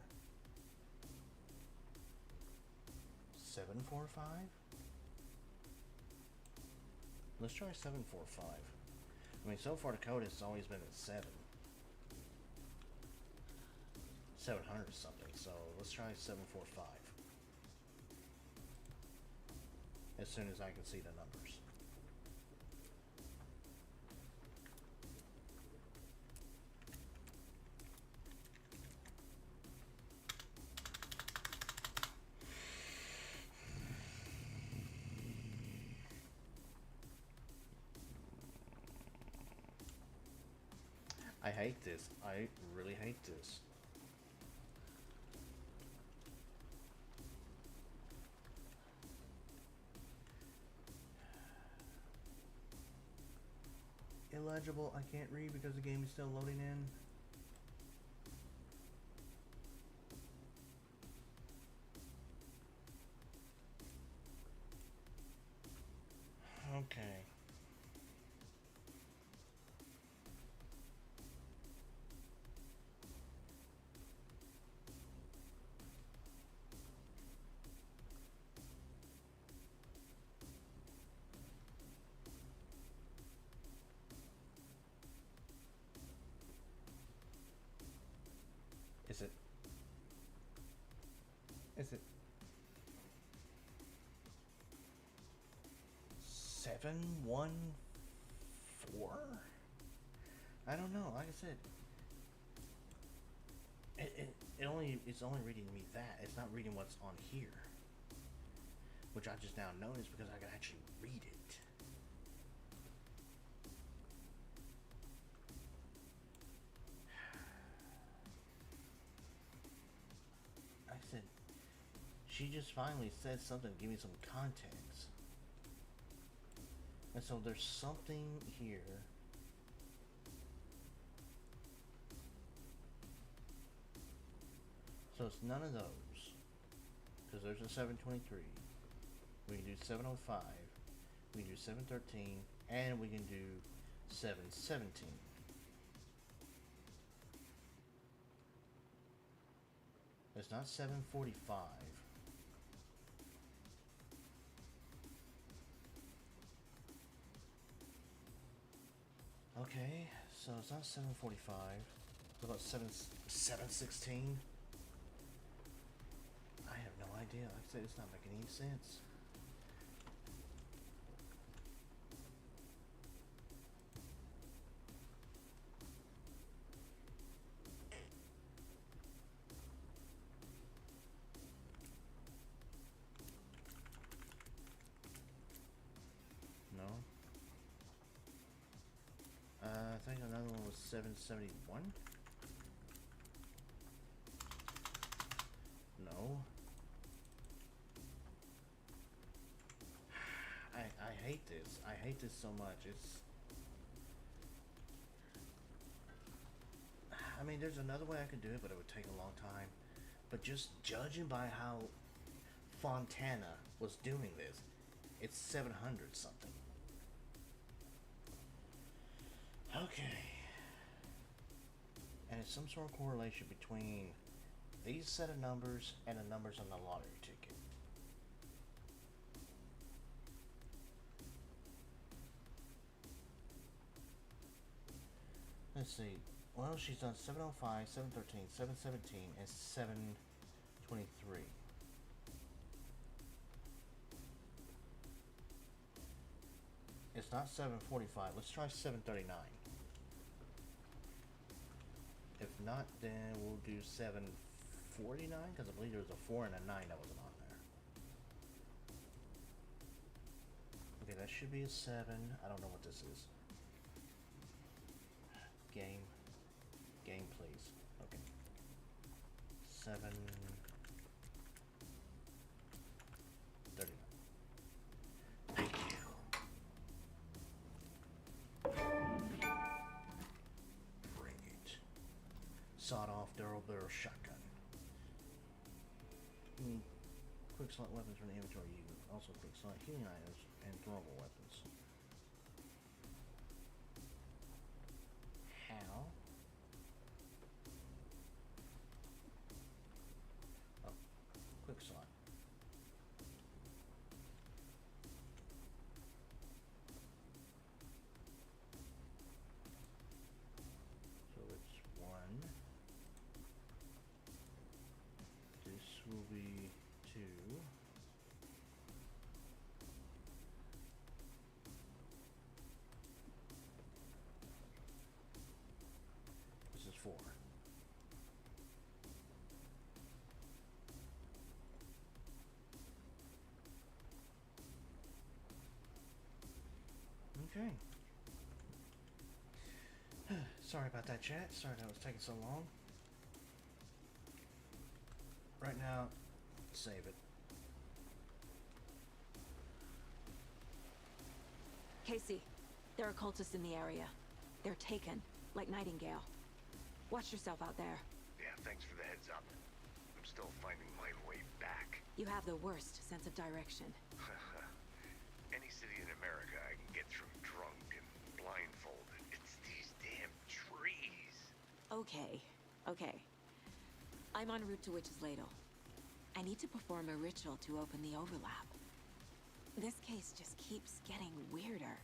745? Let's try 745. I mean, so far the code has always been at 700 something, so let's try 745. As soon as I can see the numbers. I hate this. I really hate this. Illegible. I can't read because the game is still loading in. Okay. Is it? Is it? 714? I don't know. Like I said, it's only reading me that. It's not reading what's on here, which I just now noticed because I can actually read it. I said, she just finally said something to give me some context. And so there's something here. So it's none of those. Because there's a 723. We can do 705. We can do 713. And we can do 717. It's not 745. Okay, so it's not 745. What about 716? I have no idea. Like I said, it's not making any sense. No. I think another one was 771. No. I hate this. I hate this so much. I mean, there's another way I could do it, but it would take a long time. But just judging by how Fontana was doing this, it's 700 something. Okay. And it's some sort of correlation between these set of numbers and the numbers on the lottery ticket. Let's see. Well, she's done 705, 713, 717, and 723. It's not 745. Let's try 739. If not, then we'll do 749, because I believe there was a 4 and a 9 that wasn't on there. Okay, that should be a 7. I don't know what this is. Game, please. Okay. 7. 39. Thank you. Bring it. Sawed-off durable barrel shotgun. Quick slot weapons from the inventory. You also quick slot healing items and throwable weapons. How? Okay. Sorry about that, chat. Sorry that was taking so long. Right now, save it. Casey, there are cultists in the area. They're taken, like Nightingale. Watch yourself out there. Yeah, thanks for the heads up. I'm still finding my way back. You have the worst sense of direction. Any city in America I can get through drunk and blindfolded. It's these damn trees. Okay, okay. I'm en route to Witch's Ladle. I need to perform a ritual to open the overlap. This case just keeps getting weirder.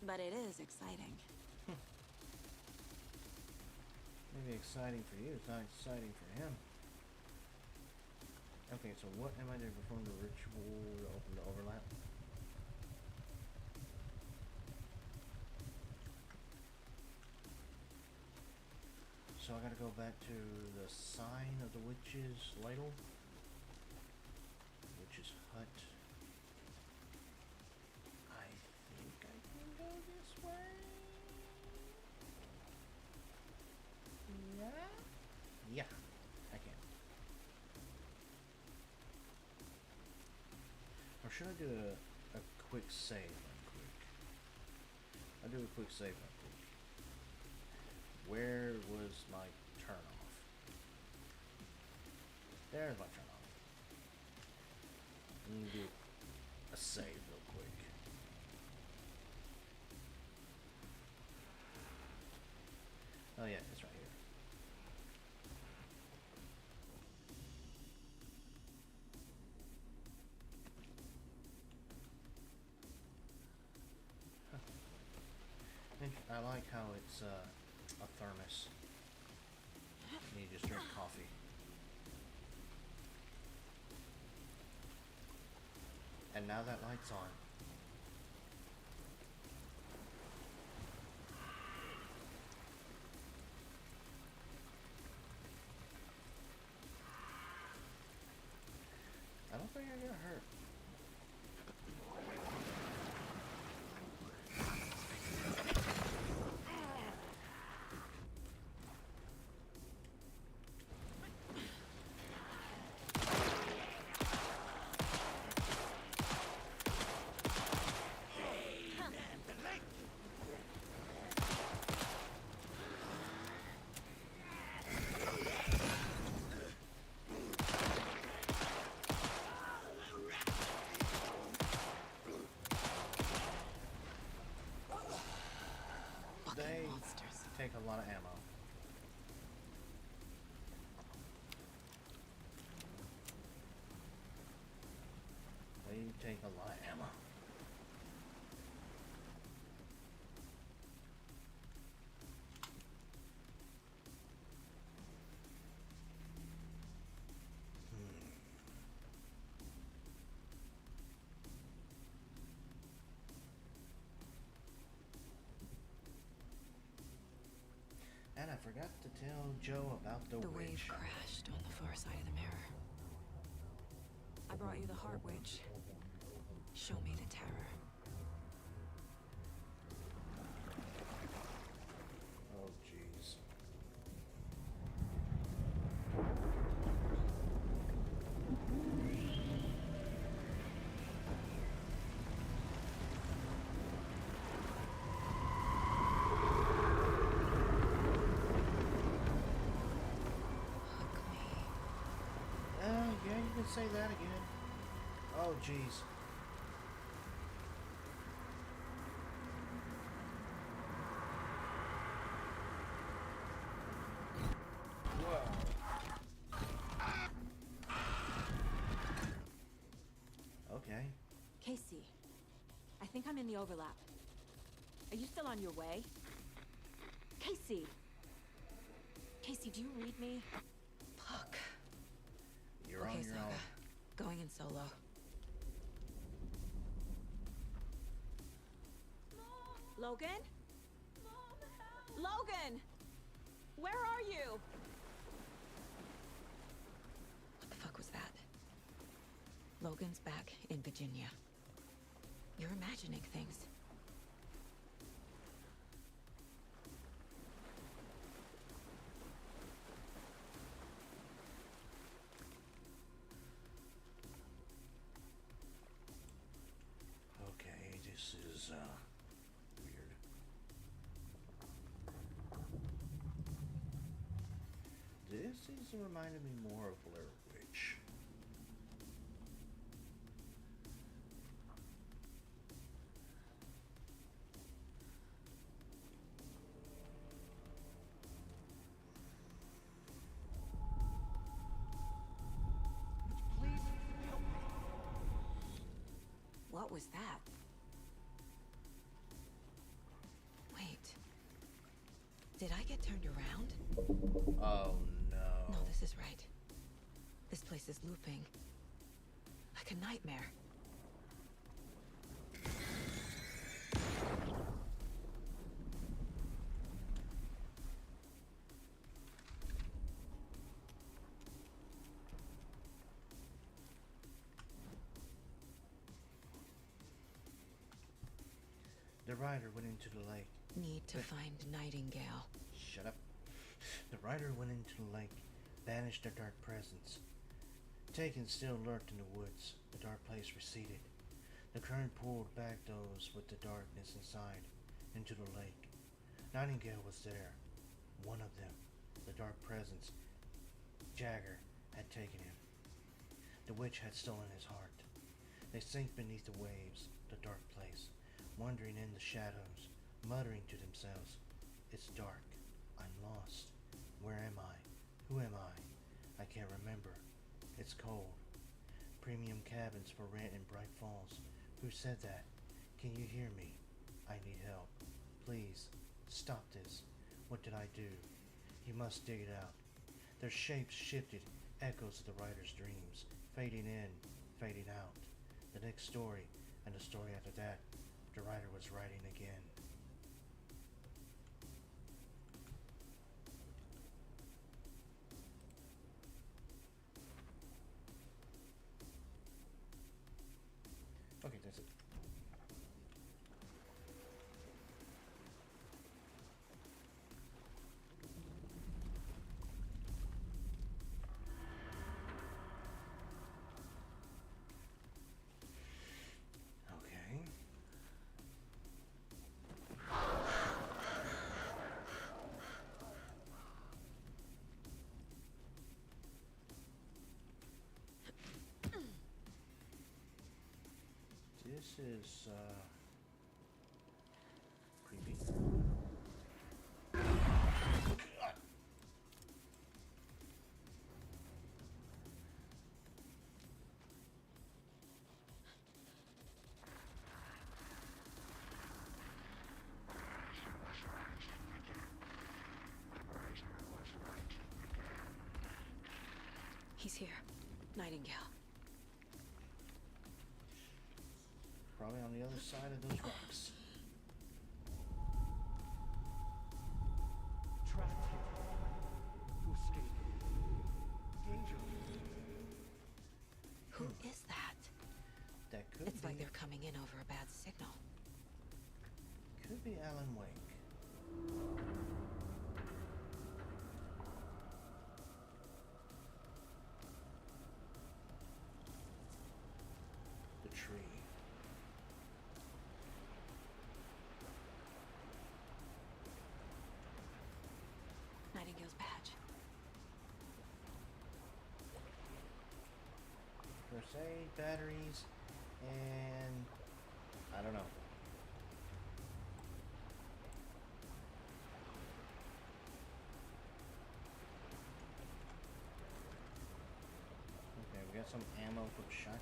But it is exciting. Maybe exciting for you, it's not exciting for him. Okay, so what am I doing? Perform the ritual to open the overlap? So I gotta go back to the sign of the witch's ladle. Witch's hut. I think I can go this way. Yeah? Yeah, I can. Or should I do a quick save right quick? I'll do a quick save right quick. Where was my turn off? There's my turn off. Let me do a save real quick. Oh yeah, it's right here. I like how it's a thermos. You just drink coffee. And now that light's on. I don't think I got hurt. They take a lot of ammo. They take a lot of ammo. And I forgot to tell Joe about the witch. Wave crashed on the far side of the mirror. I brought you the Heart Witch. Show me the terror. Oh, jeez. Yeah, you can say that again. Oh, jeez. Okay. Casey, I think I'm in the overlap. Are you still on your way? Casey! Casey, do you read me? Fuck. You're on your own. Going in solo. Logan? Logan! Where are you? What the fuck was that? Logan's back in Virginia. You're imagining things. also reminded me more of Blair Witch. What was that? Wait. Did I get turned around? Oh no. No, this is right. This place is looping. Like a nightmare. The rider went into the lake. Need to find Nightingale. Shut up. The rider went into the lake, banished their dark presence. Taken still lurked in the woods. The dark place receded. The current pulled back those with the darkness inside into the lake. Nightingale was there. One of them. The dark presence. Jagger had taken him. The witch had stolen his heart. They sank beneath the waves, the dark place, wandering in the shadows, muttering to themselves, "It's dark. I'm lost. Where am I? Who am I? I can't remember. It's cold. Premium cabins for rent in Bright Falls. Who said that? Can you hear me? I need help. Please, stop this. What did I do? You must dig it out." Their shapes shifted, echoes of the writer's dreams, fading in, fading out. The next story, and the story after that, the writer was writing again. Okay, that's it. Okay. This is creepy. He's here. Nightingale. Probably on the other side of those rocks. Trapped here. To escape. Danger. Who is that? That could It's be. like they're coming in over a bad signal. Could be Alan Wake. The tree. Nightingale's badge. First aid, batteries, and I don't know. Okay, we got some ammo for the shotgun.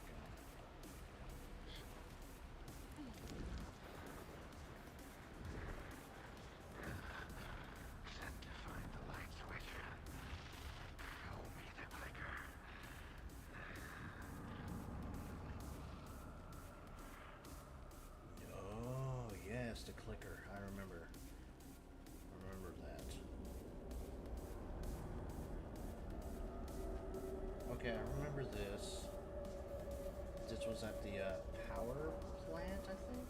Set to find the light switch. Show me the clicker. Oh, yes, the clicker. I remember. Remember that. Okay, I remember this. This was at the power plant, I think?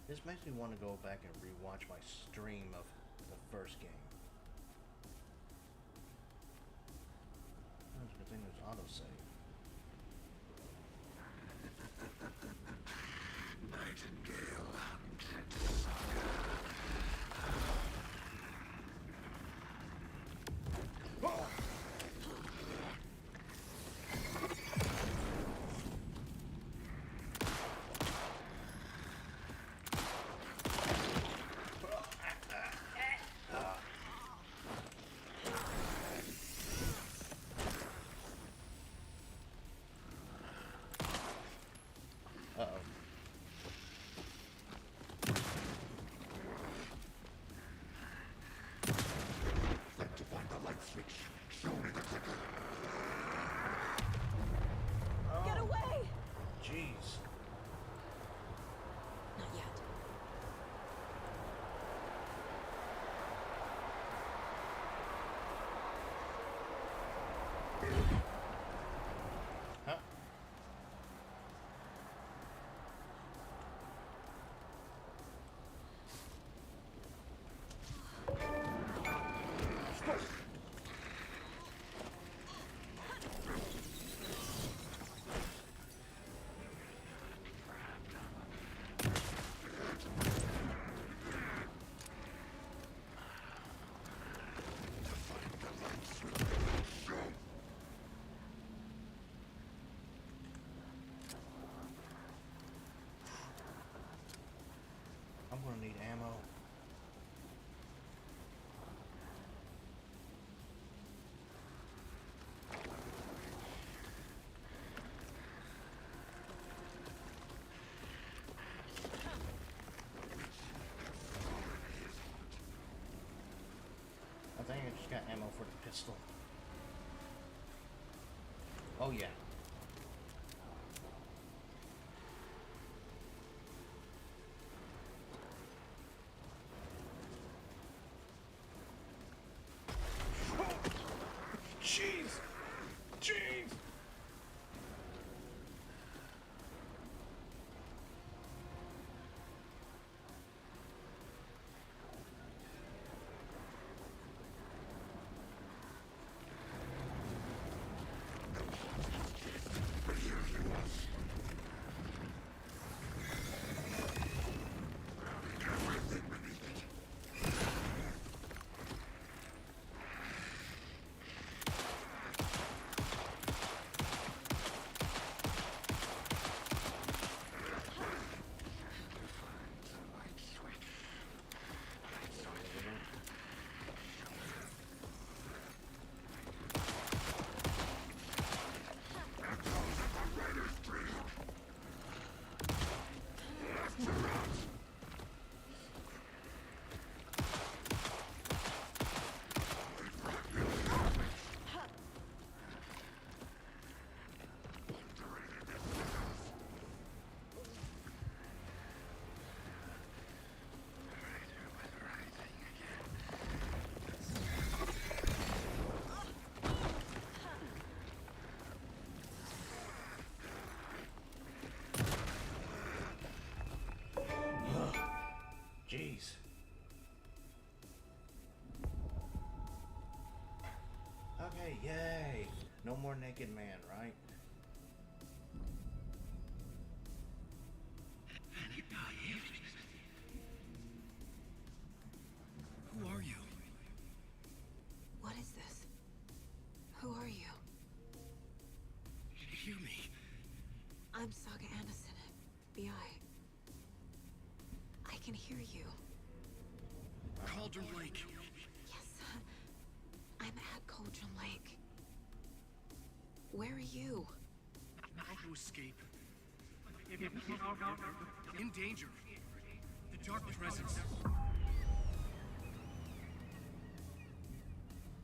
This makes me want to go back and rewatch my stream of the first game. That's a good thing there's autosave. Nightingale hunted Saga. ammo for the pistol. Oh yeah. Jeez! Jeez! Jeez. Okay, yay. No more naked man, right? Who are you? What is this? Who are you? Hear me. I'm Saga Anderson, BI. I can hear you. Cauldron Lake. Yes, I'm at Cauldron Lake. Where are you? To escape. In danger. The dark presence.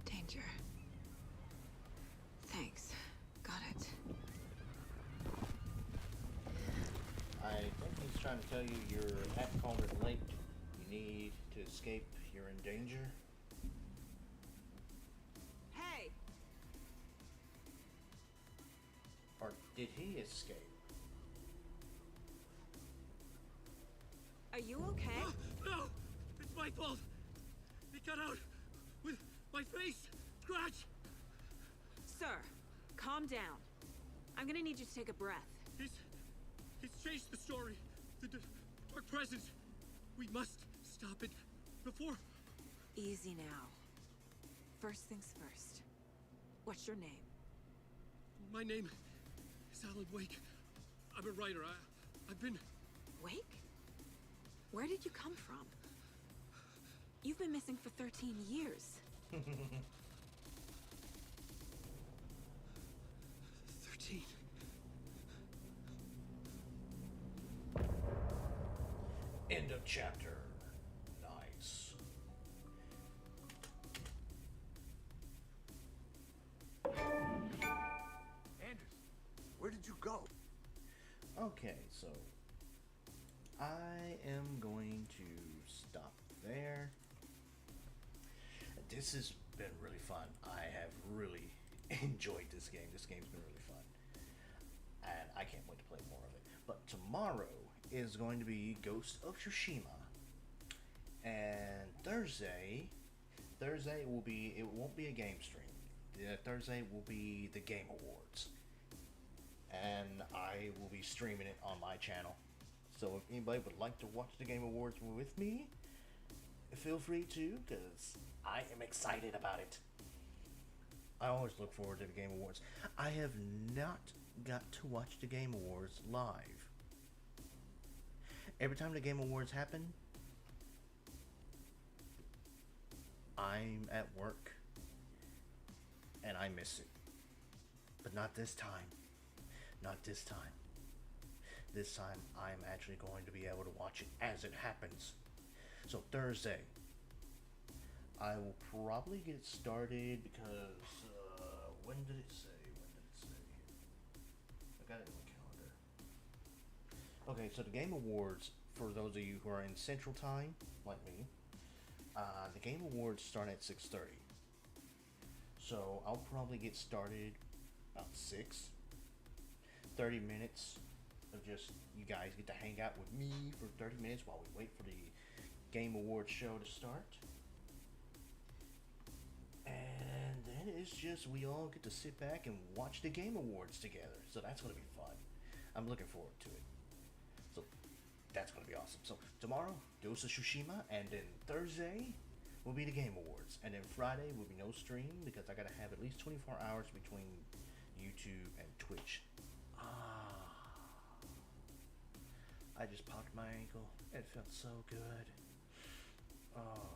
Danger. Thanks. Got it. I think he's trying to tell you you're at Cauldron Lake. You need to escape. You're in danger. Hey! Or did he escape? Are you okay? No! It's my fault! It got out with my face! Scratch! Sir, calm down. I'm gonna need you to take a breath. He's changed the story. The dark presence. We must stop it before... Easy now. First things first. What's your name? My name is Alan Wake. I'm a writer. I've been... Wake? Where did you come from? You've been missing for 13 years. 13. End of chapter. Nice. Anders, where did you go? Okay, so I am going to stop there. This has been really fun. I have really enjoyed this game. This game's been really fun. And I can't wait to play more of it. But tomorrow is going to be Ghost of Tsushima. And Thursday will be, it won't be a game stream. Thursday will be the Game Awards. And I will be streaming it on my channel. So if anybody would like to watch the Game Awards with me, feel free to, because I am excited about it. I always look forward to the Game Awards. I have not got to watch the Game Awards live. Every time the Game Awards happen, I'm at work and I miss it. But not this time. Not this time. This time I'm actually going to be able to watch it as it happens. So Thursday, I will probably get it started because when did it say? I got it in my calendar. Okay, so the Game Awards, for those of you who are in Central Time, like me, the Game Awards start at 6:30. So I'll probably get started about 6. 30 minutes of just you guys get to hang out with me for 30 minutes while we wait for the Game Awards show to start. And then it's just we all get to sit back and watch the Game Awards together. So that's going to be fun. I'm looking forward to it. So that's going to be awesome. So tomorrow, Ghost of Tsushima, and then Thursday will be the Game Awards. And then Friday will be no stream because I got to have at least 24 hours between YouTube and Twitch. I just popped my ankle. It felt so good. Oh,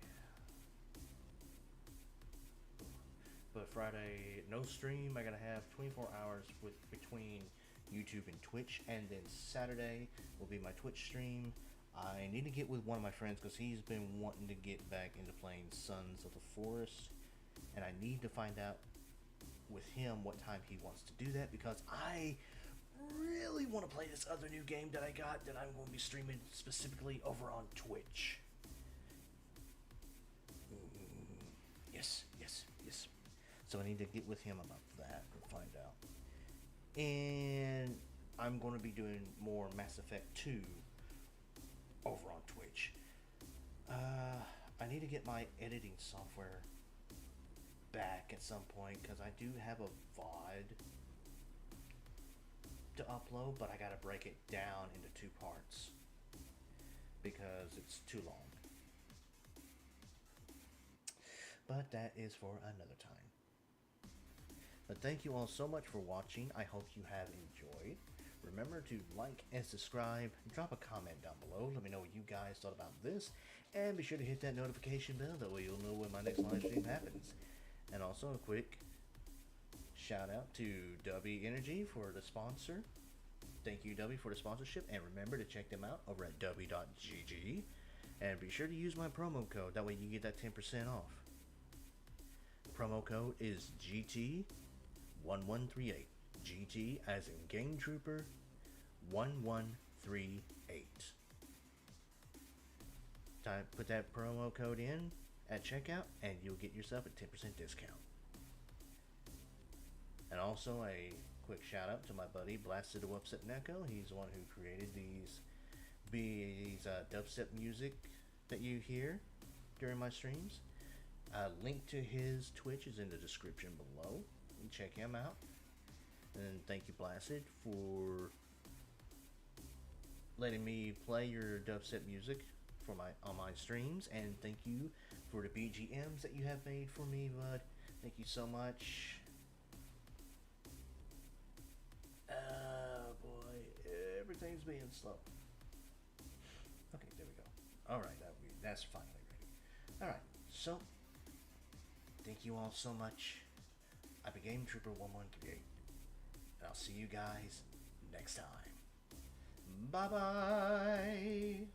yeah. But Friday, no stream. I gotta have 24 hours between YouTube and Twitch. And then Saturday will be my Twitch stream. I need to get with one of my friends because he's been wanting to get back into playing Sons of the Forest. And I need to find out with him what time he wants to do that because I really want to play this other new game that I got that I'm going to be streaming specifically over on Twitch. Yes. So I need to get with him about that and find out. And I'm going to be doing more Mass Effect 2 over on Twitch. I need to get my editing software back at some point because I do have a VOD to upload, but I gotta break it down into 2 parts because it's too long. But that is for another time. But thank you all so much for watching. I hope you have enjoyed. Remember to like and subscribe. Drop a comment down below. Let me know what you guys thought about this. And be sure to hit that notification bell. That way you'll know when my next live stream happens. And also a quick shout out to Dubby Energy for the sponsor. Thank you, Dubby, for the sponsorship. And remember to check them out over at dubby.gg. And be sure to use my promo code. That way you get that 10% off. The promo code is GT1138. GT as in Game Trooper 1138. Put that promo code in at checkout and you'll get yourself a 10% discount. And also a quick shout out to my buddy Blasted the Wupset Neko. He's the one who created these dubstep music that you hear during my streams. Link to his Twitch is in the description below. You check him out. And thank you, Blasted, for letting me play your dubstep music for on my streams. And thank you for the BGMs that you have made for me, bud. Thank you so much. Oh boy, everything's being slow. Okay, there we go. Alright, that's finally ready. Alright, so thank you all so much. I've been Game Trooper 1138. And I'll see you guys next time. Bye-bye.